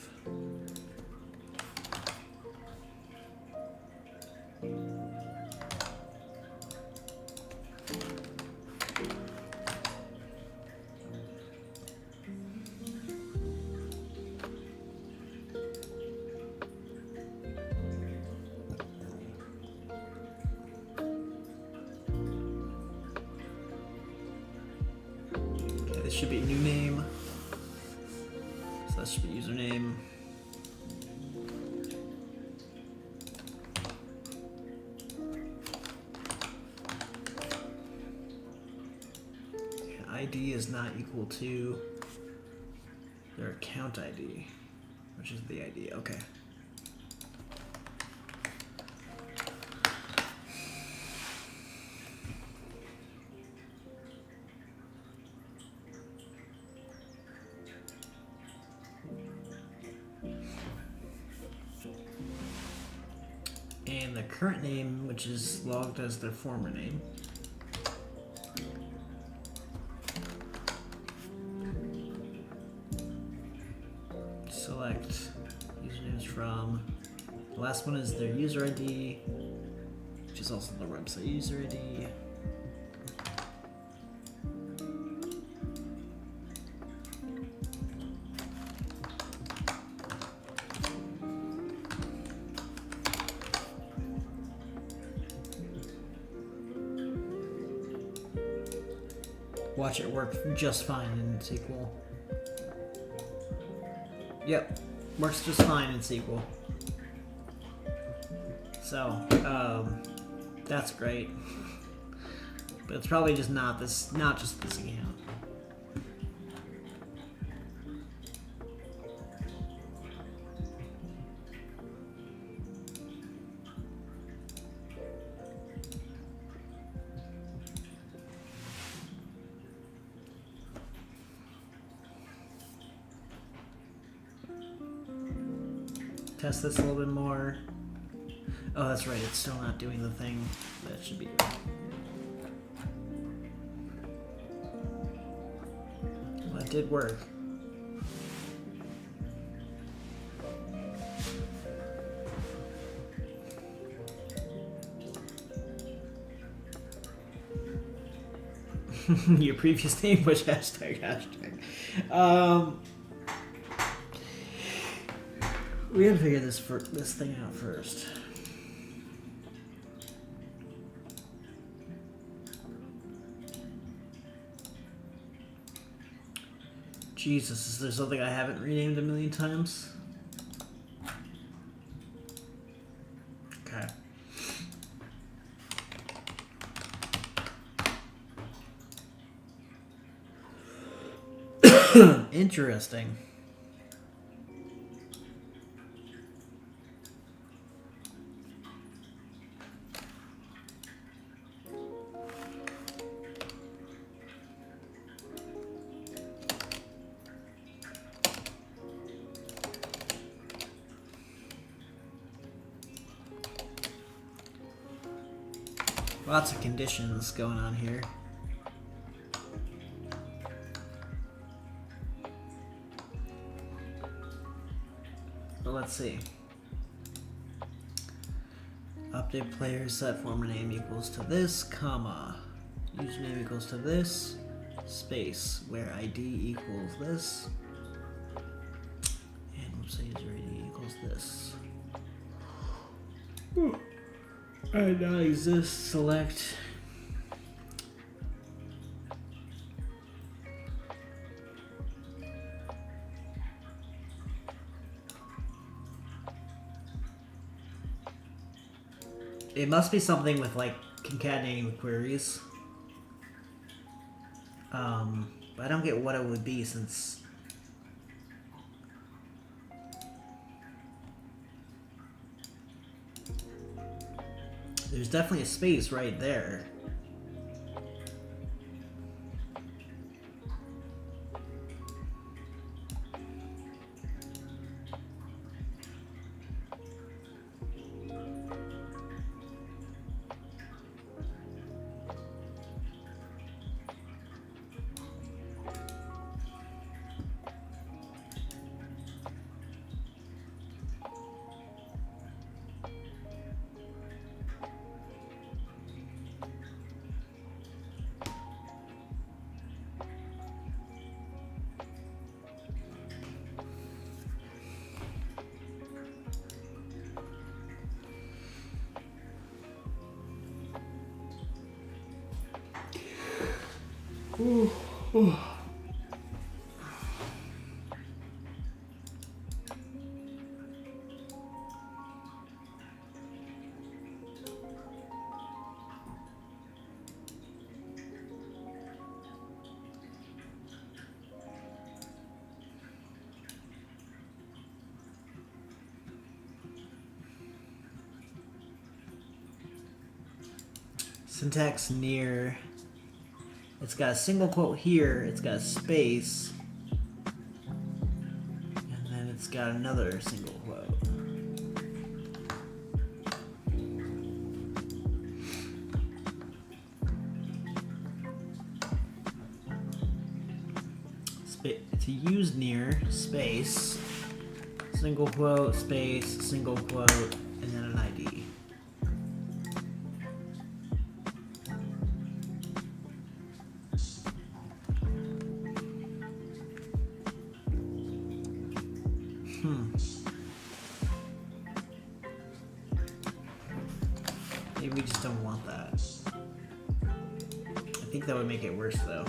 This should be a new name. So that should be username. ID is not equal to their account ID, which is the ID. Okay. And the current name, which is logged as their former name. Select usernames from. The last one is their user ID, which is also the website user ID. Watch it work just fine in SQL. Yep, works just fine in SQL. So, that's great. But it's probably just not just this account. Test this a little bit more. Oh, that's right, it's still not doing the thing that it should be doing. Well, it did work. Your previous name, which hashtag? We gotta figure this thing out first. Jesus, is there something I haven't renamed a million times? Okay. Interesting. Lots of conditions going on here. But let's see. Update player set former name equals to this, comma. Username equals to this, space, where ID equals this. And website user ID equals this. Not exist, select. It must be something with like concatenating with queries. But I don't get what it would be since there's definitely a space right there. Ooh, ooh. Syntax near. It's got a single quote here, it's got a space, and then it's got another single quote. To use near, space, single quote, space, single quote, and then an ID. Maybe we just don't want that. I think that would make it worse though.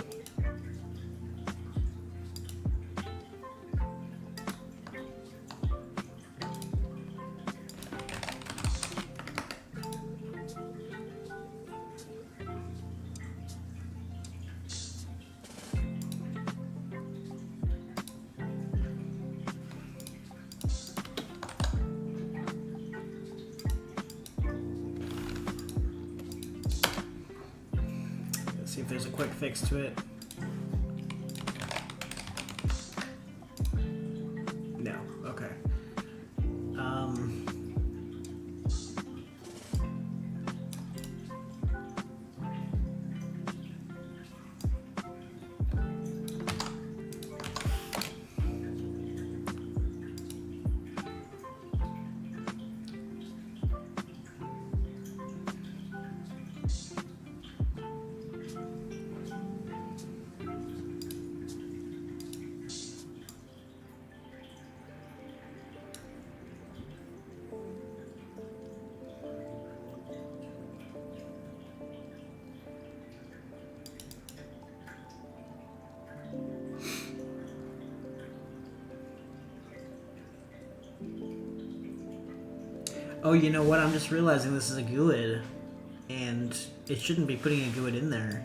See if there's a quick fix to it. No. Okay. Oh, you know what? I'm just realizing this is a GUID, and it shouldn't be putting a GUID in there.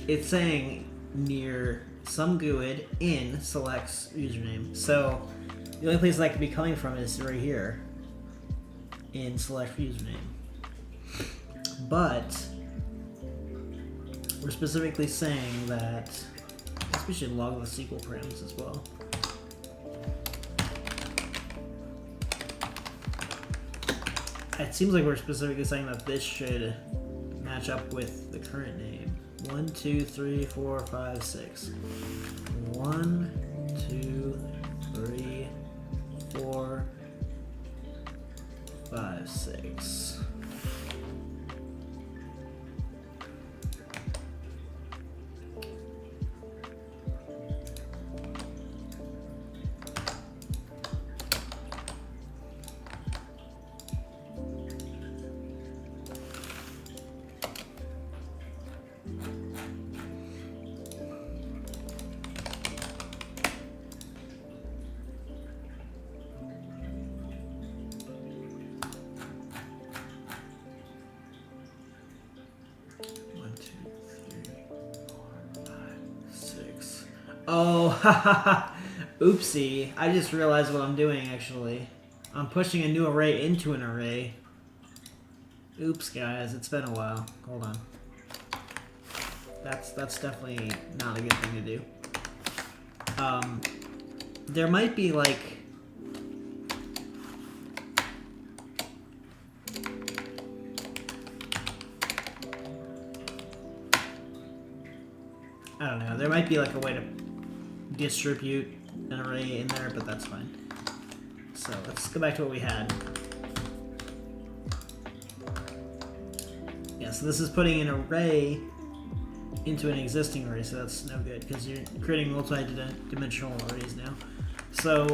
It's saying near some GUID in selects username. So the only place that could be coming from is right here in select username. But we're specifically saying that I guess we should log the SQL params as well. It seems like we're specifically saying that this should match up with the current name. 1, 2, 3, 4, 5, 6. 1, 2, 3, 4, 5, 6. Oh, haha. Oopsie. I just realized what I'm doing, actually. I'm pushing a new array into an array. Oops, guys. It's been a while. Hold on. That's definitely not a good thing to do. There might be, like... I don't know. There might be, like, a way to distribute an array in there, but that's fine. So let's go back to what we had. Yeah, so this is putting an array into an existing array, so that's no good because you're creating multi-dimensional arrays now. So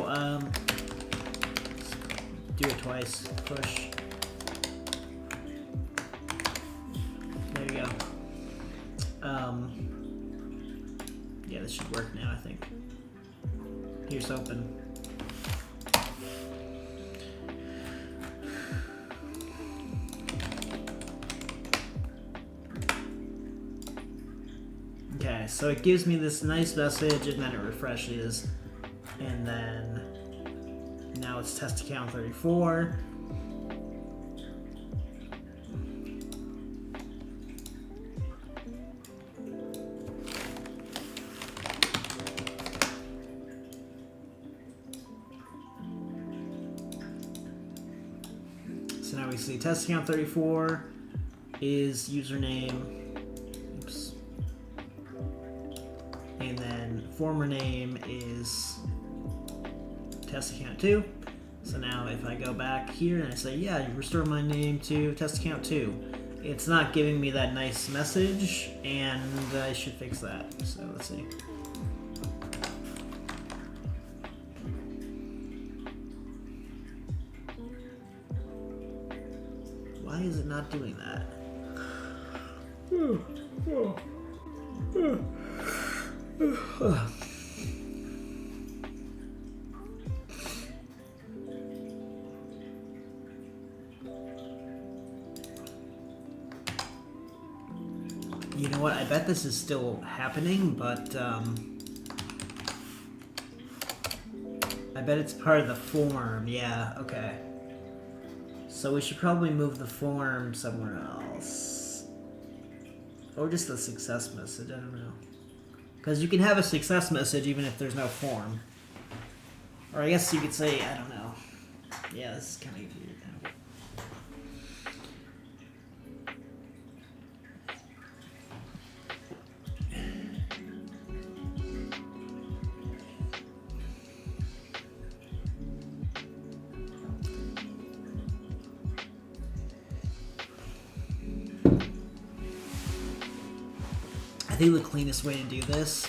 do it twice. Push. There you go. Yeah, this should work now, I think. Here's open. Okay, so it gives me this nice message and then it refreshes. And then now it's test account 34. So now we see test account 34 is username. Oops. And then former name is test account 2. So now if I go back here and I say, yeah, you restore my name to test account 2, it's not giving me that nice message, and I should fix that. So let's see. Why is it not doing that? You know what? I bet this is still happening, but I bet it's part of the form. Yeah, okay. So we should probably move the form somewhere else. Or just a success message, I don't know. Because you can have a success message even if there's no form. Or I guess you could say, I don't know. Yeah, this is kind of weird now. I think the cleanest way to do this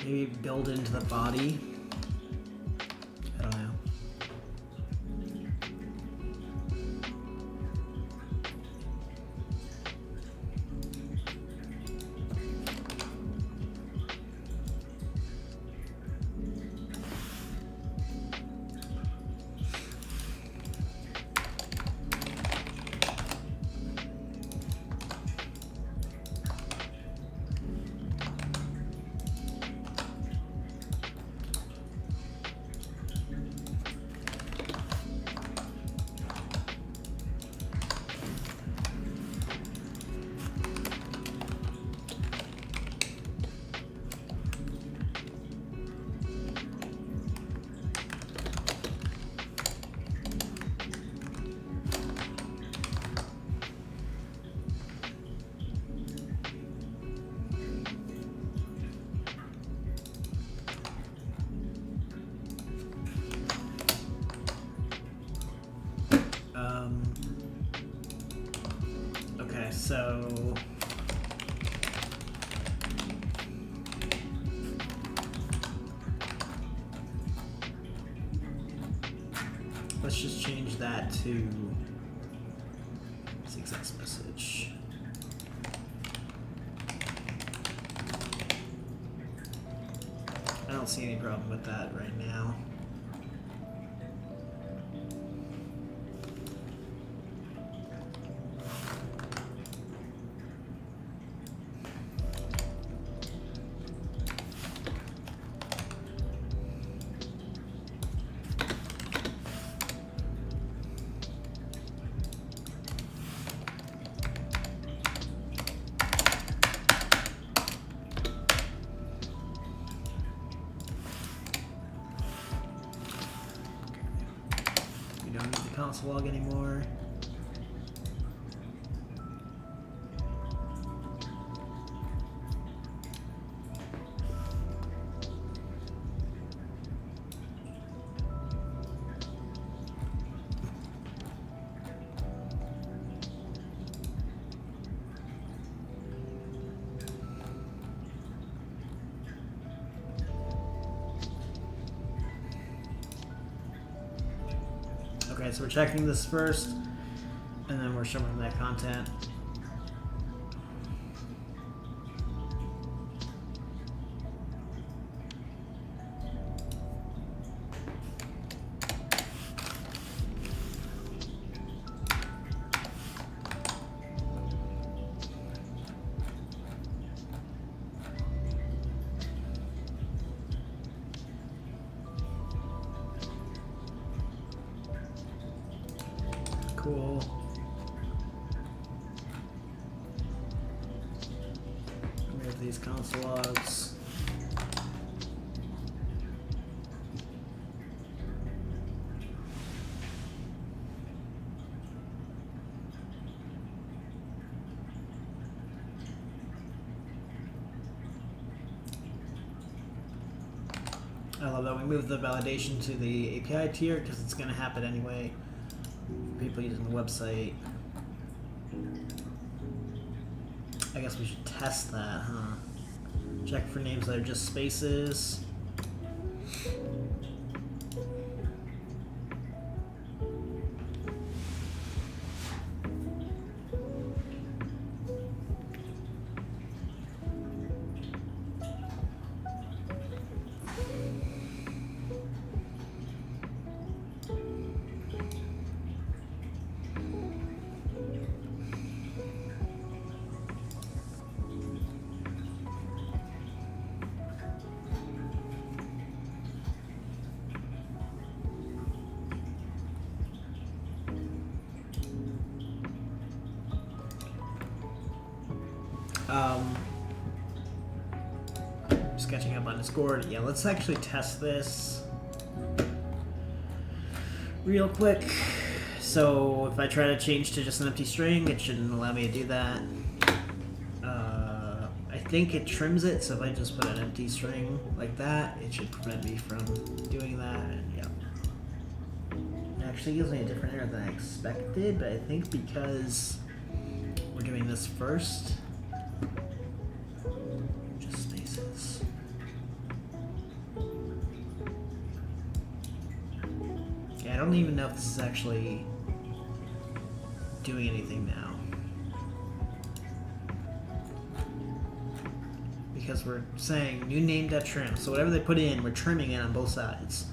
Maybe build into the body. I don't know. Okay, so let's just change that to success message. I don't see any problem with that right now. We don't need the console log anymore. Okay, so we're checking this first, and then we're showing that content. Cool. Remove these console logs. I love that we moved the validation to the API tier because it's going to happen anyway. People using the website. I guess we should test that, huh? Check for names that are just spaces. Just catching up on Discord. Yeah, let's actually test this real quick. So if I try to change to just an empty string, it shouldn't allow me to do that. I think it trims it, so if I just put an empty string like that, it should prevent me from doing that. And yeah, it actually gives me a different error than I expected, but I think because we're doing this first, just spaces. don't even know if this is actually doing anything now. Because we're saying new name.trim. So whatever they put in, we're trimming it on both sides.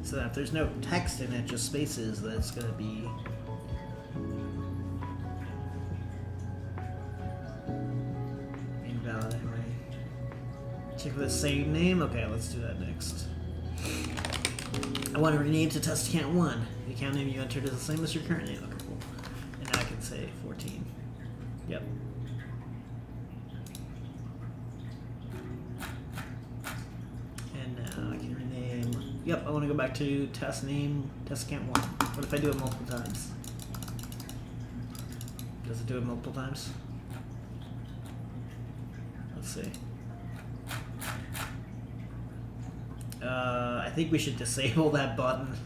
So that if there's no text in it, just spaces, that it's going to be invalid anyway. Check for the same name. Okay, let's do that next. I want to rename to test account 1. The account name you entered is the same as your current name. Okay, cool. And now I can say 14. Yep. And now I can rename. Yep, I want to go back to test name, test account 1. What if I do it multiple times? Does it do it multiple times? Let's see. I think we should disable that button.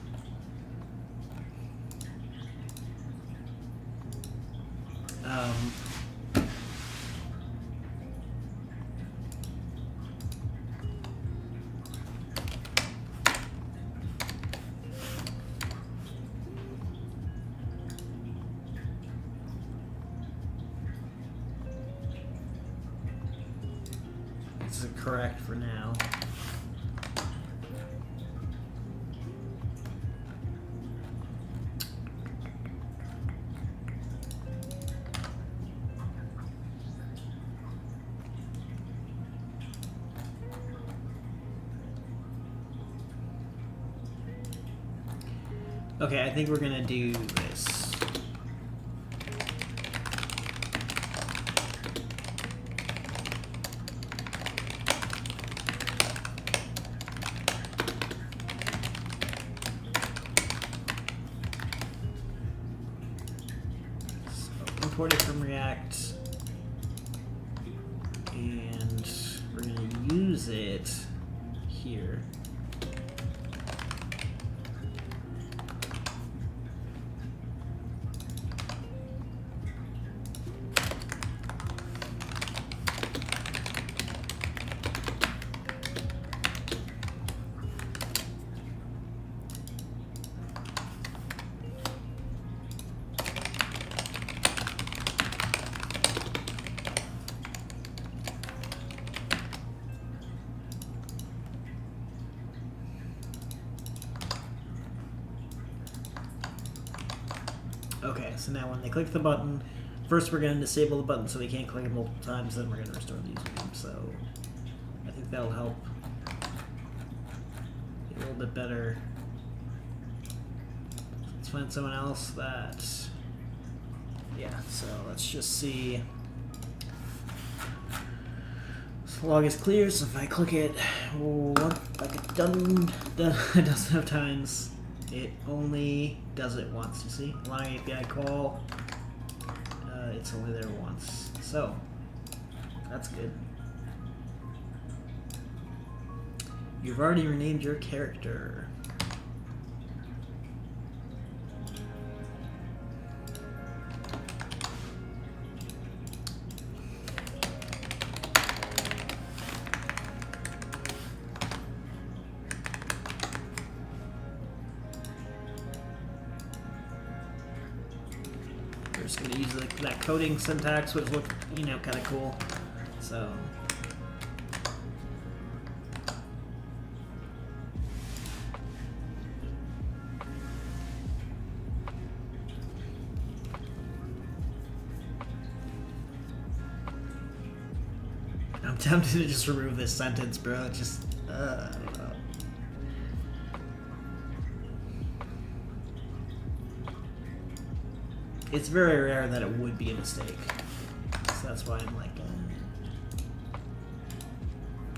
This is correct for now. Okay, I think we're gonna do this. So import it from React, and we're gonna use it here. Okay, so now when they click the button, first we're going to disable the button so they can't click it multiple times, then we're going to restore the username. So I think that'll help get a little bit better. Let's find someone else that, yeah, so let's just see. So log is clear, so if I click it, like a dozen of times, it only does it once, you see? Allowing API call, it's only there once. So, that's good. You've already renamed your character. We're just going to use that coding syntax, which look, you know, kind of cool. So I'm tempted to just remove this sentence, bro. It's just, I don't know. It's very rare that it would be a mistake. So that's why I'm like,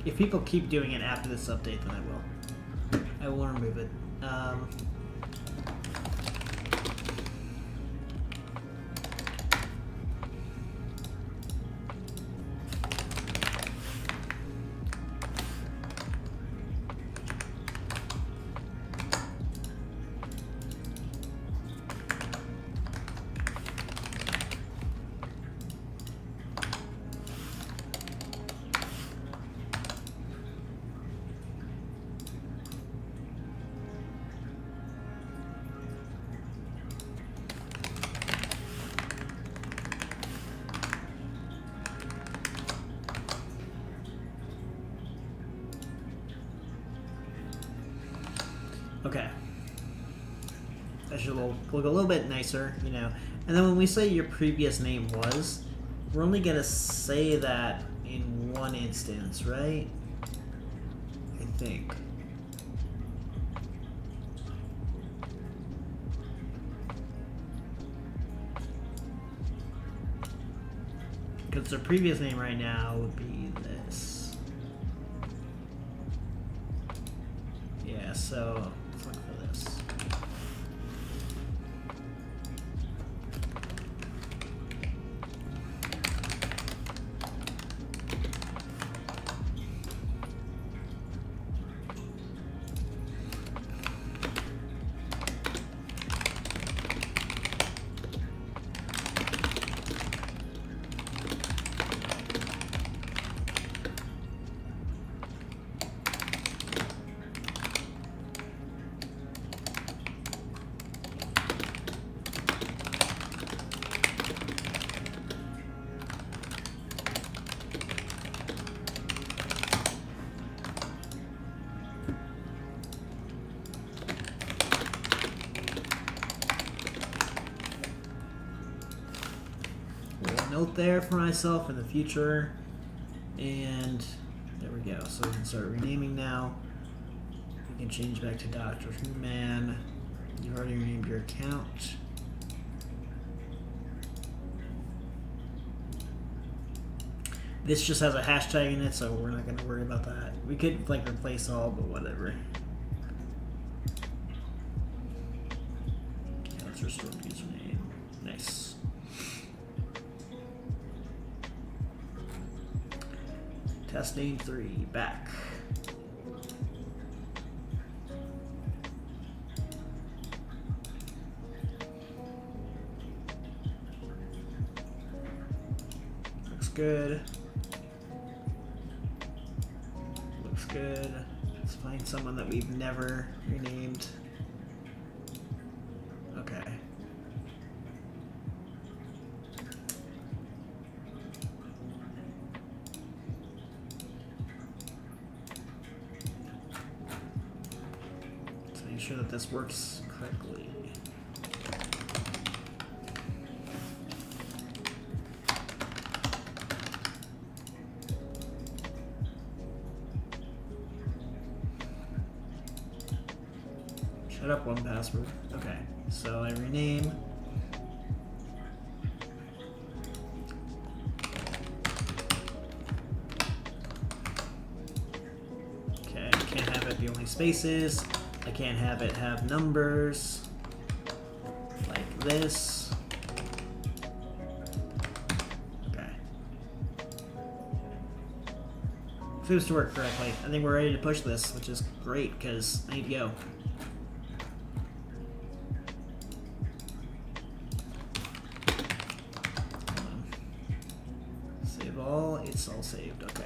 if people keep doing it after this update, then I will. I will remove it. Okay. That should look a little bit nicer, you know. And then when we say your previous name was, we're only gonna say that in one instance, right? I think. Because their previous name right now would be this. Yeah, so let's look for this. Note there for myself in the future, and there we go. So we can start renaming now. We can change back to Dr. Who Man. You've already renamed your account. This just has a hashtag in it, so we're not going to worry about that. We could like replace all, but whatever. Okay, let's restore username. Nice. Testing 3, back. Looks good. Looks good. Let's find someone that we've never renamed. Okay. Make sure that this works correctly. Shut up, 1Password. Okay, so I rename. Okay, I can't have it be only spaces. I can't have it have numbers like this. Okay. Seems to work correctly. I think we're ready to push this, which is great because I need to go. Hold on. Save all. It's all saved. Okay.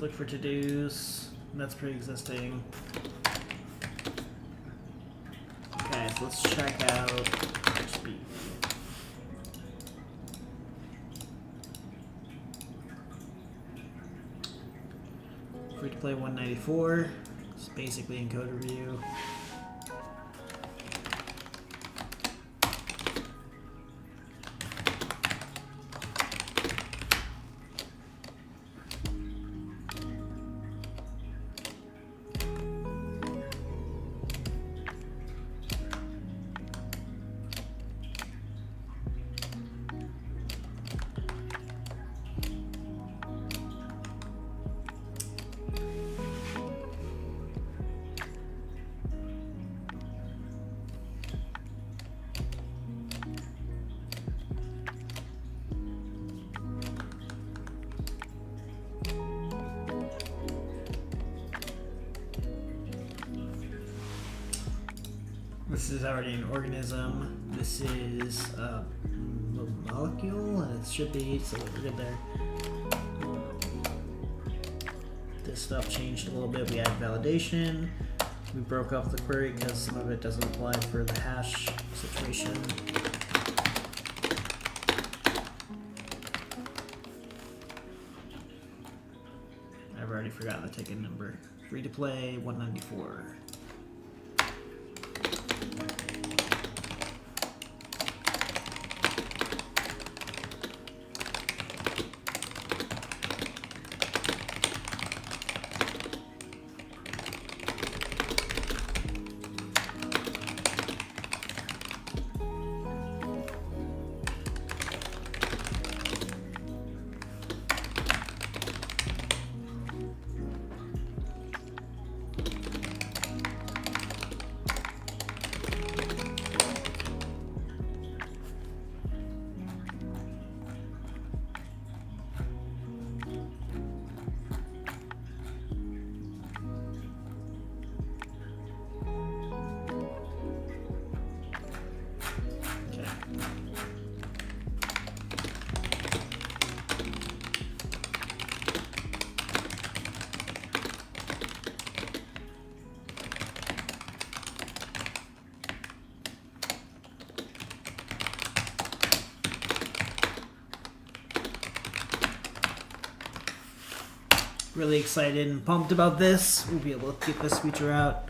Look for to-dos. That's pre-existing. Okay, so let's check out speed. Free to play 194. It's basically encoder view. This is already an organism. This is a molecule, and it should be, so we're good there. This stuff changed a little bit. We added validation. We broke up the query because some of it doesn't apply for the hash situation. I've already forgotten the ticket number. Free to play 194. Really excited and pumped about this. We'll be able to get this feature out.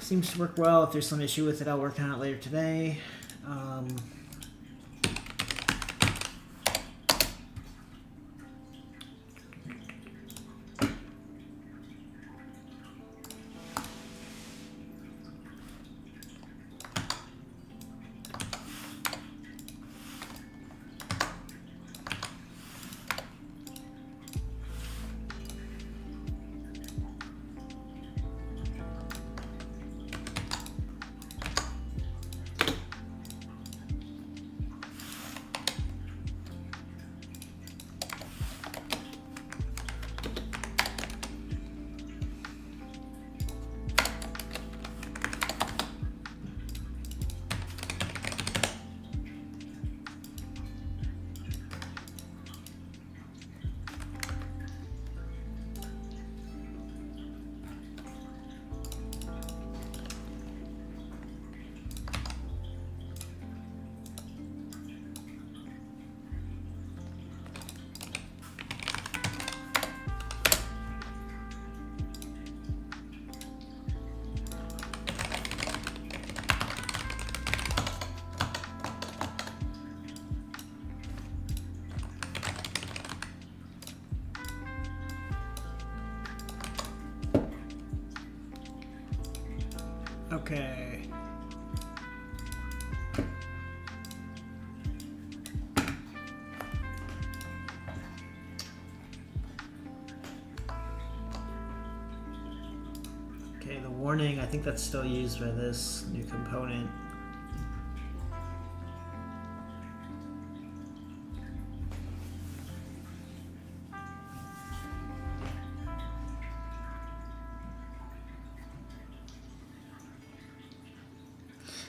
Seems to work well. If there's some issue with it, I'll work on it later today. Okay. Okay, the warning, I think that's still used by this new component.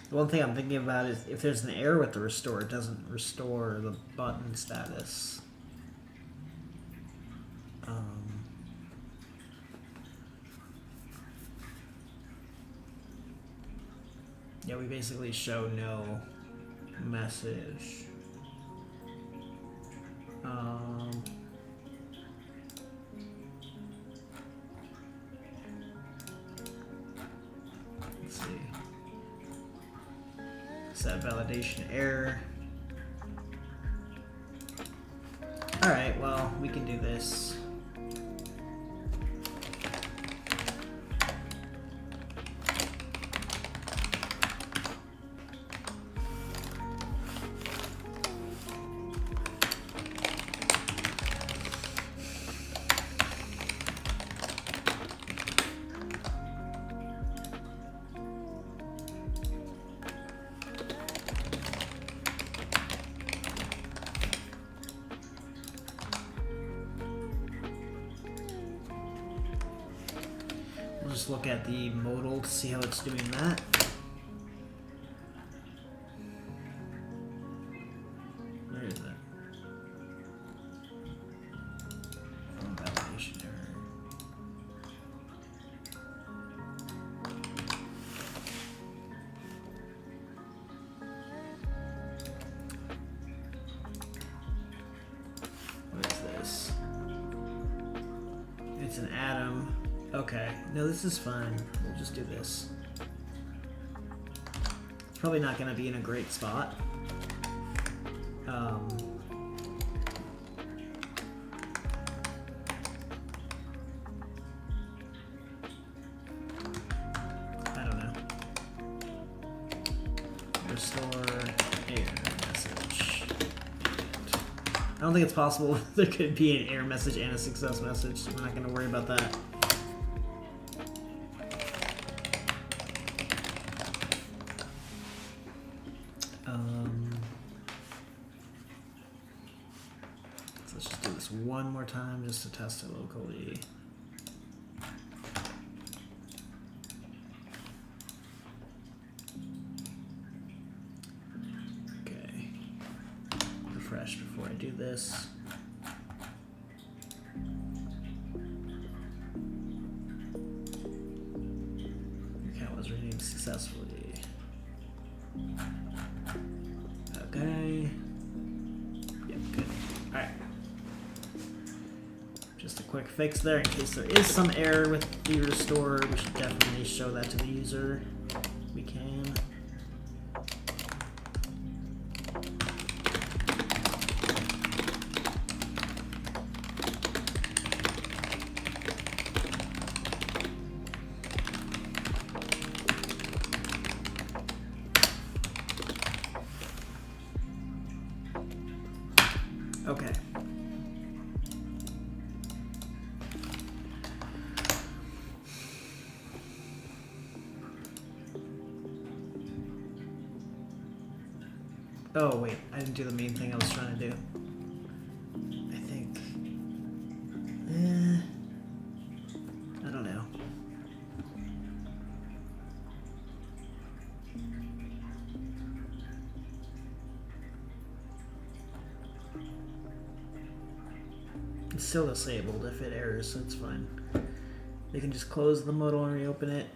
The one thing I'm thinking about is if there's an error with the restore, it doesn't restore the button status. Yeah, we basically show no message. Let's see. Set validation error. Alright, well, we can do this. We'll just look at the modal to see how it's doing that. Where is it? Phone validation error. What is this? No, this is fine. We'll just do this. It's probably not going to be in a great spot. I don't know. Restore error message. I don't think it's possible there could be an error message and a success message, so we're not going to worry about that. So let's just do this one more time just to test it locally. Okay. Refresh before I do this. Your account was renamed successfully. Okay. Yep, good. Alright. Just a quick fix there in case there is some error with the restore. We should definitely show that to the user. We can. Okay. Oh wait, I didn't do the main thing I was trying to do. I think. I don't know. It's still disabled if it errors, so it's fine. They can just close the modal and reopen it.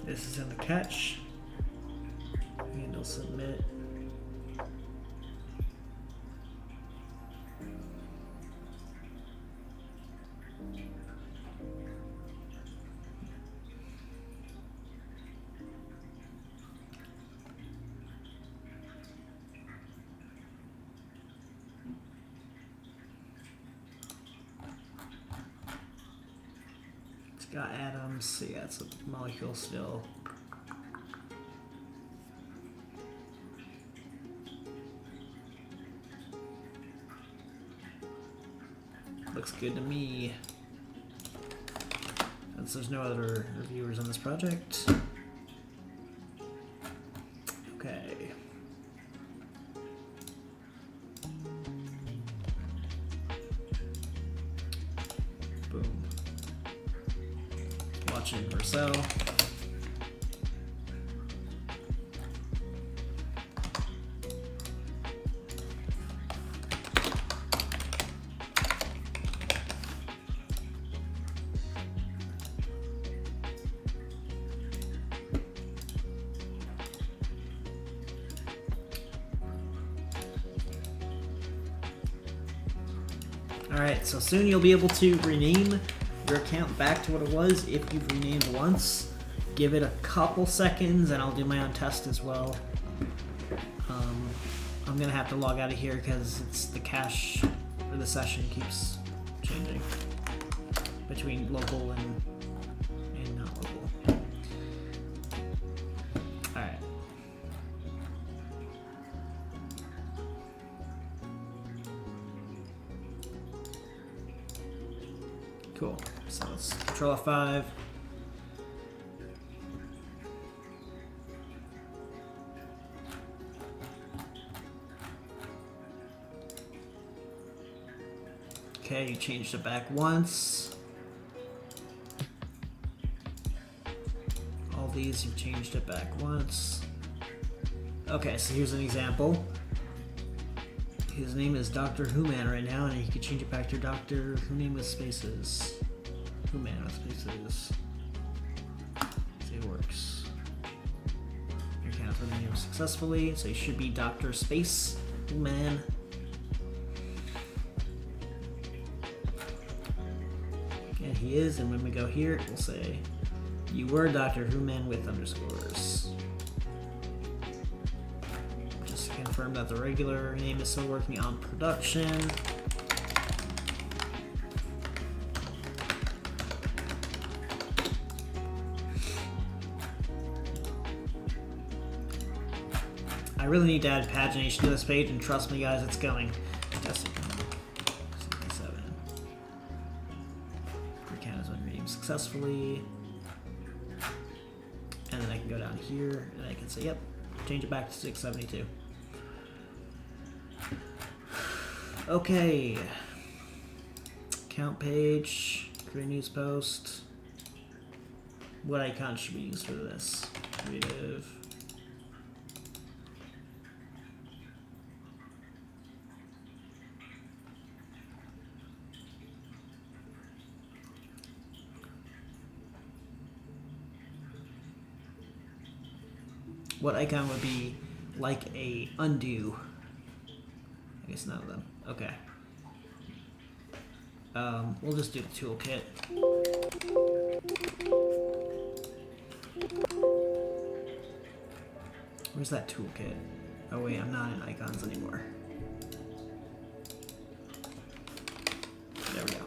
This is in the catch. Handle submit. Got atoms, so yeah, it's a molecule still. Looks good to me. Since there's no other reviewers on this project. Okay. Boom. Watching Marcel. Alright, so soon you'll be able to rename your account back to what it was if you've renamed once. Give it a couple seconds and I'll do my own test as well. I'm gonna have to log out of here because it's the cache or the session keeps changing between local and not local. Alright. Cool. So let's Control F5. Okay, you changed it back once. All these, you changed it back once. Okay, so here's an example. His name is Doctor Who Man right now, and you can change it back to Doctor Who Name with spaces. Who Man with spaces. See if it works. Your account has been named successfully, so you should be Doctor Space Who Man. And he is, and when we go here, it will say, you were Doctor Who Man with underscores. Just to confirm that the regular name is still working on production. I really need to add pagination to this page, and trust me guys, it's going. Just 77. Your account has been redeemed successfully. And then I can go down here and I can say, yep, change it back to 672. Okay. Account page, create news post. What icon should we use for this? Creative. What icon would be like a undo? I guess none of them. Okay. We'll just do the toolkit. Where's that toolkit? Oh wait, I'm not in icons anymore. There we go.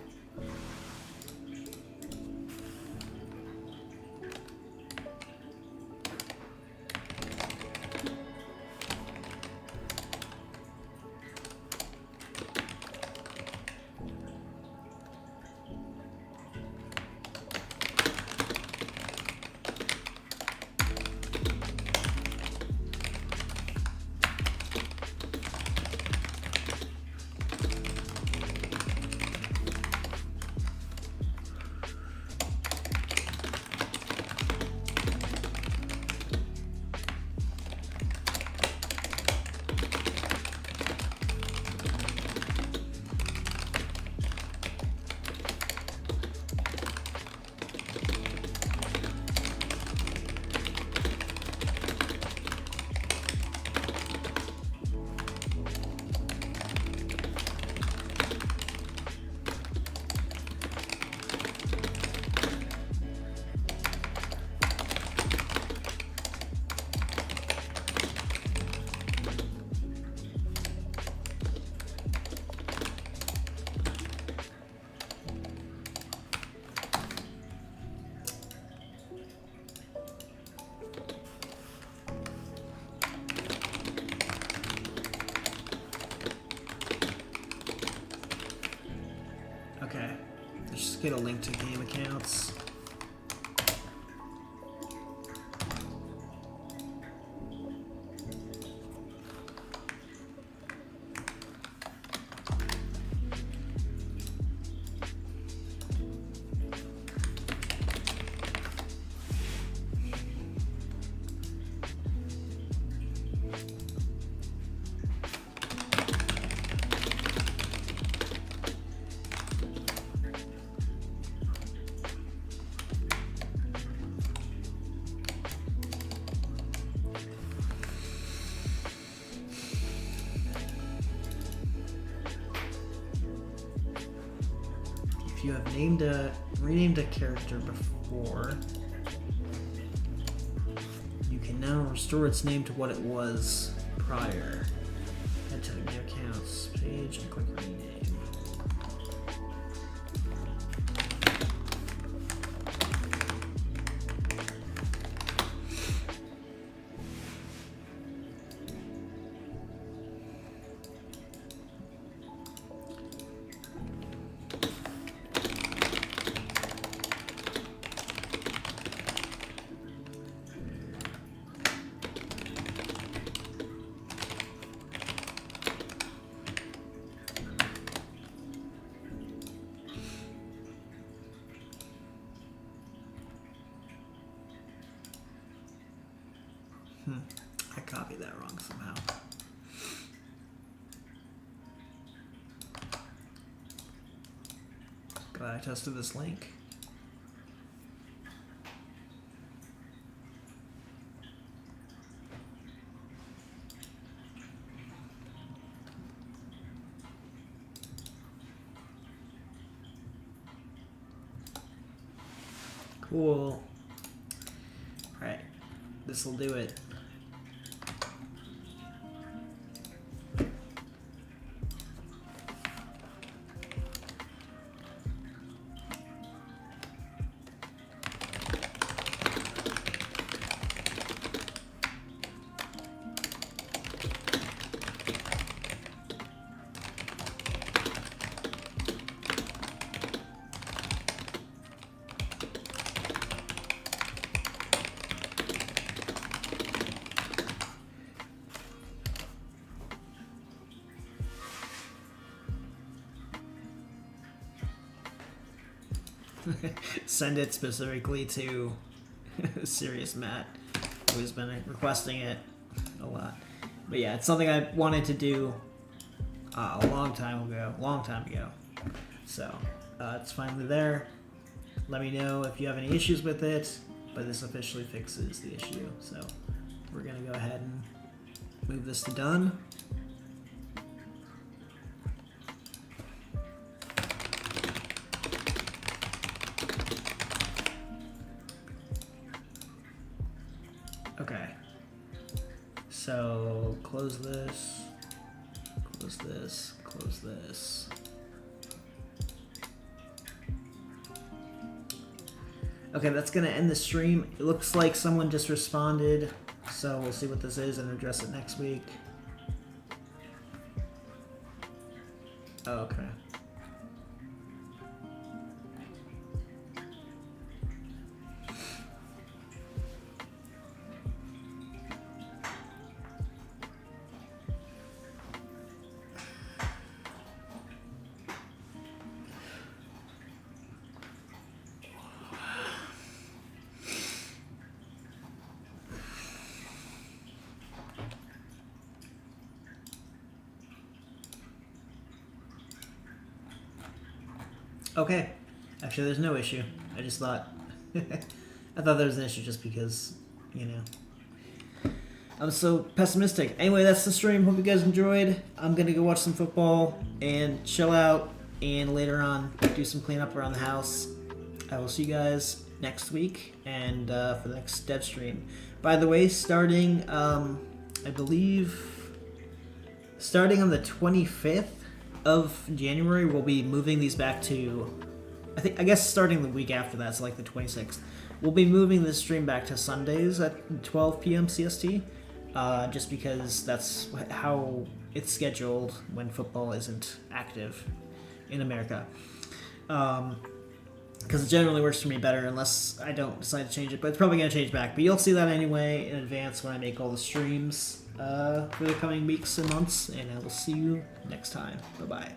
Okay, let's just get a link to game accounts. If you have renamed a character before, you can now restore its name to what it was prior. Head to the Game Accounts page and click Rename. I copied that wrong somehow. Glad I tested this link. Cool. Alright, this will do it. Send it specifically to Serious Matt, who's been requesting it a lot. But yeah, it's something I wanted to do a long time ago. So it's finally there. Let me know if you have any issues with it, but this officially fixes the issue. So we're gonna go ahead and move this to done. Okay, so close this, close this, close this. Okay, that's gonna end the stream. It looks like someone just responded, so we'll see what this is and address it next week. Oh, okay. Okay, actually there's no issue. I just thought, I thought there was an issue just because, you know, I'm so pessimistic. Anyway, that's the stream. Hope you guys enjoyed. I'm gonna go watch some football and chill out, and later on do some cleanup around the house. I will see you guys next week and for the next dev stream. By the way, starting, I believe, starting on the 25th of January, we'll be moving these back to, I guess starting the week after that, so like the 26th. We'll be moving this stream back to Sundays at 12 p.m. CST, just because that's how it's scheduled when football isn't active in America. Because it generally works for me better unless I don't decide to change it, but it's probably going to change back. But you'll see that anyway in advance when I make all the streams for the coming weeks and months, and I will see you next time. Bye-bye.